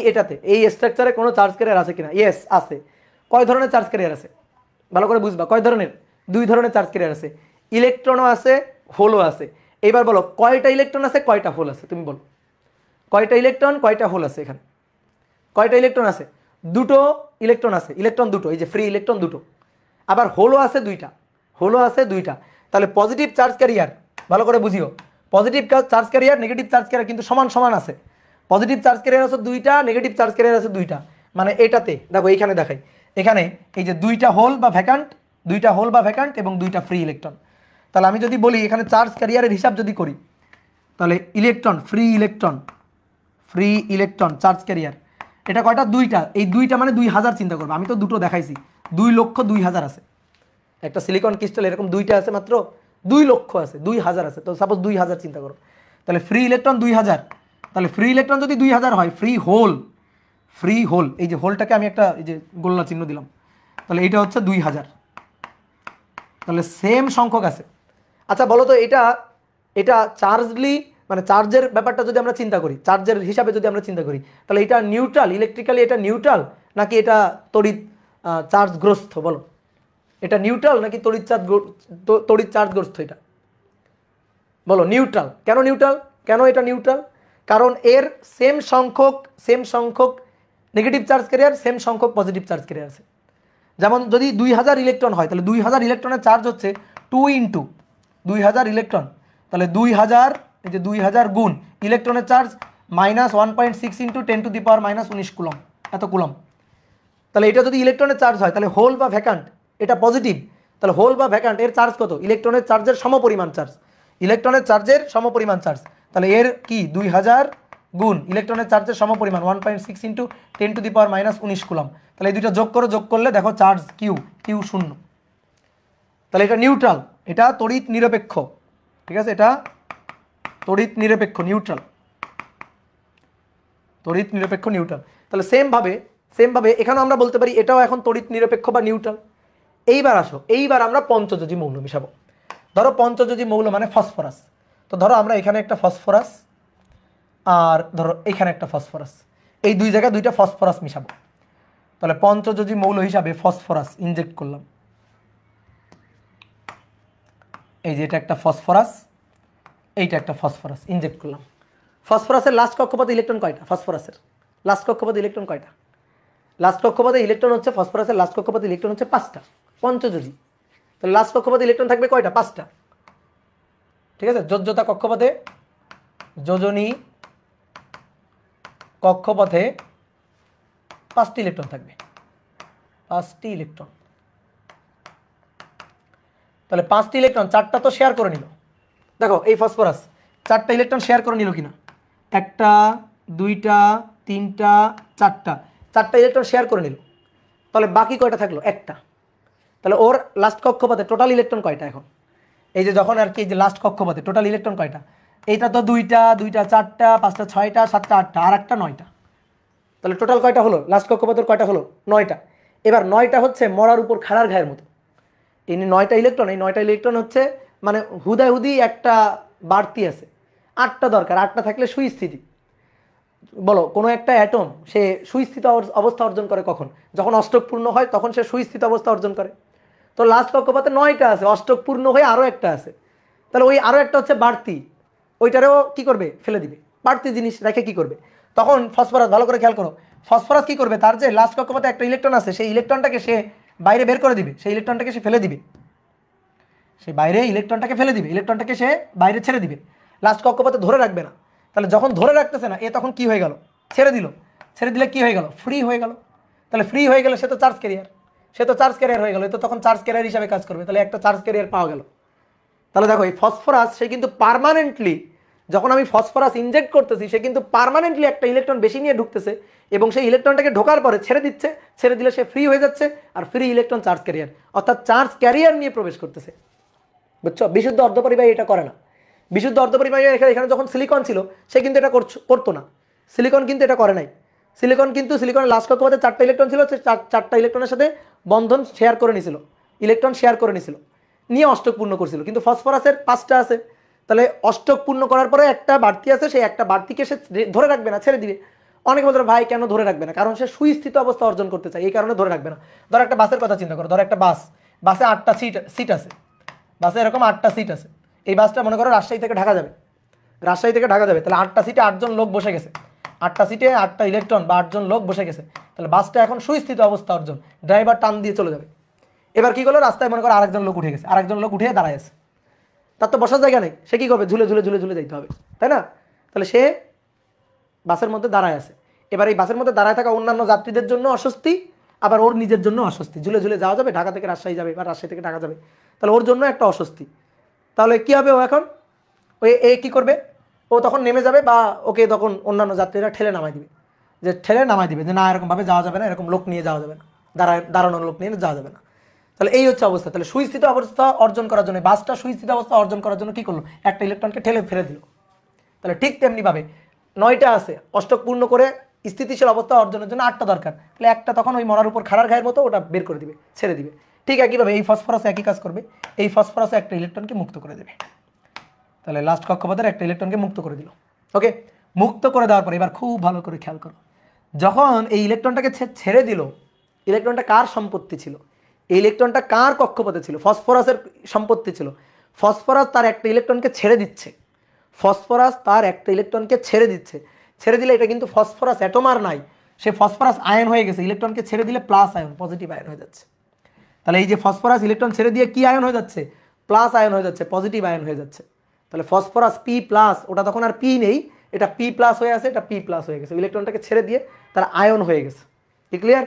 এটাতে, এই স্ট্রাকচারে কোনো চার্জ ক্যারিয়ার আছে কিনা? ইয়েস আছে। কয় ধরনের চার্জ ক্যারিয়ার আছে ভালো করে বুঝবা। কয় ধরনের? দুই ধরনের চার্জ ক্যারিয়ার আছে, ইলেকট্রনও আছে, হোলও আছে। এবার বলো কয়টা ইলেকট্রন আছে, কয়টা হোল আছে? তুমি বলো কয়টা ইলেকট্রন, কয়টা হোল আছে? এখানে কয়টা ইলেকট্রন আছে? দুটো ইলেকট্রন আছে, ইলেকট্রন দুটো, এই যে ফ্রি ইলেকট্রন দুটো। আবার হোলও আছে দুইটা, হোলও আছে দুইটা। তাহলে পজিটিভ চার্জ ক্যারিয়ার, ভালো করে বুঝিও, positive charge carrier negative charge carrier কিন্তু সমান সমান আছে। পজিটিভ চার্জ ক্যারিয়ার আছে দুইটা, নেগেটিভ চার্জ ক্যারিয়ার আছে দুইটা। মানে এটাতে দেখো এইখানে দেখাই, এখানে এই যে দুইটা হোল বা ভ্যাকান্ট, দুইটা হোল বা ভ্যাকান্ট এবং দুইটা ফ্রি ইলেকট্রন। তাহলে আমি যদি বলি এখানে চার্জ ক্যারিয়ারের হিসাব যদি করি, তাহলে electron, free electron, free electron charge carrier এটা কয়টা? দুইটা। এই দুইটা মানে 2000 চিন্তা করবো, আমি তো দুটো দেখাইছি, 2,02,000 আছে। একটা সিলিকন ক্রিস্টাল এরকম দুইটা আছে মাত্র, 2 লক্ষ আছে, 2000 আছে। তো সাপোজ 2000 চিন্তা করো, তাহলে ফ্রি ইলেকট্রন 2000। তাহলে ফ্রি ইলেকট্রন যদি 2000 হয়, ফ্রি হোল, ফ্রি হোল, এই যে হোলটাকে আমি একটা এই যে গোল্লা চিহ্ন দিলাম, তাহলে এটা হচ্ছে 2000। তাহলে সেম সংখ্যক আছে। আচ্ছা বলো তো এটা, এটা চার্জলি মানে চার্জের ব্যাপারটা যদি আমরা চিন্তা করি, চার্জের হিসাবে যদি আমরা চিন্তা করি, তাহলে এটা নিউট্রাল, ইলেকট্রিক্যালি এটা নিউট্রাল নাকি এটা তড়িৎ চার্জগ্রস্ত? বলো এটা নিউট্রাল নাকি তড়িৎ চার্জগ্রস্ত? এটা বলো নিউট্রাল। কেন নিউট্রাল? কেন এটা নিউট্রাল? কারণ এর সেম সংখ্যক নেগেটিভ চার্জ ক্যারিয়ার, সেম সংখ্যক পজিটিভ চার্জ ক্যারিয়ার আছে। যেমন যদি 2000 ইলেকট্রন হয়, তাহলে 2000 ইলেকট্রনের চার্জ হচ্ছে 2 ইন্টু 2000 ইলেকট্রন, তাহলে 2000, এই যে 2000 গুণ ইলেকট্রনের চার্জ -1.6 ইন্টু 10⁻⁻19 কুলম, এত কুলম। তাহলে এটা যদি ইলেকট্রনের চার্জ হয়, তাহলে হোল বা ভ্যাকান্ট এটা পজিটিভ, তাহলে হোল বা ভ্যাকান্ট এর চার্জ কত? ইলেকট্রনের চার্জের সমপরিমাণ চার্জ, ইলেকট্রনের চার্জের সমপরিমাণ চার্জ। তাহলে এর কি 2000 গুণ ইলেকট্রনের চার্জের সমপরিমাণ 1.6 ইন্টু 10⁻⁻19 কুলম। তাহলে এই দুটো যোগ করলে দেখো চার্জ কিউ 0। তাহলে এটা নিউট্রাল, এটা তড়িৎ নিরপেক্ষ, ঠিক আছে, এটা তড়িৎ নিরপেক্ষ, নিউট্রাল, তড়িৎ নিরপেক্ষ নিউট্রাল। তাহলে সেম ভাবে এখানেও আমরা বলতে পারি এটাও এখন তড়িৎ নিরপেক্ষ বা নিউট্রাল। এইবার আসো, এইবার আমরা পঞ্চযোজী মৌল মিশাবো। ধরো পঞ্চযোজী মৌল মানে ফসফরাস। তো ধরো আমরা এখানে একটা ফসফরাস আর ধরো এখানে একটা ফসফরাস, এই দুই জায়গায় দুইটা ফসফরাস মিশাবো। তাহলে পঞ্চযোজী মৌল হিসাবে ফসফরাস ইনজেক্ট করলাম, এই যে এটা একটা ফসফরাস, এইটা একটা ফসফরাস ইনজেক্ট করলাম। ফসফরাসের লাস্ট কক্ষপথে ইলেকট্রন কয়টা? ফসফরাসের লাস্ট কক্ষপথে ইলেকট্রন কয়টা? লাস্ট কক্ষপথে ইলেকট্রন হচ্ছে, ফসফরাসের লাস্ট কক্ষপথে ইলেকট্রন হচ্ছে 5টা, পঞ্চযোজী। তাহলে লাস্ট কক্ষপথে ইলেকট্রন থাকবে কয়টা? 5টা, ঠিক আছে। যোজ্যতা কক্ষপথে, যোজনী কক্ষপথে 5টি ইলেকট্রন থাকবে, 5টি ইলেকট্রন। তাহলে 5টি ইলেকট্রন, 4টা তো শেয়ার করে নিল। দেখো এই ফসফরাস 4টা ইলেকট্রন শেয়ার করে নিল কিনা? 1টা 2টা 3টা 4টা ইলেকট্রন শেয়ার করে নিল। তাহলে বাকি কয়টা থাকলো? 1টা। তাহলে ওর লাস্ট কক্ষপথে টোটাল ইলেকট্রন কয়টা? এখন এই যে যখন আর কি, যে লাস্ট কক্ষপথে টোটাল ইলেকট্রন কয়টা? এইটা তো 2টা 4টা 5টা 6টা 7টা 8টা, আর একটা 9টা। তাহলে টোটাল কয়টা হলো? লাস্ট কক্ষপথের কয়টা হলো? 9টা। এবার 9টা হচ্ছে মরার উপর খাড়ার ঘায়ের মতো, এই 9টা ইলেকট্রন, এই 9টা ইলেকট্রন হচ্ছে মানে হুদাহুদি একটা বাড়তি আছে, 8টা দরকার, 8টা থাকলে সুস্থিতি। বলো কোনো একটা অ্যাটম সে সুস্থিত অবস্থা অর্জন করে কখন? যখন অষ্টক পূর্ণ হয় তখন সে সুস্থিত অবস্থা অর্জন করে। তো লাস্ট কক্ষপথে 9টা আছে, অষ্টক পূর্ণ হয়ে আরও একটা আছে, তাহলে ওই আরও একটা হচ্ছে বাড়তি, ওইটারেও কি করবে? ফেলে দিবে। বাড়তি জিনিস রেখে কি করবে? তখন ফসফরাস, ভালো করে খেয়াল করো, ফসফরাস কি করবে? তার যে লাস্ট কক্ষপথে একটা ইলেকট্রন আছে সেই ইলেকট্রনটাকে সে বাইরে বের করে দিবে, সেই ইলেকট্রনটাকে সে ফেলে দিবে, সে বাইরে ইলেকট্রনটাকে ফেলে দিবে, ইলেকট্রনটাকে সে বাইরে ছেড়ে দিবে, লাস্ট কক্ষপথে ধরে রাখবে না। তাহলে যখন ধরে রাখতেছে না, এ তখন কি হয়ে গেল? ছেড়ে দিল, ছেড়ে দিলে কি হয়ে গেল? ফ্রি হয়ে গেল। তাহলে ফ্রি হয়ে গেলে সে তো চার্জ ক্যারিয়ার, সে তো চার্জ ক্যারিয়ার হয়ে গেল, এ তো তখন চার্জ ক্যারিয়ার হিসাবে কাজ করবে, তাহলে একটা চার্জ ক্যারিয়ার পাওয়া গেল। তাহলে দেখো এই ফসফরাস সে কিন্তু পার্মানেন্টলি, যখন আমি ফসফরাস ইনজেক্ট করতেছি সে কিন্তু পার্মানেন্টলি একটা ইলেকট্রন বেশি নিয়ে ঢুকতেছে এবং সেই ইলেকট্রনটাকে ঢোকার পরে ছেড়ে দিচ্ছে, ছেড়ে দিলে সে ফ্রি হয়ে যাচ্ছে, আর ফ্রি ইলেকট্রন চার্জ ক্যারিয়ার, অর্থাৎ চার্জ ক্যারিয়ার নিয়ে প্রবেশ করতেছে। বুঝছো? বিশুদ্ধ অর্ধপরিবাহী এটা করে না। বিশুদ্ধ অর্ধপরিবাহী এখানে যখন সিলিকন ছিল সে কিন্তু এটা করতো না, সিলিকন কিন্তু এটা করে নাই। সিলিকনের লাস্ট কক্ষপথে 4টা ইলেকট্রন ছিল, সে 4টা ইলেকট্রনের সাথে বন্ধন শেয়ার করে নিছিল, ইলেকট্রন শেয়ার করে নিছিল, নিয়ে অষ্টক পূর্ণ করছিল। কিন্তু ফসফরাসের 5টা আছে, তাহলে অষ্টক পূর্ণ করার পরে একটা বাড়তি আছে, সেই একটা বাড়তিকে সে ধরে রাখবে না, ছেড়ে দিবে। অনেকে বলতে ভাই কেন ধরে রাখবে না? কারণ সে সুস্থিত অবস্থা অর্জন করতে চায়, এই কারণে ধরে রাখবে না। ধরো একটা বাসের কথা চিন্তা করো, ধরো একটা বাসে 8টা সিট আছে, বাসে এরকম 8টা সিট আছে। এই বাসটা মনে করো রাজশাহী থেকে ঢাকা যাবে, তাহলে 8টা সিটে 8জন লোক বসে গেছে, 8টা সিটে 8টা ইলেকট্রন বা 8জন লোক বসে গেছে, তাহলে বাসটা এখন সুস্থিত অবস্থা অর্জন, ড্রাইভার টান দিয়ে চলে যাবে। এবার কি করলো? রাস্তায় মনে করো আরেকজন লোক উঠে গেছে, আরেকজন লোক উঠে দাঁড়ায় আছে, তার তো বসার জায়গা নেই, সে কি করবে? ঝুলে ঝুলে ঝুলে ঝুলে যাইতে হবে, তাই না? তাহলে সে বাসের মধ্যে দাঁড়ায় আছে। এবার এই বাসের মধ্যে দাঁড়ায় থাকা অন্যান্য যাত্রীদের জন্য অস্বস্তি, আবার ওর নিজের জন্য অস্বস্তি। ঝুলে ঝুলে যাওয়া যাবে, ঢাকা থেকে রাজশাহী যাবে বা রাজশাহী থেকে ঢাকা যাবে, তাহলে ওর জন্য একটা অস্বস্তি। তাহলে কি হবে? ও এখন এ কি করবে? ও তখন নেমে যাবে, বা ওকে তখন অন্যান্য যাত্রীরা ঠেলে নামাই দিবে, যে না এরকমভাবে যাওয়া যাবে না, এরকম লোক নিয়ে যাওয়া যাবে না, দাঁড়ানোর লোক নিয়ে যাওয়া যাবে না। তাহলে এই হচ্ছে অবস্থা। তাহলে সুস্থিত অবস্থা অর্জন করার জন্য, বাসটা সুস্থিত অবস্থা অর্জন করার জন্য কি করলো? একটা ইলেকট্রনকে ঠেলে ফেলে দিল। তাহলে ঠিক তেমনিভাবে 9টা আছে, অষ্টক পূর্ণ করে স্থিতিশীল অবস্থা অর্জনের জন্য 8টা দরকার, তাহলে একটা তখন ওই মরার উপর খাড়ার ঘায়ের মতো ওটা বের করে দিবে, ছেড়ে দিবে। ঠিক একইভাবে এই ফসফরাস একই কাজ করবে, এই ফসফরাসে একটা ইলেকট্রনকে মুক্ত করে দেবে। তাহলে লাস্ট কক্ষপথের একটা ইলেকট্রনকে মুক্ত করে দিল। ওকে, মুক্ত করে দেওয়ার পরে এবার খুব ভালো করে খেয়াল করো, যখন এই ইলেকট্রনটাকে ছেড়ে দিল, ইলেকট্রনটা কার সম্পত্তি ছিল? এই ইলেকট্রনটা কার কক্ষপথে ছিল? ফসফরাসের সম্পত্তি ছিল। ফসফরাস তার একটা ইলেকট্রনকে ছেড়ে দিচ্ছে, ছেড়ে দিলে এটা কিন্তু ফসফরাস অ্যাটম আর নাই, সে ফসফরাস আয়ন হয়ে গেছে। ইলেকট্রনকে ছেড়ে দিলে প্লাস আয়ন, পজিটিভ আয়ন হয়ে যাচ্ছে। তাহলে এই যে ফসফরাস ইলেকট্রন ছেড়ে দিয়ে কি আয়ন হয়ে যাচ্ছে? প্লাস আয়ন হয়ে যাচ্ছে, পজিটিভ আয়ন হয়ে যাচ্ছে। তাহলে ফসফরাস পি প্লাস, ওটা তখন আর পি নেই, এটা পি প্লাস হয়ে আছে, এটা পি প্লাস হয়ে গেছে, ইলেকট্রনটাকে ছেড়ে দিয়ে তার আয়ন হয়ে গেছে। কি ক্লিয়ার?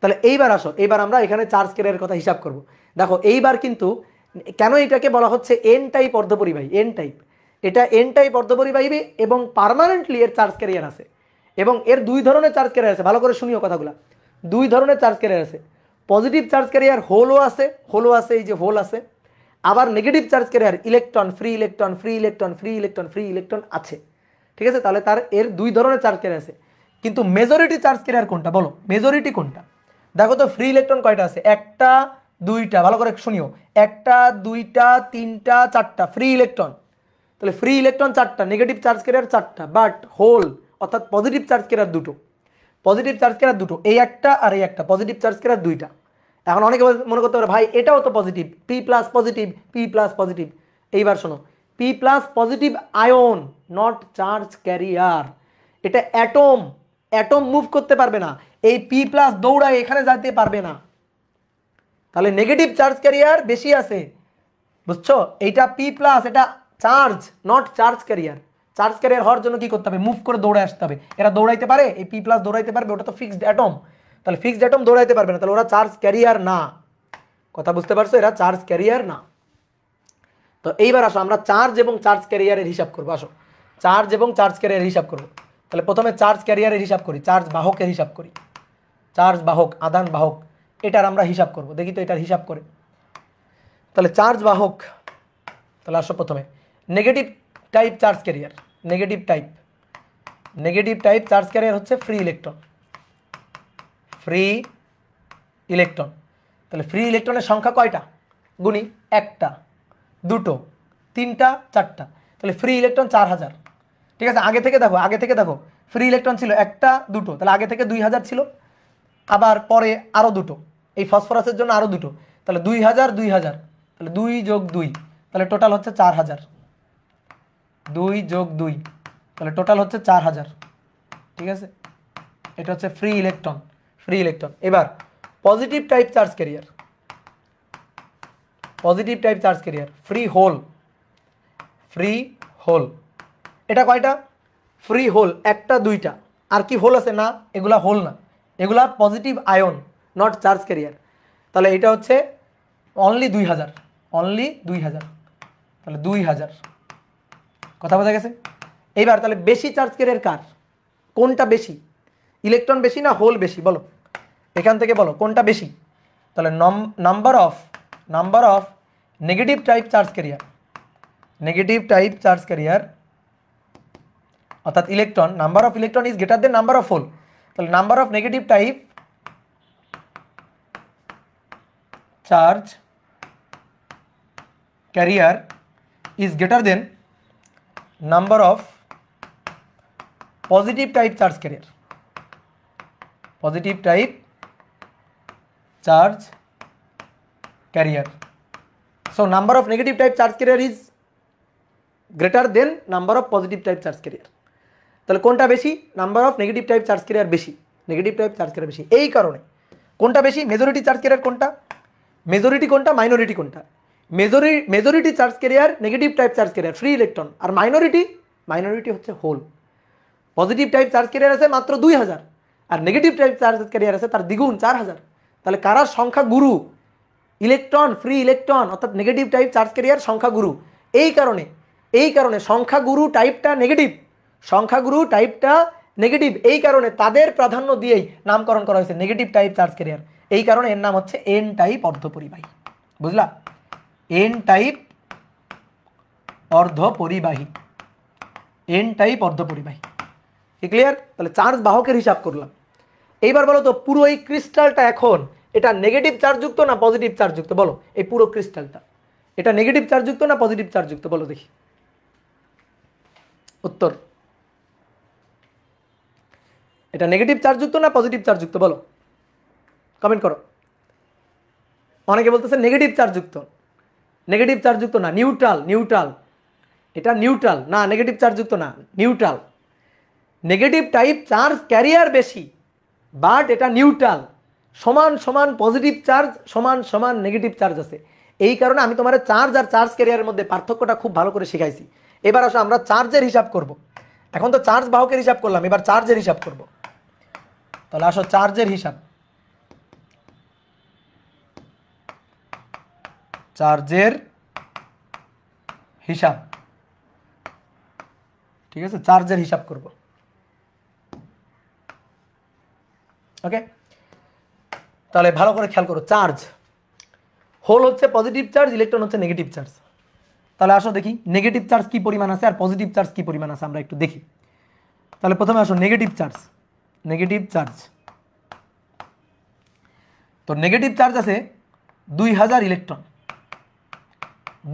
তাহলে এইবার আসো, এইবার আমরা এখানে চার্জ ক্যারিয়ারের কথা হিসাব করব। দেখো এইবার কিন্তু কেন এটাকে বলা হচ্ছে এন টাইপ অর্ধপরিবাহী, এন টাইপ, এটা এন টাইপ অর্ধপরিবাহী এবং পার্মানেন্টলি এর চার্জ ক্যারিয়ার আছে, এবং এর 2 ধরনের চার্জ ক্যারিয়ার আছে। ভালো করে শুনিও কথাগুলো, 2 ধরনের চার্জ ক্যারিয়ার আছে। পজিটিভ চার্জ ক্যারিয়ার হোলও আছে, এই যে হোল আছে। আবার negative charge career electron, free electron, free electron, free electron, free electron আছে। ঠিক আছে? তাহলে তার এর 2 ধরনের চার্জ ক্যারিয়ার আছে। কিন্তু মেজরিটি চার্জ ক্যারিয়ার কোনটা? বলো মেজরিটি কোনটা? দেখো তো ফ্রি ইলেকট্রন কয়টা আছে? 1টা 2টা, ভালো করে শুনিও, 1টা 2টা 3টা 4টা ফ্রি ইলেকট্রন। তাহলে ফ্রি ইলেকট্রন 4টা, নেগেটিভ চার্জ ক্যারিয়ার 4টা, বাট হোল অর্থাৎ পজিটিভ চার্জ ক্যারিয়ার 2টো, এই একটা আর এই একটা, পজিটিভ চার্জ ক্যারিয়ার 2টা। এখন অনেকে মনে করতে পারে ভাই এটাও তো positive, P plus positive, P plus positive. এইবার শোনো, P plus positive ion, not charge carrier. এটা অ্যাটম মুভ করতে পারবে না, এই পি প্লাস দৌড়ায় এখানে যেতে পারবে না। তাহলে নেগেটিভ চার্জ ক্যারিয়ার বেশি আছে, বুঝছো? এইটা পি প্লাস, এটা charge, not charge carrier. Charge carrier হওয়ার জন্য কি করতে হবে? মুভ করে দৌড়ে আসতে হবে। এরা দৌড়াইতে পারে, এই পি প্লাস দৌড়াইতে পারবে, ওটা তো ফিক্সড অ্যাটম। তাহলে ফিক্সড অ্যাটম দৌড়াইতে পারবে না, তাহলে ওরা চার্জ ক্যারিয়ার না। কথা বুঝতে পারছো? এরা চার্জ ক্যারিয়ার না। তো এইবার আসো আমরা চার্জ এবং চার্জ ক্যারিয়ারের হিসাব করবো। আসো চার্জ এবং চার্জ ক্যারিয়ারের হিসাব করবো। তাহলে প্রথমে চার্জ ক্যারিয়ারের হিসাব করি, চার্জ বাহকের হিসাব করি। চার্জ বাহক, আদান বাহক, এটার আমরা হিসাব করব। দেখি তো এটার হিসাব করে। তাহলে চার্জ বাহক, তাহলে আসো প্রথমে negative type charge carrier. Negative type charge carrier হচ্ছে ফ্রি ইলেকট্রন, তাহলে ফ্রি ইলেকট্রনের সংখ্যা কয়টা? গুণি একটা দুটো তিনটা চারটা, তাহলে ফ্রি ইলেকট্রন 4000। ঠিক আছে, আগে থেকে দেখো ফ্রি ইলেকট্রন ছিল একটা দুটো, তাহলে আগে থেকে 2000 ছিল, আবার পরে আরও দুটো, এই ফসফরাসের জন্য আরও দুটো, তাহলে 2000 2000, তাহলে 2 যোগ 2, তাহলে টোটাল হচ্ছে 4000। 2 যোগ 2, তাহলে টোটাল হচ্ছে 4000। ঠিক আছে, এটা হচ্ছে ফ্রি ইলেকট্রন। এবার positive type charge carrier, free hole, এটা কয়টা? ফ্রি হোল একটা দুইটা, আর কি হোল আছে? না, এগুলা হোল না, এগুলা positive ion, not charge carrier. তাহলে এটা হচ্ছে অনলি 2000, তাহলে 2000। কথা বোঝা গেছে? এইবার তাহলে বেশি চার্জ ক্যারিয়ার কার? কোনটা বেশি? ইলেকট্রন বেশি না হোল বেশি? বলো, এখান থেকে বলো কোনটা বেশি। তাহলে number of negative type charge carrier, অর্থাৎ electron, number of electron is greater than number of hole. তাহলে number of negative type charge carrier is greater than number of positive type charge carrier. So number of negative type charge carrier is greater than number of positive type charge carrier. তাহলে কোনটা বেশি? Number of negative type charge carrier বেশি, এই কারণে কোনটা বেশি? Majority charge carrier কোনটা? Majority কোনটা? মাইনরিটি কোনটা? Majority charge carrier negative type charge carrier free electron, আর মাইনরিটি হচ্ছে hole. Positive type charge carrier আছে মাত্র 2000, আর নেগেটিভ টাইপ চার্জ ক্যারিয়ার আছে তার দ্বিগুণ 4000। তাহলে কারা সংখ্যা গুরু? ইলেকট্রন, ফ্রি ইলেকট্রন, অর্থাৎ নেগেটিভ টাইপ চার্জ ক্যারিয়ার সংখ্যা গুরু। এই কারণে সংখ্যা গুরু টাইপটা নেগেটিভ, এই কারণে তাদের প্রাধান্য দিয়েই নামকরণ করা হয়েছে নেগেটিভ টাইপ চার্জ ক্যারিয়ার। এই কারণে এর নাম হচ্ছে এন টাইপ অর্ধপরিবাহী। বুঝলা? এন টাইপ অর্ধপরিবাহী। কি ক্লিয়ার? তাহলে চার্জ বাহকের হিসাব করলাম। এইবার বলো তো, পুরো এই ক্রিস্টালটা এখন এটা নেগেটিভ চার্জযুক্ত না পজিটিভ চার্জযুক্ত? বলো, এই পুরো ক্রিস্টালটা এটা নেগেটিভ চার্জযুক্ত না পজিটিভ চার্জযুক্ত? বলো দেখি উত্তর। এটা নেগেটিভ চার্জযুক্ত না পজিটিভ চার্জযুক্ত? বলো, কমেন্ট করো। অনেকে বলতেছে নেগেটিভ চার্জযুক্ত না, নিউট্রাল। এটা নিউট্রাল না, নেগেটিভ চার্জযুক্ত না, neutral. Negative type charge carrier বেশি, বাট এটা নিউট্রাল। সমান পজিটিভ চার্জ, সমান নেগেটিভ চার্জ আছে। এই কারণে আমি তোমার চার্জ আর চার্জ ক্যারিয়ারের মধ্যে পার্থক্যটা খুব ভালো করে শিখাইছি। এবার আসো আমরা চার্জের হিসাব করব। এখন তো চার্জ বাহকের হিসাব করলাম, এবার চার্জের হিসাব করব। তাহলে আসো চার্জের হিসাব। ঠিক আছে, চার্জের হিসাব করব। ওকে, তাহলে ভালো করে খেয়াল করো। চার্জ, হোল হচ্ছে পজিটিভ চার্জ, ইলেকট্রন হচ্ছে নেগেটিভ চার্জ। তাহলে আসো দেখি নেগেটিভ চার্জ কি পরিমাণ আছে আর পজিটিভ চার্জ কি পরিমাণ আছে, আমরা একটু দেখি। তাহলে প্রথমে আসো নেগেটিভ চার্জ। তো নেগেটিভ চার্জ আছে 2000 ইলেকট্রন,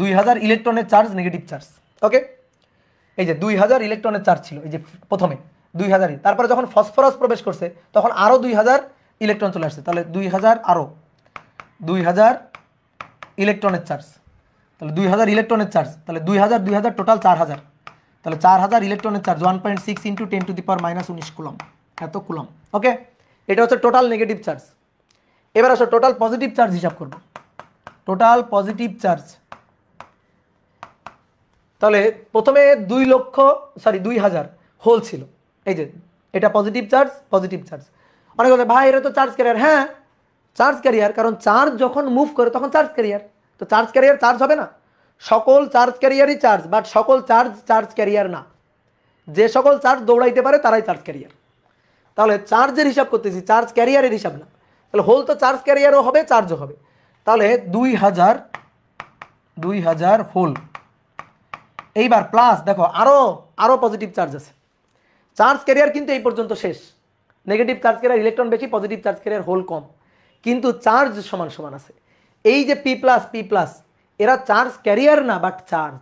2000 ইলেকট্রনের চার্জ নেগেটিভ চার্জ। ওকে, এই যে 2000 ইলেকট্রনের চার্জ ছিল, এই যে প্রথমে 2000, তারপরে যখন ফসফরাস প্রবেশ করছে তখন আরও 2000 ইলেকট্রন চলে আসছে। তাহলে 2000 আরও 2000 ইলেকট্রনের চার্জ, তাহলে 2000 ইলেকট্রনের চার্জ, তাহলে 2000 টোটাল 4000। তাহলে 4000 ইলেকট্রনের চার্জ 1.6 × 10⁻⁻19 কুলম, এত কুলম। ওকে, এটা হচ্ছে টোটাল নেগেটিভ চার্জ। এবার আসো টোটাল পজিটিভ চার্জ হিসাব করব। টোটাল পজিটিভ চার্জ, তাহলে প্রথমে 2000 হোল ছিল। এই যে এটা পজিটিভ চার্জ। অনেক বলে ভাই এটা তো চার্জ ক্যারিয়ার। হ্যাঁ, চার্জ ক্যারিয়ার, কারণ চার্জ যখন মুভ করে তখন চার্জ ক্যারিয়ার। তো চার্জ ক্যারিয়ার চার্জ হবে না? সকল চার্জ ক্যারিয়ারই চার্জ, বাট সকল চার্জ ক্যারিয়ার না। যে সকল চার্জ দৌড়াইতে পারে তারাই চার্জ ক্যারিয়ার। তাহলে চার্জের হিসাব করতেছি, চার্জ ক্যারিয়ারের হিসাব না। তাহলে হোল তো চার্জ ক্যারিয়ারও হবে, চার্জও হবে। তাহলে 2000 হোল। এইবার প্লাস দেখো আরো পজিটিভ চার্জ আছে। চার্জ ক্যারিয়ার কিন্তু এই পর্যন্ত শেষ। নেগেটিভ চার্জ ক্যারিয়ার ইলেকট্রন বেশি, পজিটিভ চার্জ ক্যারিয়ার হোল কম, কিন্তু চার্জ সমান আছে। এই যে পি প্লাস এরা চার্জ ক্যারিয়ার না, বাট চার্জ,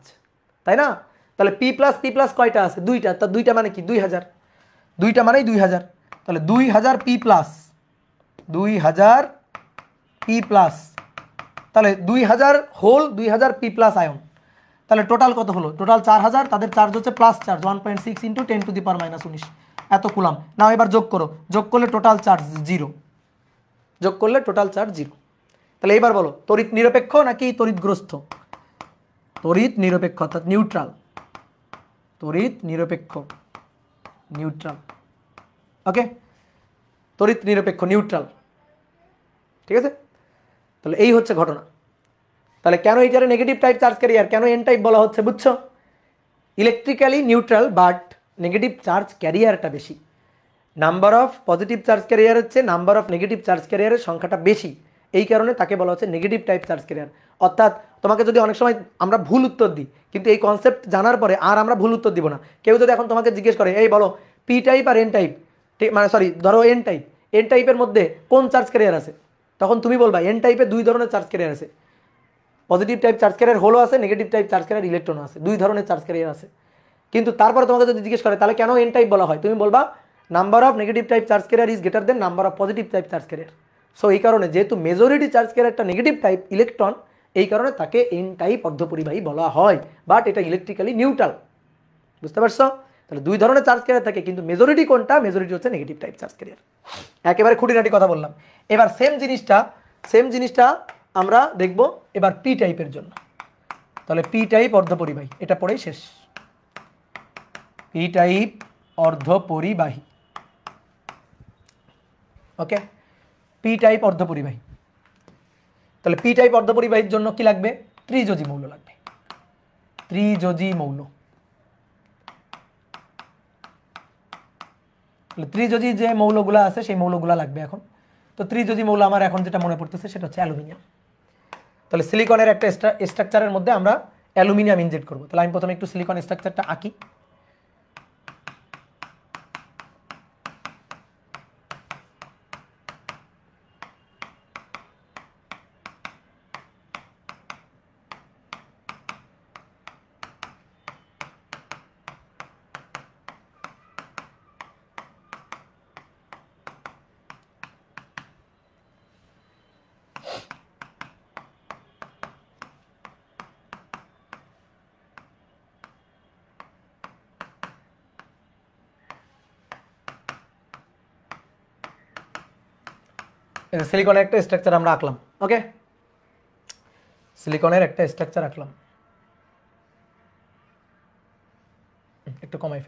তাই না? তাহলে পি প্লাস কয়টা আছে? দুইটা। তা দুইটা মানে কি? 2000, দুইটা মানেই 2000। তাহলে 2000 পি প্লাস, 2000 পি প্লাস, তাহলে 2000 হোল, 2000 পি প্লাস আয়ন। তাহলে টোটাল কত হলো? টোটাল 4000। তাদের চার্জ হচ্ছে প্লাস চার্জ 1.6 × 10⁻⁻19 এত কুলাম। নাও এবার যোগ করো, যোগ করলে টোটাল চার্জ 0, যোগ করলে টোটাল চার্জ 0। তাহলে এবার বলো তড়িৎ নিরপেক্ষ নাকি তড়িৎগ্রস্ত? তড়িৎ নিরপেক্ষ, অর্থাৎ নিউট্রাল। তড়িৎ নিরপেক্ষ, নিউট্রাল। ওকে, তড়িৎ নিরপেক্ষ, নিউট্রাল, ঠিক আছে? তাহলে এই হচ্ছে ঘটনা। তাহলে কেন এইটারে নেগেটিভ টাইপ চার্জ ক্যারিয়ার, কেন এন টাইপ বলা হচ্ছে, বুঝছো? Electrically neutral, but negative charge ক্যারিয়ারটা বেশি। Number of positive charge carrier হচ্ছে নাম্বার অফ নেগেটিভ চার্জ ক্যারিয়ারের সংখ্যাটা বেশি, এই কারণে তাকে বলা হচ্ছে নেগেটিভ টাইপ চার্জ ক্যারিয়ার। অর্থাৎ তোমাকে যদি অনেক সময় আমরা ভুল উত্তর দিই, কিন্তু এই কনসেপ্ট জানার পরে আর আমরা ভুল উত্তর দিব না। কেউ যদি এখন তোমাকে জিজ্ঞেস করে এই বলো পি টাইপ আর এন টাইপ, মানে সরি ধরো এন টাইপের মধ্যে কোন চার্জ ক্যারিয়ার আছে, তখন তুমি বলবা এন টাইপে দুই ধরনের চার্জ ক্যারিয়ার আছে, পজিটিভ টাইপ চার্জ ক্যারিয়ার হোলও আছে, নেগেটিভ টাইপ চার্জ ক্যারিয়ার ইলেকট্রনও আছে, দুই ধরনের চার্জ ক্যারিয়ার আছে। কিন্তু তারপরে তোমাকে যদি জিজ্ঞেস করে তাহলে কেন এন টাইপ বলা হয়, তুমি বলবা number of negative type charge carrier is greater than number of positive type charge career. So এই কারণে যেহেতু মেজরিটি চার্জ ক্যারিয়ারটা নেগেটিভ টাইপ ইলেকট্রন, এই কারণে তাকে এন টাইপ অর্ধপরিবাহী বলা হয়, বাট এটা ইলেকট্রিক্যালি নিউট্রাল। বুঝতে পারছো? তাহলে দুই ধরনের চার্জ ক্যারিয়ার থাকে, কিন্তু মেজরিটি কোনটা? মেজরিটি হচ্ছে নেগেটিভ টাইপ চার্জ ক্যারিয়ার। একেবারে খুঁটিনাটি কথা বললাম। এবার সেম জিনিসটা আমরা দেখব এবার পি টাইপের জন্য। তাহলে পি টাইপ অর্ধপরিবাহী, এটা পড়েই শেষ। পি টাইপ অর্ধপরিবাহী, ওকে, পি টাইপ অর্ধপরিবাহী। তাহলে পি টাইপ অর্ধপরিবাহীর জন্য কি লাগবে? ত্রিযোজী মৌল লাগবে, ত্রিযোজী মৌল। ত্রিযোজী যে মৌলগুলা আছে সেই মৌলগুলা লাগবে এখন। তো ত্রিযোজী মৌল আমার এখন যেটা মনে পড়তেছে সেটা হচ্ছে অ্যালুমিনিয়াম। তাহলে সিলিকনের একটা স্ট্রাকচারের মধ্যে আমরা অ্যালুমিনিয়াম ইনজেক্ট করব। তাহলে আমি প্রথমে একটু সিলিকন স্ট্রাকচারটা আঁকি। সিলিকনের একটা স্ট্রাকচার আমরা আঁকলাম, ওকে, সিলিকনের একটা স্ট্রাকচার আঁকলাম। একটু কমাই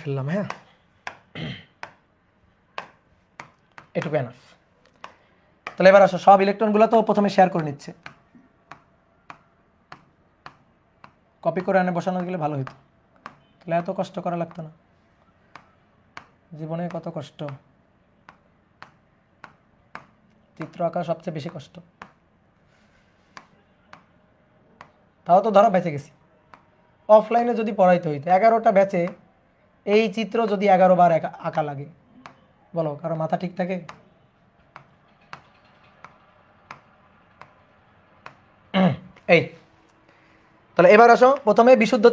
ফেললাম, হ্যাঁ, এটুকু এনাফ। তাহলে এবার আসো, সব ইলেকট্রনগুলো তো প্রথমে শেয়ার করে নিচ্ছে, কপি করে এনে বসানো গেলে ভালো হতো, তাহলে এত কষ্ট করা লাগতো না। জীবনে কত কষ্ট, চিত্র আঁকা সবচেয়ে বেশি কষ্ট। তাও তো ধরো বেঁচে গেছি। অফলাইনে যদি পড়াইতে হইতো 11টা ব্যাচে এই চিত্র যদি 11 বার আঁকা লাগে, বলো কারো মাথা ঠিক থাকে? এই তাহলে এবার আসো, প্রথমে বিশুদ্ধ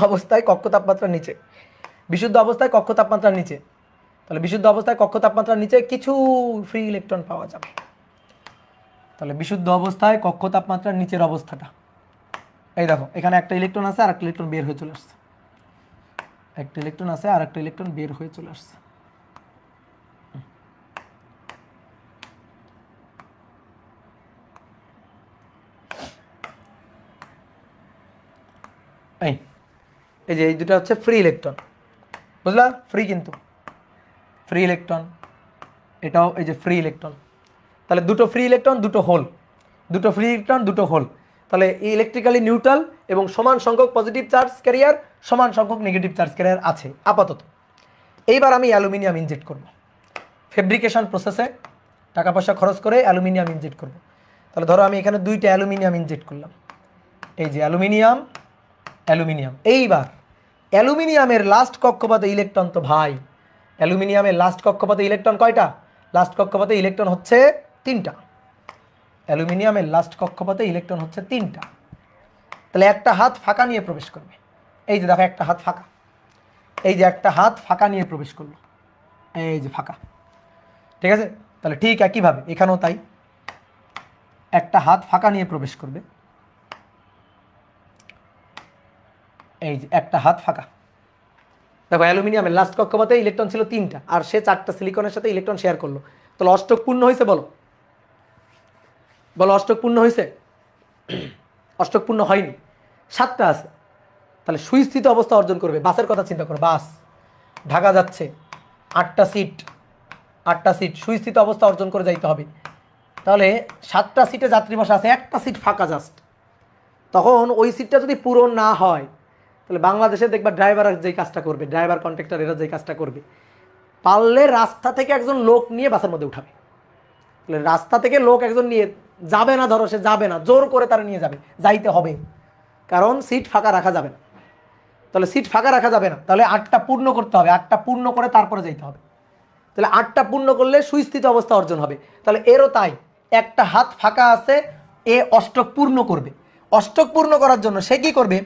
অবস্থায় কক্ষ তাপমাত্রার নিচে, বিশুদ্ধ অবস্থায় কক্ষ তাপমাত্রার নিচে। তাহলে বিশুদ্ধ অবস্থায় কক্ষ তাপমাত্রার নিচে কিছু ফ্রি ইলেকট্রন পাওয়া যাবে। তাহলে বিশুদ্ধ অবস্থায় কক্ষ তাপমাত্রার নিচের অবস্থাটা, এই দেখো এখানে একটা ইলেকট্রন আছে আর একটা ইলেকট্রন বের হয়ে চলে আসছে, একটা ইলেকট্রন আছে আর একটা ইলেকট্রন বের হয়ে চলে আসছে। এই যে এই দুটো হচ্ছে ফ্রি ইলেকট্রন, বুঝলা? ফ্রি, কিন্তু ফ্রি ইলেকট্রন, এটাও এই যে ফ্রি ইলেকট্রন। তাহলে দুটো ফ্রি ইলেকট্রন, দুটো হোল, দুটো ফ্রি ইলেকট্রন, দুটো হোল। তাহলে ইলেকট্রিক্যালি নিউট্রাল এবং সমান সংখ্যক পজিটিভ চার্জ ক্যারিয়ার, সমান সংখ্যক নেগেটিভ চার্জ ক্যারিয়ার আছে আপাতত। এইবার আমি অ্যালুমিনিয়াম ইনজেক্ট করব, ফেব্রিকেশন প্রসেসে টাকা পয়সা খরচ করে অ্যালুমিনিয়াম ইনজেক্ট করব। তাহলে ধরো আমি এখানে দুইটা অ্যালুমিনিয়াম ইনজেক্ট করলাম, এই যে অ্যালুমিনিয়াম। এইবার অ্যালুমিনিয়ামের লাস্ট কক্ষপথে ইলেকট্রন, তো ভাই অ্যালুমিনিয়ামের লাস্ট কক্ষপথে ইলেকট্রন কয়টা? লাস্ট কক্ষপথে ইলেকট্রন হচ্ছে 3টা। অ্যালুমিনিয়ামের লাস্ট কক্ষপথে ইলেকট্রন হচ্ছে 3টা। তাহলে একটা হাত ফাঁকা নিয়ে প্রবেশ করবে। এই যে দেখো একটা হাত ফাঁকা, এই যে একটা হাত ফাঁকা নিয়ে প্রবেশ করলো, এই যে ফাঁকা। ঠিক আছে, তাহলে ঠিক একইভাবে এখানেও তাই, একটা হাত ফাঁকা নিয়ে প্রবেশ করবে, এই যে একটা হাত ফাঁকা। দেখো অ্যালুমিনিয়ামের লাস্ট কক্ষপথে ইলেকট্রন ছিল 3টা, আর সে 4টা সিলিকনের সাথে ইলেকট্রন শেয়ার করলো। তাহলে অষ্টক পূর্ণ হয়েছে? বলো বলো, অষ্টক পূর্ণ হয়েছে? অষ্টক পূর্ণ হয়নি, 7টা আছে। তাহলে সুস্থিত অবস্থা অর্জন করবে। বাসের কথা চিন্তা করো, বাস ঢাকা যাচ্ছে, 8টা সিট, 8টা সিট সুস্থিত অবস্থা অর্জন করে যাইতে হবে। তাহলে 7টা সিটে যাত্রী বসা আছে, একটা সিট ফাঁকা জাস্ট। তখন ওই সিটটা যদি পূরণ না হয়, তাহলে বাংলাদেশে দেখবা ড্রাইভার যেই কাজটা করবে, ড্রাইভার কন্ট্রাক্টর এরা যেই কাজটা করবে, পারলে রাস্তা থেকে একজন লোক নিয়ে বাসের মধ্যে উঠাবে। তাহলে রাস্তা থেকে লোক একজন নিয়ে যাবে না, ধরো সে যাবে না, জোর করে তারা নিয়ে যাবে, যাইতে হবে, কারণ সিট ফাঁকা রাখা যাবে না। তাহলে সিট ফাঁকা রাখা যাবে না, তাহলে 8টা পূর্ণ করতে হবে, 8টা পূর্ণ করে তারপরে যাইতে হবে। তাহলে 8টা পূর্ণ করলে সুস্থিত অবস্থা অর্জন হবে। তাহলে এরও তাই, একটা হাত ফাঁকা আছে, এ অষ্টক পূর্ণ করবে। অষ্টক পূর্ণ করার জন্য সে কি করবে?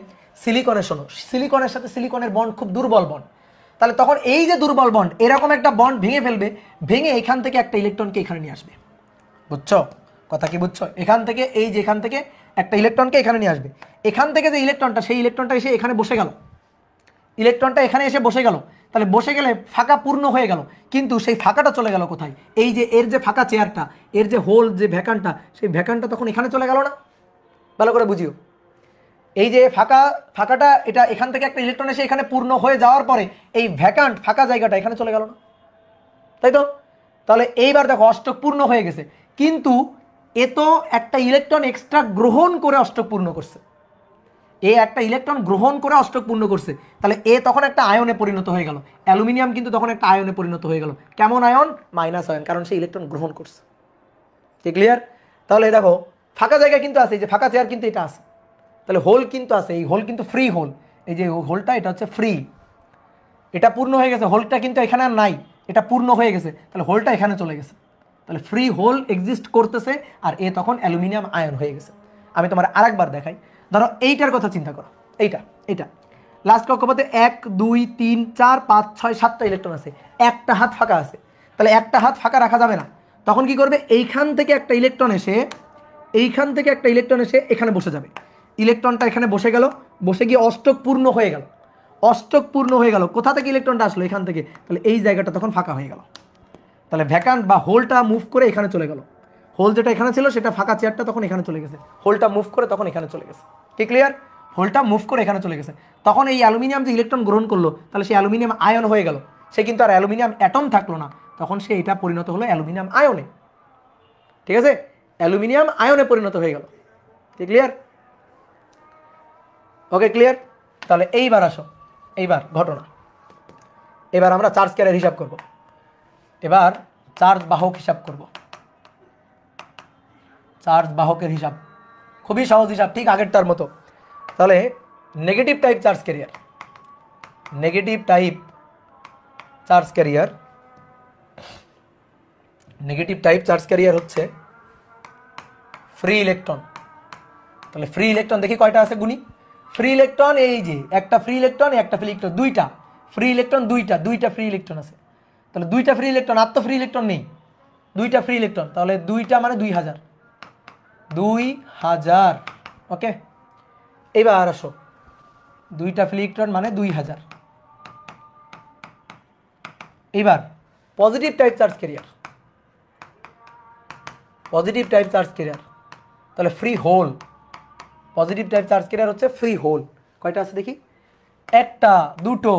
সিলিকনের, শোনো, সিলিকনের সাথে সিলিকনের বন্ড খুব দুর্বল বন্ড। তাহলে তখন এই যে দুর্বল বন্ড, এরকম একটা বন্ড ভেঙে ফেলবে, ভেঙে এখান থেকে একটা ইলেকট্রনকে এখানে নিয়ে আসবে। বুঝছো কথা কি? বুঝছো? এখান থেকে, এই যে এখান থেকে একটা ইলেকট্রনকে এখানে নিয়ে আসবে। এখান থেকে যে ইলেকট্রনটা, সেই ইলেকট্রনটা এসে এখানে বসে গেল, ইলেকট্রনটা এখানে এসে বসে গেল। তাহলে বসে গেলে ফাঁকা পূর্ণ হয়ে গেল, কিন্তু সেই ফাঁকাটা চলে গেল কোথায়? এই যে এর যে ফাঁকা চেয়ারটা, এর যে হোল, যে ভ্যাকানটা, সেই ভ্যাকানটা তখন এখানে চলে গেল না? ভালো করে বুঝিও, এই যে ফাঁকাটা, এটা এখান থেকে একটা ইলেকট্রন এসে এখানে পূর্ণ হয়ে যাওয়ার পরে এই ভ্যাকান্ট ফাঁকা জায়গাটা এখানে চলে গেল না? তাই তো? তাহলে এইবার দেখো অষ্টক পূর্ণ হয়ে গেছে, কিন্তু এ তো একটা ইলেকট্রন এক্সট্রা গ্রহণ করে অষ্টক পূর্ণ করছে। এ একটা ইলেকট্রন গ্রহণ করে অষ্টক পূর্ণ করছে, তাহলে এ তখন একটা আয়নে পরিণত হয়ে গেল। অ্যালুমিনিয়াম কিন্তু তখন একটা আয়নে পরিণত হয়ে গেল। কেমন আয়ন? মাইনাস আয়ন, কারণ সে ইলেকট্রন গ্রহণ করছে। কি ক্লিয়ার? তাহলে দেখো ফাঁকা জায়গা কিন্তু আছে, এই যে ফাঁকা চেয়ার কিন্তু এটা আছে, তাহলে হোল কিন্তু আছে, এই হোল কিন্তু ফ্রি হোল, এই যে হোলটা এটা হচ্ছে ফ্রি, এটা পূর্ণ হয়ে গেছে। হোলটা কিন্তু এখানে আর নাই, এটা পূর্ণ হয়ে গেছে, তাহলে হোলটা এখানে চলে গেছে। তাহলে ফ্রি হোল এক্সিস্ট করতেছে, আর এ তখন অ্যালুমিনিয়াম আয়ন হয়ে গেছে। আমি তোমার আরেকবার দেখাই, ধরো এইটার কথা চিন্তা করো, এইটা লাস্ট কক্ষপথে 1 2 3 4 5 6 7টা ইলেকট্রন আছে, একটা হাত ফাঁকা আছে। তাহলে একটা হাত ফাঁকা রাখা যাবে না, তখন কি করবে? এইখান থেকে একটা ইলেকট্রন এসে, এইখান থেকে একটা ইলেকট্রন এসে এখানে বসে যাবে। ইলেকট্রনটা এখানে বসে গেল, বসে গিয়ে অষ্টক পূর্ণ হয়ে গেল। অষ্টক পূর্ণ হয়ে গেল, কোথা থেকে ইলেকট্রনটা আসলো? এখান থেকে। তাহলে এই জায়গাটা তখন ফাঁকা হয়ে গেল। তাহলে ভ্যাকান্ট বা হোলটা মুভ করে এখানে চলে গেল। হোল যেটা এখানে ছিল সেটা ফাঁকা চেয়ারটা তখন এখানে চলে গেছে, হোলটা মুভ করে তখন এখানে চলে গেছে। কি ক্লিয়ার? হোলটা মুভ করে এখানে চলে গেছে, তখন এই অ্যালুমিনিয়াম যে ইলেকট্রন গ্রহণ করলো, তাহলে সে অ্যালুমিনিয়াম আয়ন হয়ে গেল। সে কিন্তু আর অ্যালুমিনিয়াম অ্যাটম থাকলো না, তখন সে এটা পরিণত হলো অ্যালুমিনিয়াম আয়নে। ঠিক আছে, অ্যালুমিনিয়াম আয়নে পরিণত হয়ে গেল। কি ক্লিয়ার? Okay clear? তাহলে এইবার আসো, এইবার ঘটনা, এবার আমরা চার্জ ক্যারিয়ার হিসাব করব। এবার চার্জ বাহক হিসাব করব। চার্জ বাহকের হিসাব খুবই সহজ হিসাব, ঠিক আগেরটার মতো। তাহলে negative type charge carrier, negative type charge carrier, negative type charge carrier হচ্ছে ফ্রি ইলেকট্রন। তাহলে ফ্রি ইলেকট্রন দেখি কয়টা আছে, গুনি। ফ্রি ইলেকট্রন এই যে একটা ফ্রি ইলেকট্রন, একটা ফ্রি ইলেকট্রন, দুইটা ফ্রি ইলেকট্রন, দুইটা ফ্রি ইলেকট্রন আছে। তাহলে দুইটা ফ্রি ইলেকট্রন, আর তো ফ্রি ইলেকট্রন নেই, দুইটা ফ্রি ইলেকট্রন, তাহলে দুইটা মানে 2000, 2000। ওকে, এইবার আসো, দুইটা ফ্রি ইলেকট্রন মানে 2000। এইবার positive type charge carrier, positive type charge carrier, তাহলে free hole. Positive type charge carrier হচ্ছে ফ্রি হোল। কয়টা আছে দেখি? একটা, দুটো,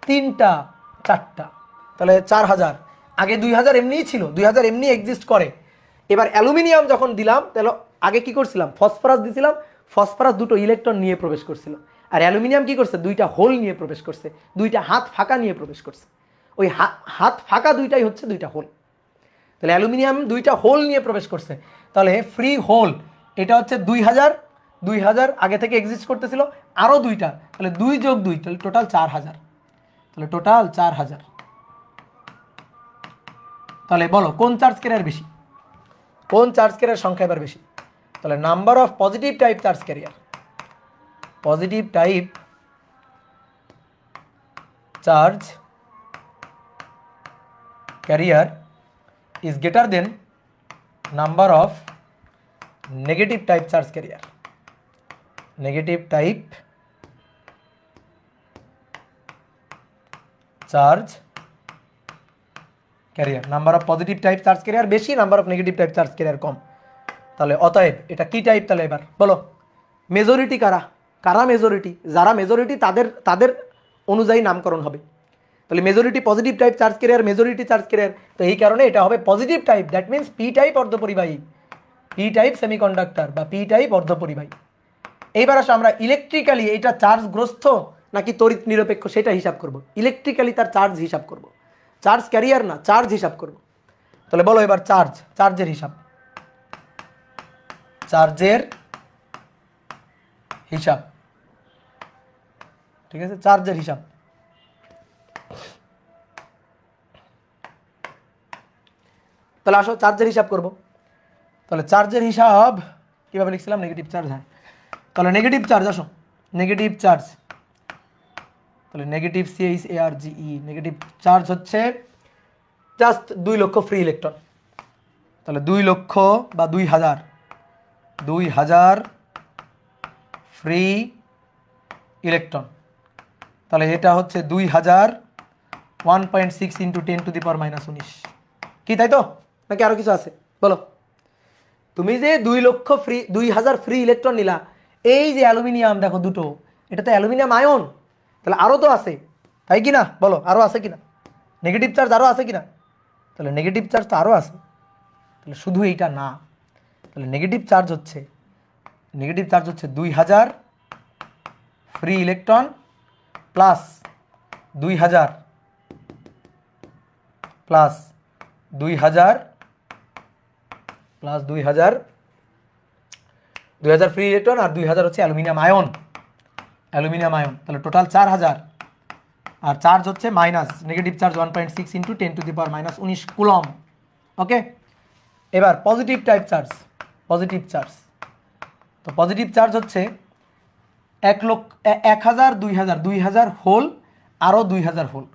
তিনটা, চারটা, তাহলে 4000। আগে 2000 এমনিই ছিল, 2000 এমনি এক্সিস্ট করে। এবার অ্যালুমিনিয়াম যখন দিলাম, তাহলে আগে কি করছিলাম? ফসফরাস দিছিলাম, ফসফরাস দুটো ইলেকট্রন নিয়ে প্রবেশ করছিল, আর অ্যালুমিনিয়াম কি করছে? দুইটা হোল নিয়ে প্রবেশ করছে, দুইটা হাত ফাঁকা নিয়ে প্রবেশ করছে। ওই হাত ফাঁকা দুইটাই হচ্ছে দুইটা হোল। তাহলে অ্যালুমিনিয়াম দুইটা হোল নিয়ে প্রবেশ করছে, তাহলে ফ্রি হোল এটা হচ্ছে 2000, 2000 আগে থেকে এক্সিস্ট করতেছিল, আরও দুইটা, তাহলে 2 যোগ 2, তাহলে টোটাল 4000। তাহলে টোটাল 4000। তাহলে বলো কোন চার্জ ক্যারিয়ার বেশি, কোন চার্জ ক্যারিয়ার সংখ্যা এবার বেশি? তাহলে number of positive type charge carrier, positive type charge career is greater than number of negative type charge carrier, negative type charge carrier, number of positive type charge carrier বেশি, number of negative type charge carrier কম। তাহলে অতএব এটা কি type? তাহলে এবার বলো majority কারা, কারা মেজরিটি? যারা মেজরিটি তাদের তাদের অনুযায়ী নামকরণ হবে। তাহলে majority positive type charge carrier, majority charge carrier, তো এই কারণে এটা হবে positive type, that means P type অর্ধপরিবাহী, পি টাইপ সেমিকন্ডাক্টর বা পি টাইপ অর্ধপরিবাহী। এইবার আসো আমরা ইলেকট্রিক্যালি এটা চার্জগ্রস্ত নাকি তড়িৎ নিরপেক্ষ সেটা হিসাব করব। ইলেকট্রিক্যালি তার চার্জ হিসাব করব, চার্জ ক্যারিয়ার না, চার্জ হিসাব করব। তাহলে বলো এবার চার্জ, চার্জের হিসাব, চার্জের হিসাব, ঠিক আছে, চার্জের হিসাব। তাহলে আসো চার্জের হিসাব করব। তাহলে চার্জের হিসাব কীভাবে লিখছিলাম? নেগেটিভ চার্জ, হ্যাঁ। তাহলে নেগেটিভ চার্জ, আসো নেগেটিভ চার্জ, তাহলে নেগেটিভ CHARGE, নেগেটিভ চার্জ হচ্ছে জাস্ট 2 লক্ষ ফ্রি ইলেকট্রন। তাহলে 2 লক্ষ বা 2000 ফ্রি ইলেকট্রন। তাহলে এটা হচ্ছে 2000 1.6 × 10⁻⁻19 কি, তাই তো নাকি আরও কিছু আছে? বলো তুমি যে 2 লক্ষ ফ্রি 2000 ফ্রি ইলেকট্রন নিলা, এই যে অ্যালুমিনিয়াম দেখো দুটো, এটা তো অ্যালুমিনিয়াম আয়ন, তাহলে আরও তো আছে, তাই কি না? বলো আরও আছে কি না? নেগেটিভ চার্জ আরও আছে কি না? তাহলে নেগেটিভ চার্জ তো আরও আছে, তাহলে শুধু এইটা না। তাহলে নেগেটিভ চার্জ হচ্ছে 2000 free electron plus 2000 plus 2000 free electron আর 2000 হচ্ছে অ্যালুমিনিয়াম আয়ন, তাহলে টোটাল 4000। আর চার্জ হচ্ছে minus negative charge 1.6 × 10⁻⁻19 coulomb. Okay, এবার positive type charge, positive charge, তো পজিটিভ চার্জ হচ্ছে 1000 2000 হোল আরও 2000 হোল,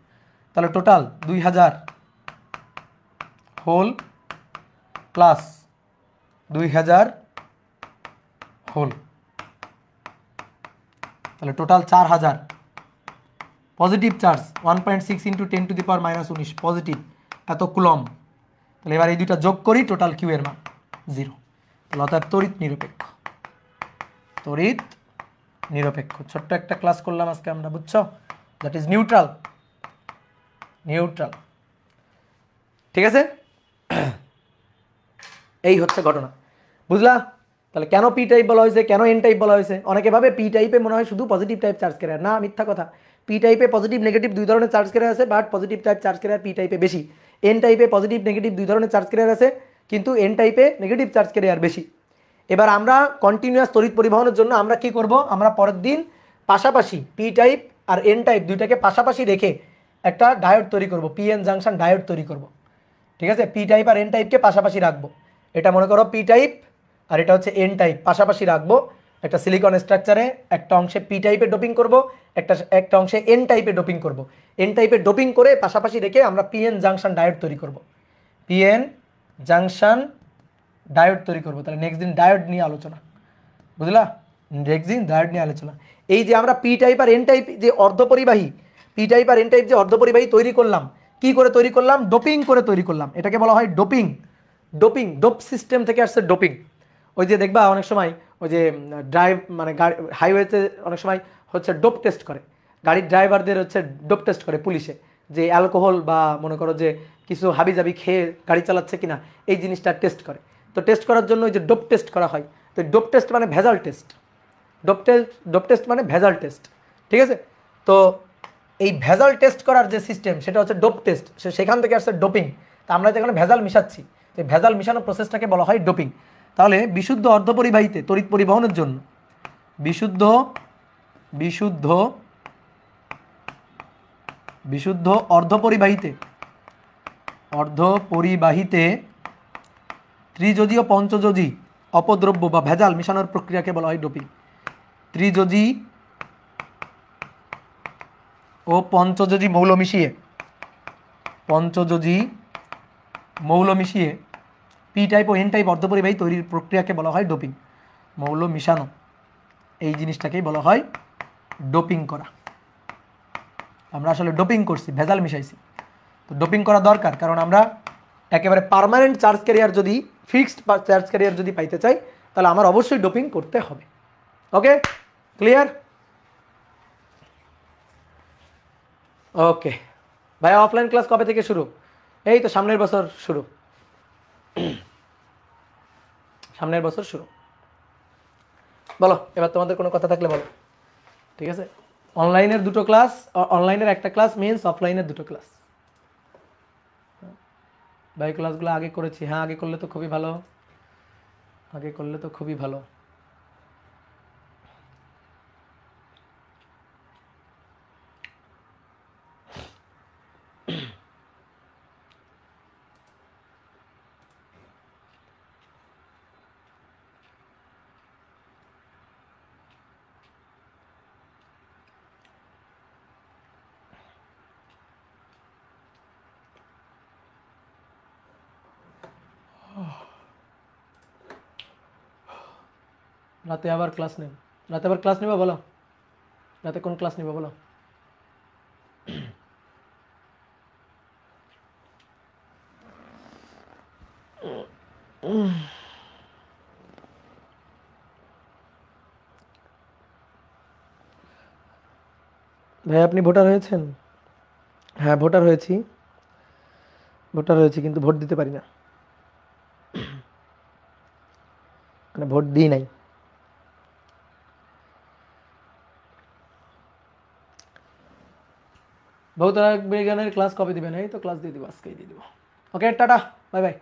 তাহলে টোটাল 2000 হোল প্লাস 2000 হোল, তাহলে টোটাল 4000। পজিটিভ চার্জ 1.6 × 10⁻⁻19 পজিটিভ, এত কুলম। তাহলে এবার এই দুইটা যোগ করি, টোটাল কিউ এর মান 0। তাহলে অর্থাৎ তড়িৎ নিরপেক্ষ, তড়িৎ নিরপেক্ষ। ছোট্ট একটা ক্লাস করলাম আজকে আমরা, বুঝছো? দ্যাট ইজ নিউট্রাল, নিউট্রাল, ঠিক আছে। এই হচ্ছে ঘটনা, বুঝলা? তাহলে কেন পি টাইপ বলা হয়েছে, কেন এন টাইপ বলা হয়েছে? অনেকে ভাবে পি টাইপে মনে হয় শুধু পজিটিভ টাইপ চার্জ ক্যারিয়ার, না, মিথ্যা কথা। পি টাইপে পজিটিভ নেগেটিভ 2 ধরনের চার্জ ক্যারিয়ার আছে, but positive type charge career P টাইপে বেশি। এন টাইপে পজিটিভ নেগেটিভ 2 ধরনের চার্জ ক্যারিয়ার আছে, কিন্তু এন টাইপে নেগেটিভ চার্জ ক্যারিয়ার বেশি। এবার আমরা কন্টিনিউয়াস তড়িৎ পরিবহনের জন্য আমরা কি করব? আমরা পরের দিন পাশাপাশি পি টাইপ আর এন টাইপ দুইটাকে পাশাপাশি রেখে একটা ডায়োড তৈরি করব, পিএন জাংশন ডায়োড তৈরি করব, ঠিক আছে। পি টাইপ আর এন টাইপকে পাশাপাশি রাখবো, এটা মনে করো পি টাইপ আর এটা হচ্ছে এন টাইপ, পাশাপাশি রাখবো একটা সিলিকন স্ট্রাকচারে। একটা অংশে পি টাইপে ডোপিং করব, একটা অংশে এন টাইপে ডোপিং করব। এন টাইপে ডোপিং করে পাশাপাশি রেখে আমরা পিএন জাংশন ডায়োড তৈরি করব, পিএন জাংশন ডায়োড তৈরি করব। তাহলে নেক্সট দিন ডায়োড নিয়ে আলোচনা, বুঝলা? নেক্সট দিন ডায়োড নিয়ে আলোচনা। এই যে আমরা পি টাইপ আর এন টাইপ যে অর্ধপরিবাহী, পি টাইপ আর এন টাইপ যে অর্ধপরিবাহী তৈরি করলাম, কি করে তৈরি করলাম? ডোপিং করে তৈরি করলাম। এটাকে বলা হয় ডোপিং। ডোপ সিস্টেম থেকে আসছে ডোপিং। ওই যে দেখবা অনেক সময় ওই যে ড্রাইভ মানে হাইওয়েতে অনেক সময় হচ্ছে ডোপ টেস্ট করে, গাড়ির ড্রাইভারদের হচ্ছে ডোপ টেস্ট করে পুলিশে, যে অ্যালকোহল বা মনে করো যে কিছু হাবিজাবি খেয়ে গাড়ি চালাচ্ছে কিনা, এই জিনিসটা টেস্ট করে। তো টেস্ট করার জন্য ওই যে ডোপ টেস্ট করা হয়। তো ডোপ টেস্ট মানে ভেজাল টেস্ট, ডোপ টেস্ট মানে ভেজাল টেস্ট, ঠিক আছে। তো এই ভেজাল টেস্ট করার যে সিস্টেম সেটা হচ্ছে ডোপ টেস্ট, সেখান থেকে আসছে ডোপিং। তা আমরা যেখানে ভেজাল মিশাচ্ছি, তো ভেজাল মিশানোর প্রসেসটাকে বলা হয় ডোপিং। তাহলে বিশুদ্ধ অর্ধপরিবাহীতে তড়িৎ পরিবহনের জন্য বিশুদ্ধ অর্ধপরিবাহীতে অর্ধ পরিবাহীতে ত্রিযোজী ও পঞ্চযোজী অপদ্রব্য বা ভেজাল মেশানোর প্রক্রিয়াকে বলা হয় ডোপিং। ত্রিযোজী ও পঞ্চযোজী মৌল মিশিয়ে পি টাইপ ও এন টাইপ অর্ধপরিবাহী তৈরির প্রক্রিয়াকে বলা হয় ডোপিং। মৌল মিশানো এই জিনিসটাকেই বলা হয় ডোপিং করা। আমরা আসলে ডোপিং করছি, ভেজাল মিশাইছি। তো ডোপিং করা দরকার, কারণ আমরা একেবারে পার্মানেন্ট চার্জ ক্যারিয়ার যদি ফিক্সড চার্জ ক্যারিয়ার যদি পাইতে চাই, তাহলে আমার অবশ্যই ডোপিং করতে হবে। ওকে, ক্লিয়ার? ওকে ভাইয়া, অফলাইন ক্লাস কবে থেকে শুরু? এই তো সামনের বছর শুরু, সামনের বছর শুরু। বলো এবার তোমাদের কোনো কথা থাকলে বলো। ঠিক আছে, অনলাইনের দুটো ক্লাস, অনলাইনের একটা ক্লাস মিন্স অফলাইনের দুটো ক্লাস। ভাই ক্লাসগুলো আগে করেছি, হ্যাঁ আগে করলে তো খুবই ভালো, আগে করলে তো খুবই ভালো। রাতে আবার ক্লাস নেব, রাতে আবার ক্লাস নেবা বলো, রাতে কোন ক্লাস নেবা বলো? ভাই আপনি ভোটার হয়েছেন? হ্যাঁ ভোটার হয়েছি, ভোটার হয়েছি, কিন্তু ভোট দিতে পারি না, মানে ভোট দিই নাই। ভৌত বিজ্ঞানের ক্লাস কবে দিবেন? এই তো ক্লাস দিয়ে দিব, আজকেই দিয়ে দিব। ওকে টাটা, বাই বাই।